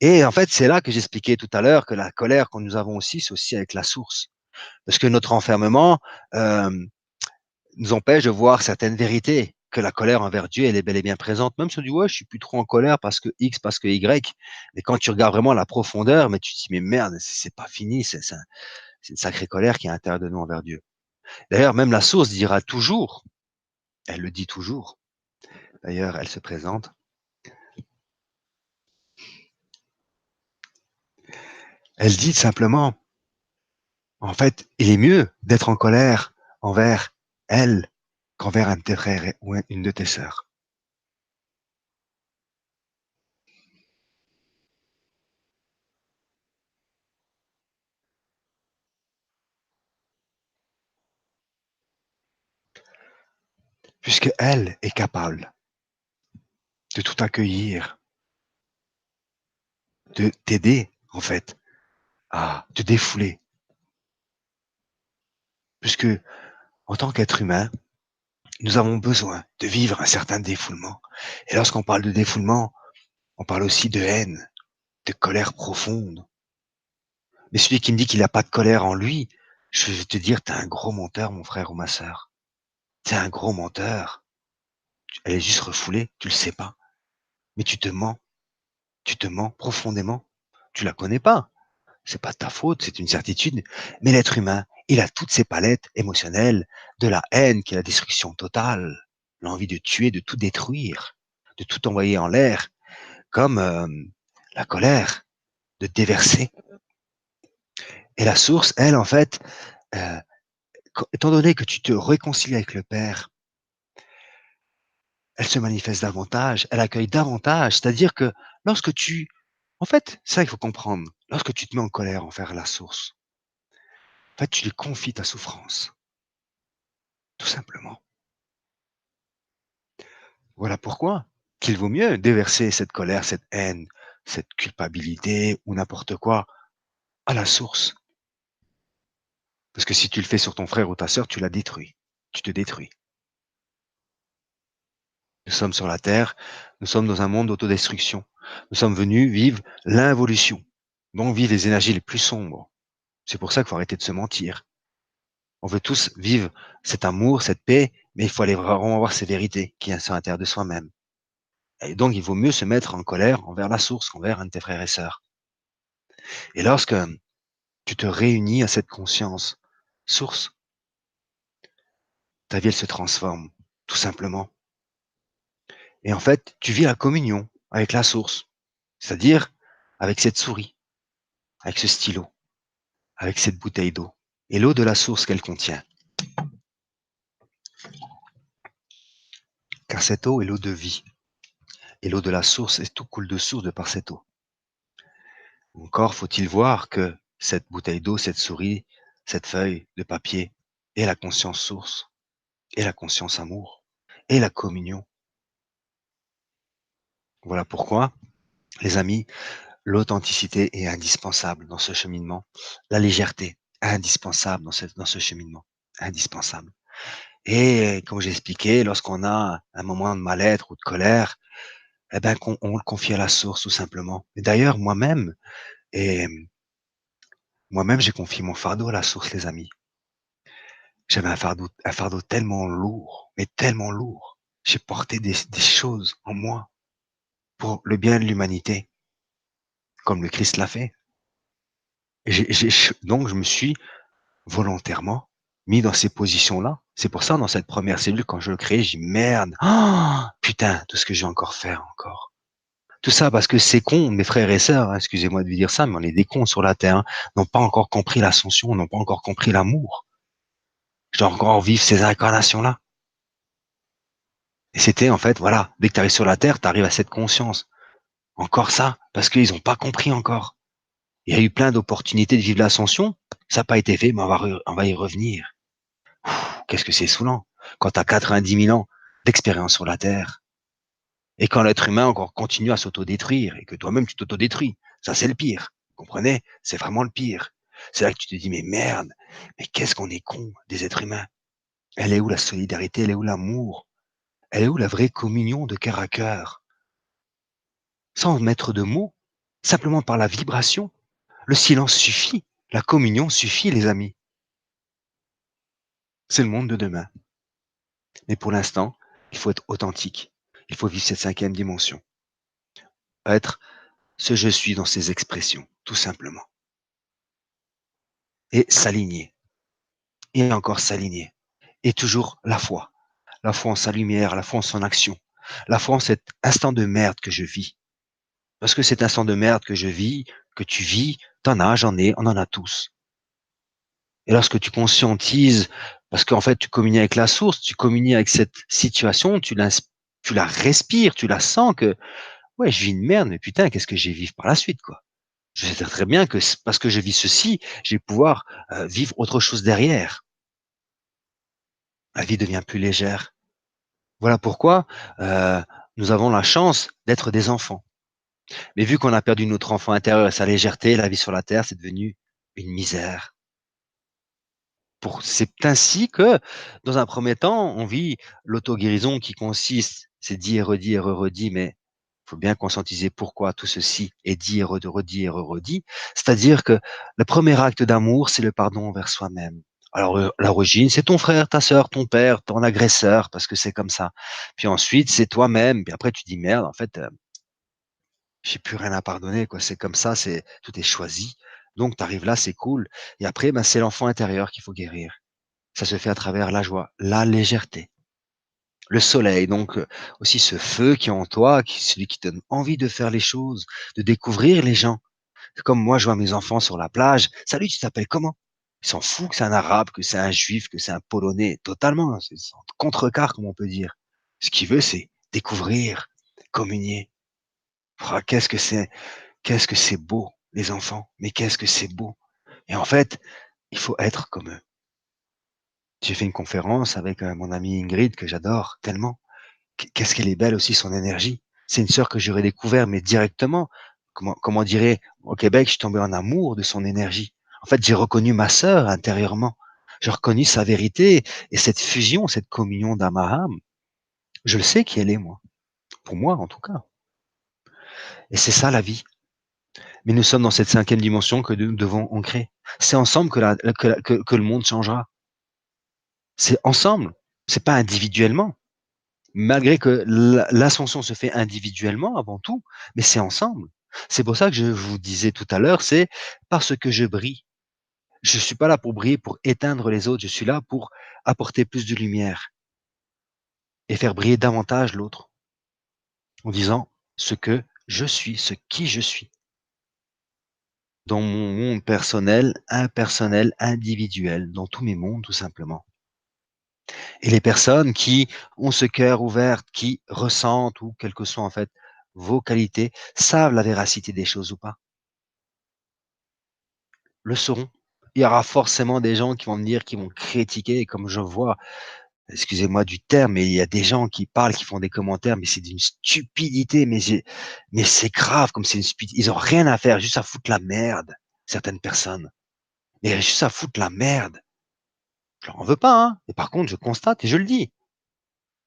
Et en fait, c'est là que j'expliquais tout à l'heure que la colère que nous avons aussi, c'est aussi avec la source. Parce que notre enfermement nous empêche de voir certaines vérités, que la colère envers Dieu, elle est bel et bien présente. Même si on dit, ouais, je suis plus trop en colère parce que X, parce que Y. Mais quand tu regardes vraiment la profondeur, mais tu te dis, mais merde, c'est pas fini, c'est une sacrée colère qui est à l'intérieur de nous envers Dieu. D'ailleurs, même la source dira toujours, elle le dit toujours. D'ailleurs, elle se présente. Elle dit simplement, en fait, il est mieux d'être en colère envers elle qu'envers un de tes frères ou une de tes sœurs. Puisque elle est capable de tout accueillir, de t'aider, en fait, à te défouler. Puisque, en tant qu'être humain, nous avons besoin de vivre un certain défoulement. Et lorsqu'on parle de défoulement, on parle aussi de haine, de colère profonde. Mais celui qui me dit qu'il n'a pas de colère en lui, je vais te dire, t'es un gros menteur, mon frère ou ma sœur. T'es un gros menteur. Elle est juste refoulée, tu le sais pas. Mais tu te mens profondément. Tu la connais pas. C'est pas de ta faute, c'est une certitude. Mais l'être humain, il a toutes ses palettes émotionnelles, de la haine qui est la destruction totale, l'envie de tuer, de tout détruire, de tout envoyer en l'air, comme la colère, de déverser. Et la source, elle, en fait, euh, étant donné que tu te réconcilies avec le Père, elle se manifeste davantage, elle accueille davantage. C'est-à-dire que lorsque tu... En fait, c'est ça qu'il faut comprendre. Lorsque tu te mets en colère envers la source, en fait, tu lui confies ta souffrance, tout simplement. Voilà pourquoi qu'il vaut mieux déverser cette colère, cette haine, cette culpabilité ou n'importe quoi à la source. Parce que si tu le fais sur ton frère ou ta sœur, tu la détruis. Tu te détruis. Nous sommes sur la terre, nous sommes dans un monde d'autodestruction. Nous sommes venus vivre l'involution, donc vivre les énergies les plus sombres. C'est pour ça qu'il faut arrêter de se mentir. On veut tous vivre cet amour, cette paix, mais il faut aller vraiment voir ces vérités qui sont à l'intérieur de soi-même. Et donc, il vaut mieux se mettre en colère envers la source qu'envers un de tes frères et sœurs. Et lorsque tu te réunis à cette conscience source, ta vie, elle se transforme, tout simplement. Et en fait, tu vis la communion avec la source, c'est-à-dire avec cette souris, avec ce stylo, avec cette bouteille d'eau. Et l'eau de la source qu'elle contient. Car cette eau est l'eau de vie. Et l'eau de la source, et tout coule de source de par cette eau. Encore faut-il voir que cette bouteille d'eau, cette souris, cette feuille de papier est la conscience source, et la conscience amour, et la communion. Voilà pourquoi, les amis, l'authenticité est indispensable dans ce cheminement. La légèreté, indispensable dans ce cheminement. Indispensable. Et comme j'ai expliqué, lorsqu'on a un moment de mal-être ou de colère, eh ben, on le confie à la source, tout simplement. Et d'ailleurs, et moi-même, j'ai confié mon fardeau à la source, les amis. J'avais un fardeau tellement lourd, mais tellement lourd. J'ai porté des choses en moi pour le bien de l'humanité, comme le Christ l'a fait. Et donc, je me suis volontairement mis dans ces positions-là. C'est pour ça, dans cette première cellule, quand je le crée, j'ai dit merde, ah, putain, tout ce que j'ai encore faire encore. Tout ça parce que ces cons, mes frères et sœurs, hein, excusez-moi de vous dire ça, mais on est des cons sur la terre, hein, n'ont pas encore compris l'ascension, n'ont pas encore compris l'amour. Je dois encore vivre ces incarnations-là. Et c'était en fait, voilà, dès que tu arrives sur la terre, tu arrives à cette conscience. Encore ça, parce qu'ils n'ont pas compris encore. Il y a eu plein d'opportunités de vivre l'ascension, ça n'a pas été fait, mais on va y revenir. Qu'est-ce que c'est saoulant quand tu as 90 000 ans d'expérience sur la Terre et quand l'être humain encore continue à s'autodétruire et que toi-même tu t'autodétruis. Ça, c'est le pire. Vous comprenez? C'est vraiment le pire. C'est là que tu te dis, mais merde, mais qu'est-ce qu'on est con des êtres humains. Elle est où la solidarité? Elle est où l'amour? Elle est où la vraie communion de cœur à cœur? Sans mettre de mots, simplement par la vibration. Le silence suffit, la communion suffit les amis. C'est le monde de demain. Mais pour l'instant, il faut être authentique. Il faut vivre cette 5e dimension. Être ce je suis dans ses expressions, tout simplement. Et s'aligner. Et encore s'aligner. Et toujours la foi. La foi en sa lumière, la foi en son action. La foi en cet instant de merde que je vis. Parce que cet instant de merde que je vis, que tu vis, t'en as, j'en ai, on en a tous. Et lorsque tu conscientises, parce qu'en fait, tu communies avec la source, tu communies avec cette situation, tu la respires, tu la sens que, ouais, je vis une merde, mais putain, qu'est-ce que j'ai vivre par la suite, quoi. Je sais très bien que parce que je vis ceci, je vais pouvoir vivre autre chose derrière. La vie devient plus légère. Voilà pourquoi nous avons la chance d'être des enfants. Mais vu qu'on a perdu notre enfant intérieur et sa légèreté, la vie sur la terre, c'est devenu une misère. C'est ainsi que, dans un premier temps, on vit l'auto-guérison qui consiste, c'est dit et redit et re-redit, mais il faut bien conscientiser pourquoi tout ceci est dit et redit et re-redit. C'est-à-dire que le premier acte d'amour, c'est le pardon envers soi-même. Alors, l'origine, c'est ton frère, ta sœur, ton père, ton agresseur, parce que c'est comme ça. Puis ensuite, c'est toi-même. Puis après, tu dis merde, en fait, j'ai plus rien à pardonner, quoi. C'est comme ça, tout est choisi. Donc, tu arrives là, c'est cool. Et après, ben, c'est l'enfant intérieur qu'il faut guérir. Ça se fait à travers la joie, la légèreté, le soleil, donc aussi ce feu qui est en toi, celui qui te donne envie de faire les choses, de découvrir les gens. Comme moi, je vois mes enfants sur la plage. Salut, tu t'appelles comment? Ils s'en foutent que c'est un arabe, que c'est un juif, que c'est un polonais. Totalement, c'est en contrecarre, comme on peut dire. Ce qu'il veut, c'est découvrir, communier. Ah, qu'est-ce que c'est beau, les enfants. Mais qu'est-ce que c'est beau. Et en fait, il faut être comme eux. J'ai fait une conférence avec mon amie Ingrid que j'adore tellement. Qu'est-ce qu'elle est belle aussi son énergie. C'est une sœur que j'aurais découvert mais directement. Comment on dirait au Québec, je suis tombé en amour de son énergie. En fait, j'ai reconnu ma sœur intérieurement. J'ai reconnu sa vérité et cette fusion, cette communion d'âme à âme. Je le sais qui elle est moi. Pour moi en tout cas. Et c'est ça la vie. Mais nous sommes dans cette 5e dimension que nous devons ancrer. C'est ensemble que le monde changera. C'est ensemble. C'est pas individuellement. Malgré que l'ascension se fait individuellement avant tout, mais c'est ensemble. C'est pour ça que je vous disais tout à l'heure, c'est parce que je brille. Je suis pas là pour briller, pour éteindre les autres, je suis là pour apporter plus de lumière et faire briller davantage l'autre en disant ce que je suis, ce qui je suis. Dans mon monde personnel, impersonnel, individuel, dans tous mes mondes tout simplement. Et les personnes qui ont ce cœur ouvert, qui ressentent ou quelles que soient en fait vos qualités, savent la véracité des choses ou pas, le sauront. Il y aura forcément des gens qui vont me dire, qui vont critiquer, comme je vois, excusez-moi du terme, mais il y a des gens qui parlent, qui font des commentaires, mais c'est d'une stupidité, mais c'est grave, comme c'est une stupidité. Ils ont rien à faire, juste à foutre la merde, certaines personnes. Mais juste à foutre la merde. Je leur en veux pas, hein. Et par contre, je constate et je le dis.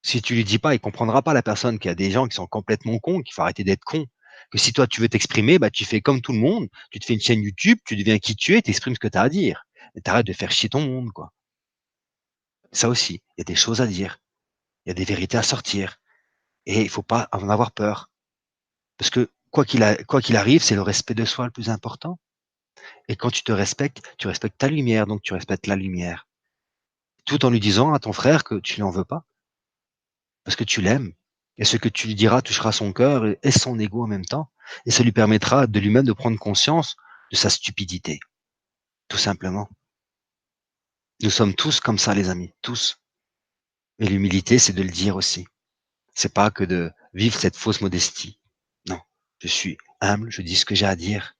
Si tu lui dis pas, il comprendra pas la personne, qu'il y a des gens qui sont complètement cons, qu'il faut arrêter d'être con. Que si toi tu veux t'exprimer, bah tu fais comme tout le monde, tu te fais une chaîne YouTube, tu deviens qui tu es, tu exprimes ce que tu as à dire. Et tu arrêtes de faire chier ton monde, quoi. Ça aussi, il y a des choses à dire, il y a des vérités à sortir. Et il faut pas en avoir peur. Parce que quoi qu'il arrive, c'est le respect de soi le plus important. Et quand tu respectes ta lumière, donc tu respectes la lumière. Tout en lui disant à ton frère que tu n'en veux pas, parce que tu l'aimes. Et ce que tu lui diras touchera son cœur et son ego en même temps. Et ça lui permettra de lui-même de prendre conscience de sa stupidité, tout simplement. Nous sommes tous comme ça, les amis, tous. Et l'humilité, c'est de le dire aussi. C'est pas que de vivre cette fausse modestie. Non, je suis humble, je dis ce que j'ai à dire,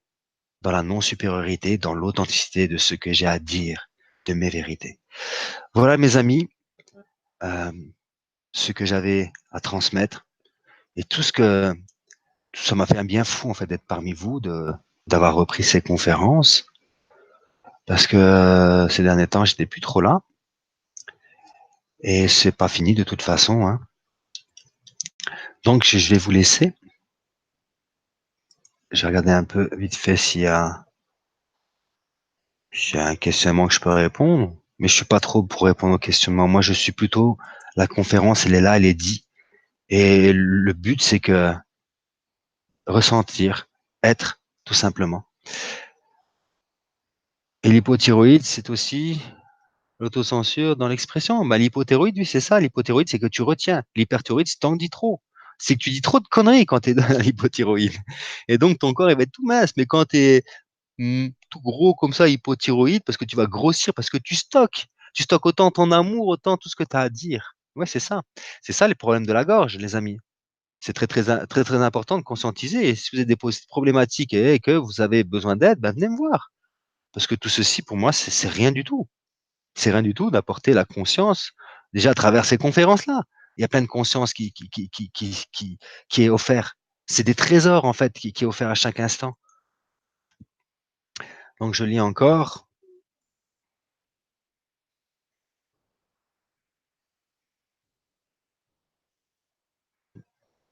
dans la non-supériorité, dans l'authenticité de ce que j'ai à dire, de mes vérités. Voilà, mes amis, euh, ce que j'avais à transmettre et tout ça m'a fait un bien fou en fait d'être parmi vous, d'avoir repris ces conférences parce que ces derniers temps j'étais plus trop là et c'est pas fini de toute façon, hein. Donc je vais vous laisser. Je vais regarder un peu vite fait s'il y a un questionnement que je peux répondre, mais je suis pas trop pour répondre aux questionnements. Moi, je suis plutôt la conférence, elle est là, elle est dit et le but, c'est que ressentir, être, tout simplement. Et l'hypothyroïde, c'est aussi l'autocensure dans l'expression. Bah, l'hypothyroïde, oui, c'est ça. L'hypothyroïde, c'est que tu retiens. L'hyperthyroïde, c'est que t'en dis trop. C'est que tu dis trop de conneries quand tu es dans l'hypothyroïde. Et donc, ton corps, il va être tout mince. Mais quand tu es tout gros comme ça, hypothyroïde, parce que tu vas grossir, parce que tu stockes. Tu stockes autant ton amour, autant tout ce que tu as à dire. Ouais, c'est ça. C'est ça les problèmes de la gorge, les amis. C'est très, très, très, très important de conscientiser. Et si vous avez des problématiques et que vous avez besoin d'aide, ben, venez me voir. Parce que tout ceci, pour moi, c'est rien du tout. C'est rien du tout d'apporter la conscience, déjà à travers ces conférences-là. Il y a plein de conscience qui est offert. C'est des trésors, en fait, qui est offert à chaque instant. Donc, je lis encore.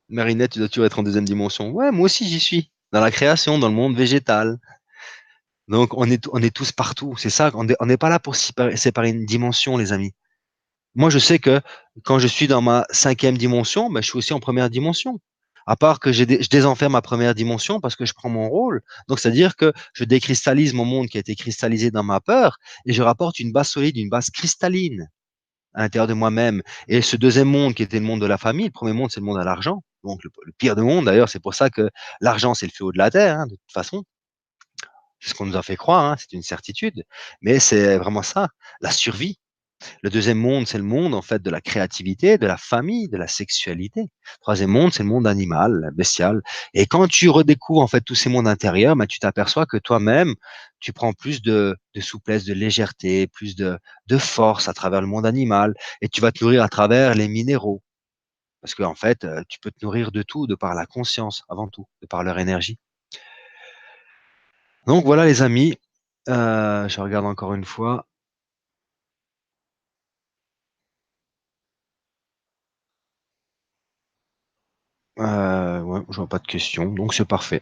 Marinette, tu dois toujours être en deuxième dimension. Ouais, moi aussi, j'y suis. Dans la création, dans le monde végétal. Donc, on est tous partout. C'est ça, on n'est pas là pour séparer une dimension, les amis. Moi, je sais que quand je suis dans ma cinquième dimension, ben, je suis aussi en première dimension. À part que je désenferme ma première dimension parce que je prends mon rôle. Donc, c'est-à-dire que je décristallise mon monde qui a été cristallisé dans ma peur et je rapporte une base solide, une base cristalline à l'intérieur de moi-même. Et ce deuxième monde qui était le monde de la famille, le premier monde, c'est le monde à l'argent. Donc, le pire de monde, d'ailleurs, c'est pour ça que l'argent, c'est le fléau de la terre, hein, de toute façon. C'est ce qu'on nous a fait croire, hein, c'est une certitude. Mais c'est vraiment ça, la survie. Le deuxième monde, c'est le monde en fait de la créativité, de la famille, de la sexualité. Le troisième monde, c'est le monde animal, bestial. Et quand tu redécouvres en fait tous ces mondes intérieurs, bah, tu t'aperçois que toi-même, tu prends plus de souplesse, de légèreté, plus de force à travers le monde animal, et tu vas te nourrir à travers les minéraux. Parce qu'en fait, tu peux te nourrir de tout, de par la conscience avant tout, de par leur énergie. Donc voilà les amis, je regarde encore une fois. Ouais, je vois pas de questions, donc c'est parfait.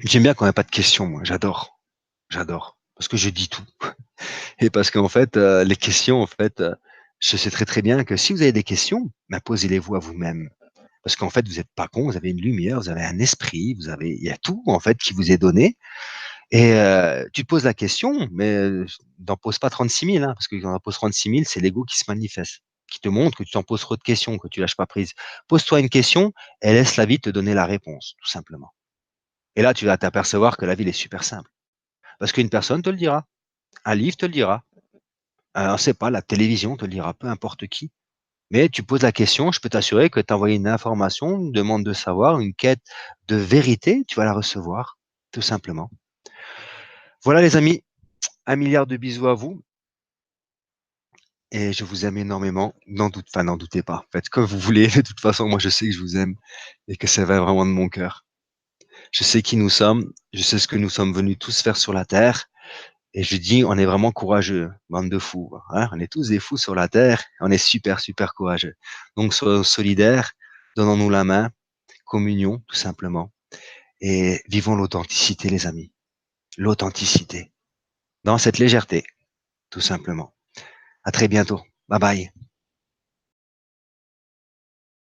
J'aime bien quand il n'y a pas de questions, moi. J'adore. J'adore. Parce que je dis tout. Et parce qu'en fait, les questions, en fait, je sais très très bien que si vous avez des questions, ben, posez-les-vous à vous-même. Parce qu'en fait, vous n'êtes pas con, vous avez une lumière, vous avez un esprit, il y a tout, en fait, qui vous est donné. Et tu te poses la question, mais n'en pose pas 36 000, hein, parce que quand on en pose 36 000, c'est l'ego qui se manifeste, qui te montre que tu t'en poses trop de questions, que tu lâches pas prise. Pose-toi une question et laisse la vie te donner la réponse, tout simplement. Et là, tu vas t'apercevoir que la vie elle est super simple. Parce qu'une personne te le dira, un livre te le dira, on ne sait pas, la télévision te le dira, peu importe qui. Mais tu poses la question, je peux t'assurer que tu as envoyé une information, une demande de savoir, une quête de vérité, tu vas la recevoir, tout simplement. Voilà les amis, 1 milliard de bisous à vous et je vous aime énormément. N'en doutez pas. Faites comme vous voulez. De toute façon, moi je sais que je vous aime et que ça va vraiment de mon cœur. Je sais qui nous sommes, je sais ce que nous sommes venus tous faire sur la terre. Et je dis, on est vraiment courageux, bande de fous. Hein, on est tous des fous sur la terre, on est super, super courageux. Donc, soyons solidaires, donnons-nous la main, communion, tout simplement. Et vivons l'authenticité, les amis. L'authenticité. Dans cette légèreté, tout simplement. À très bientôt. Bye bye.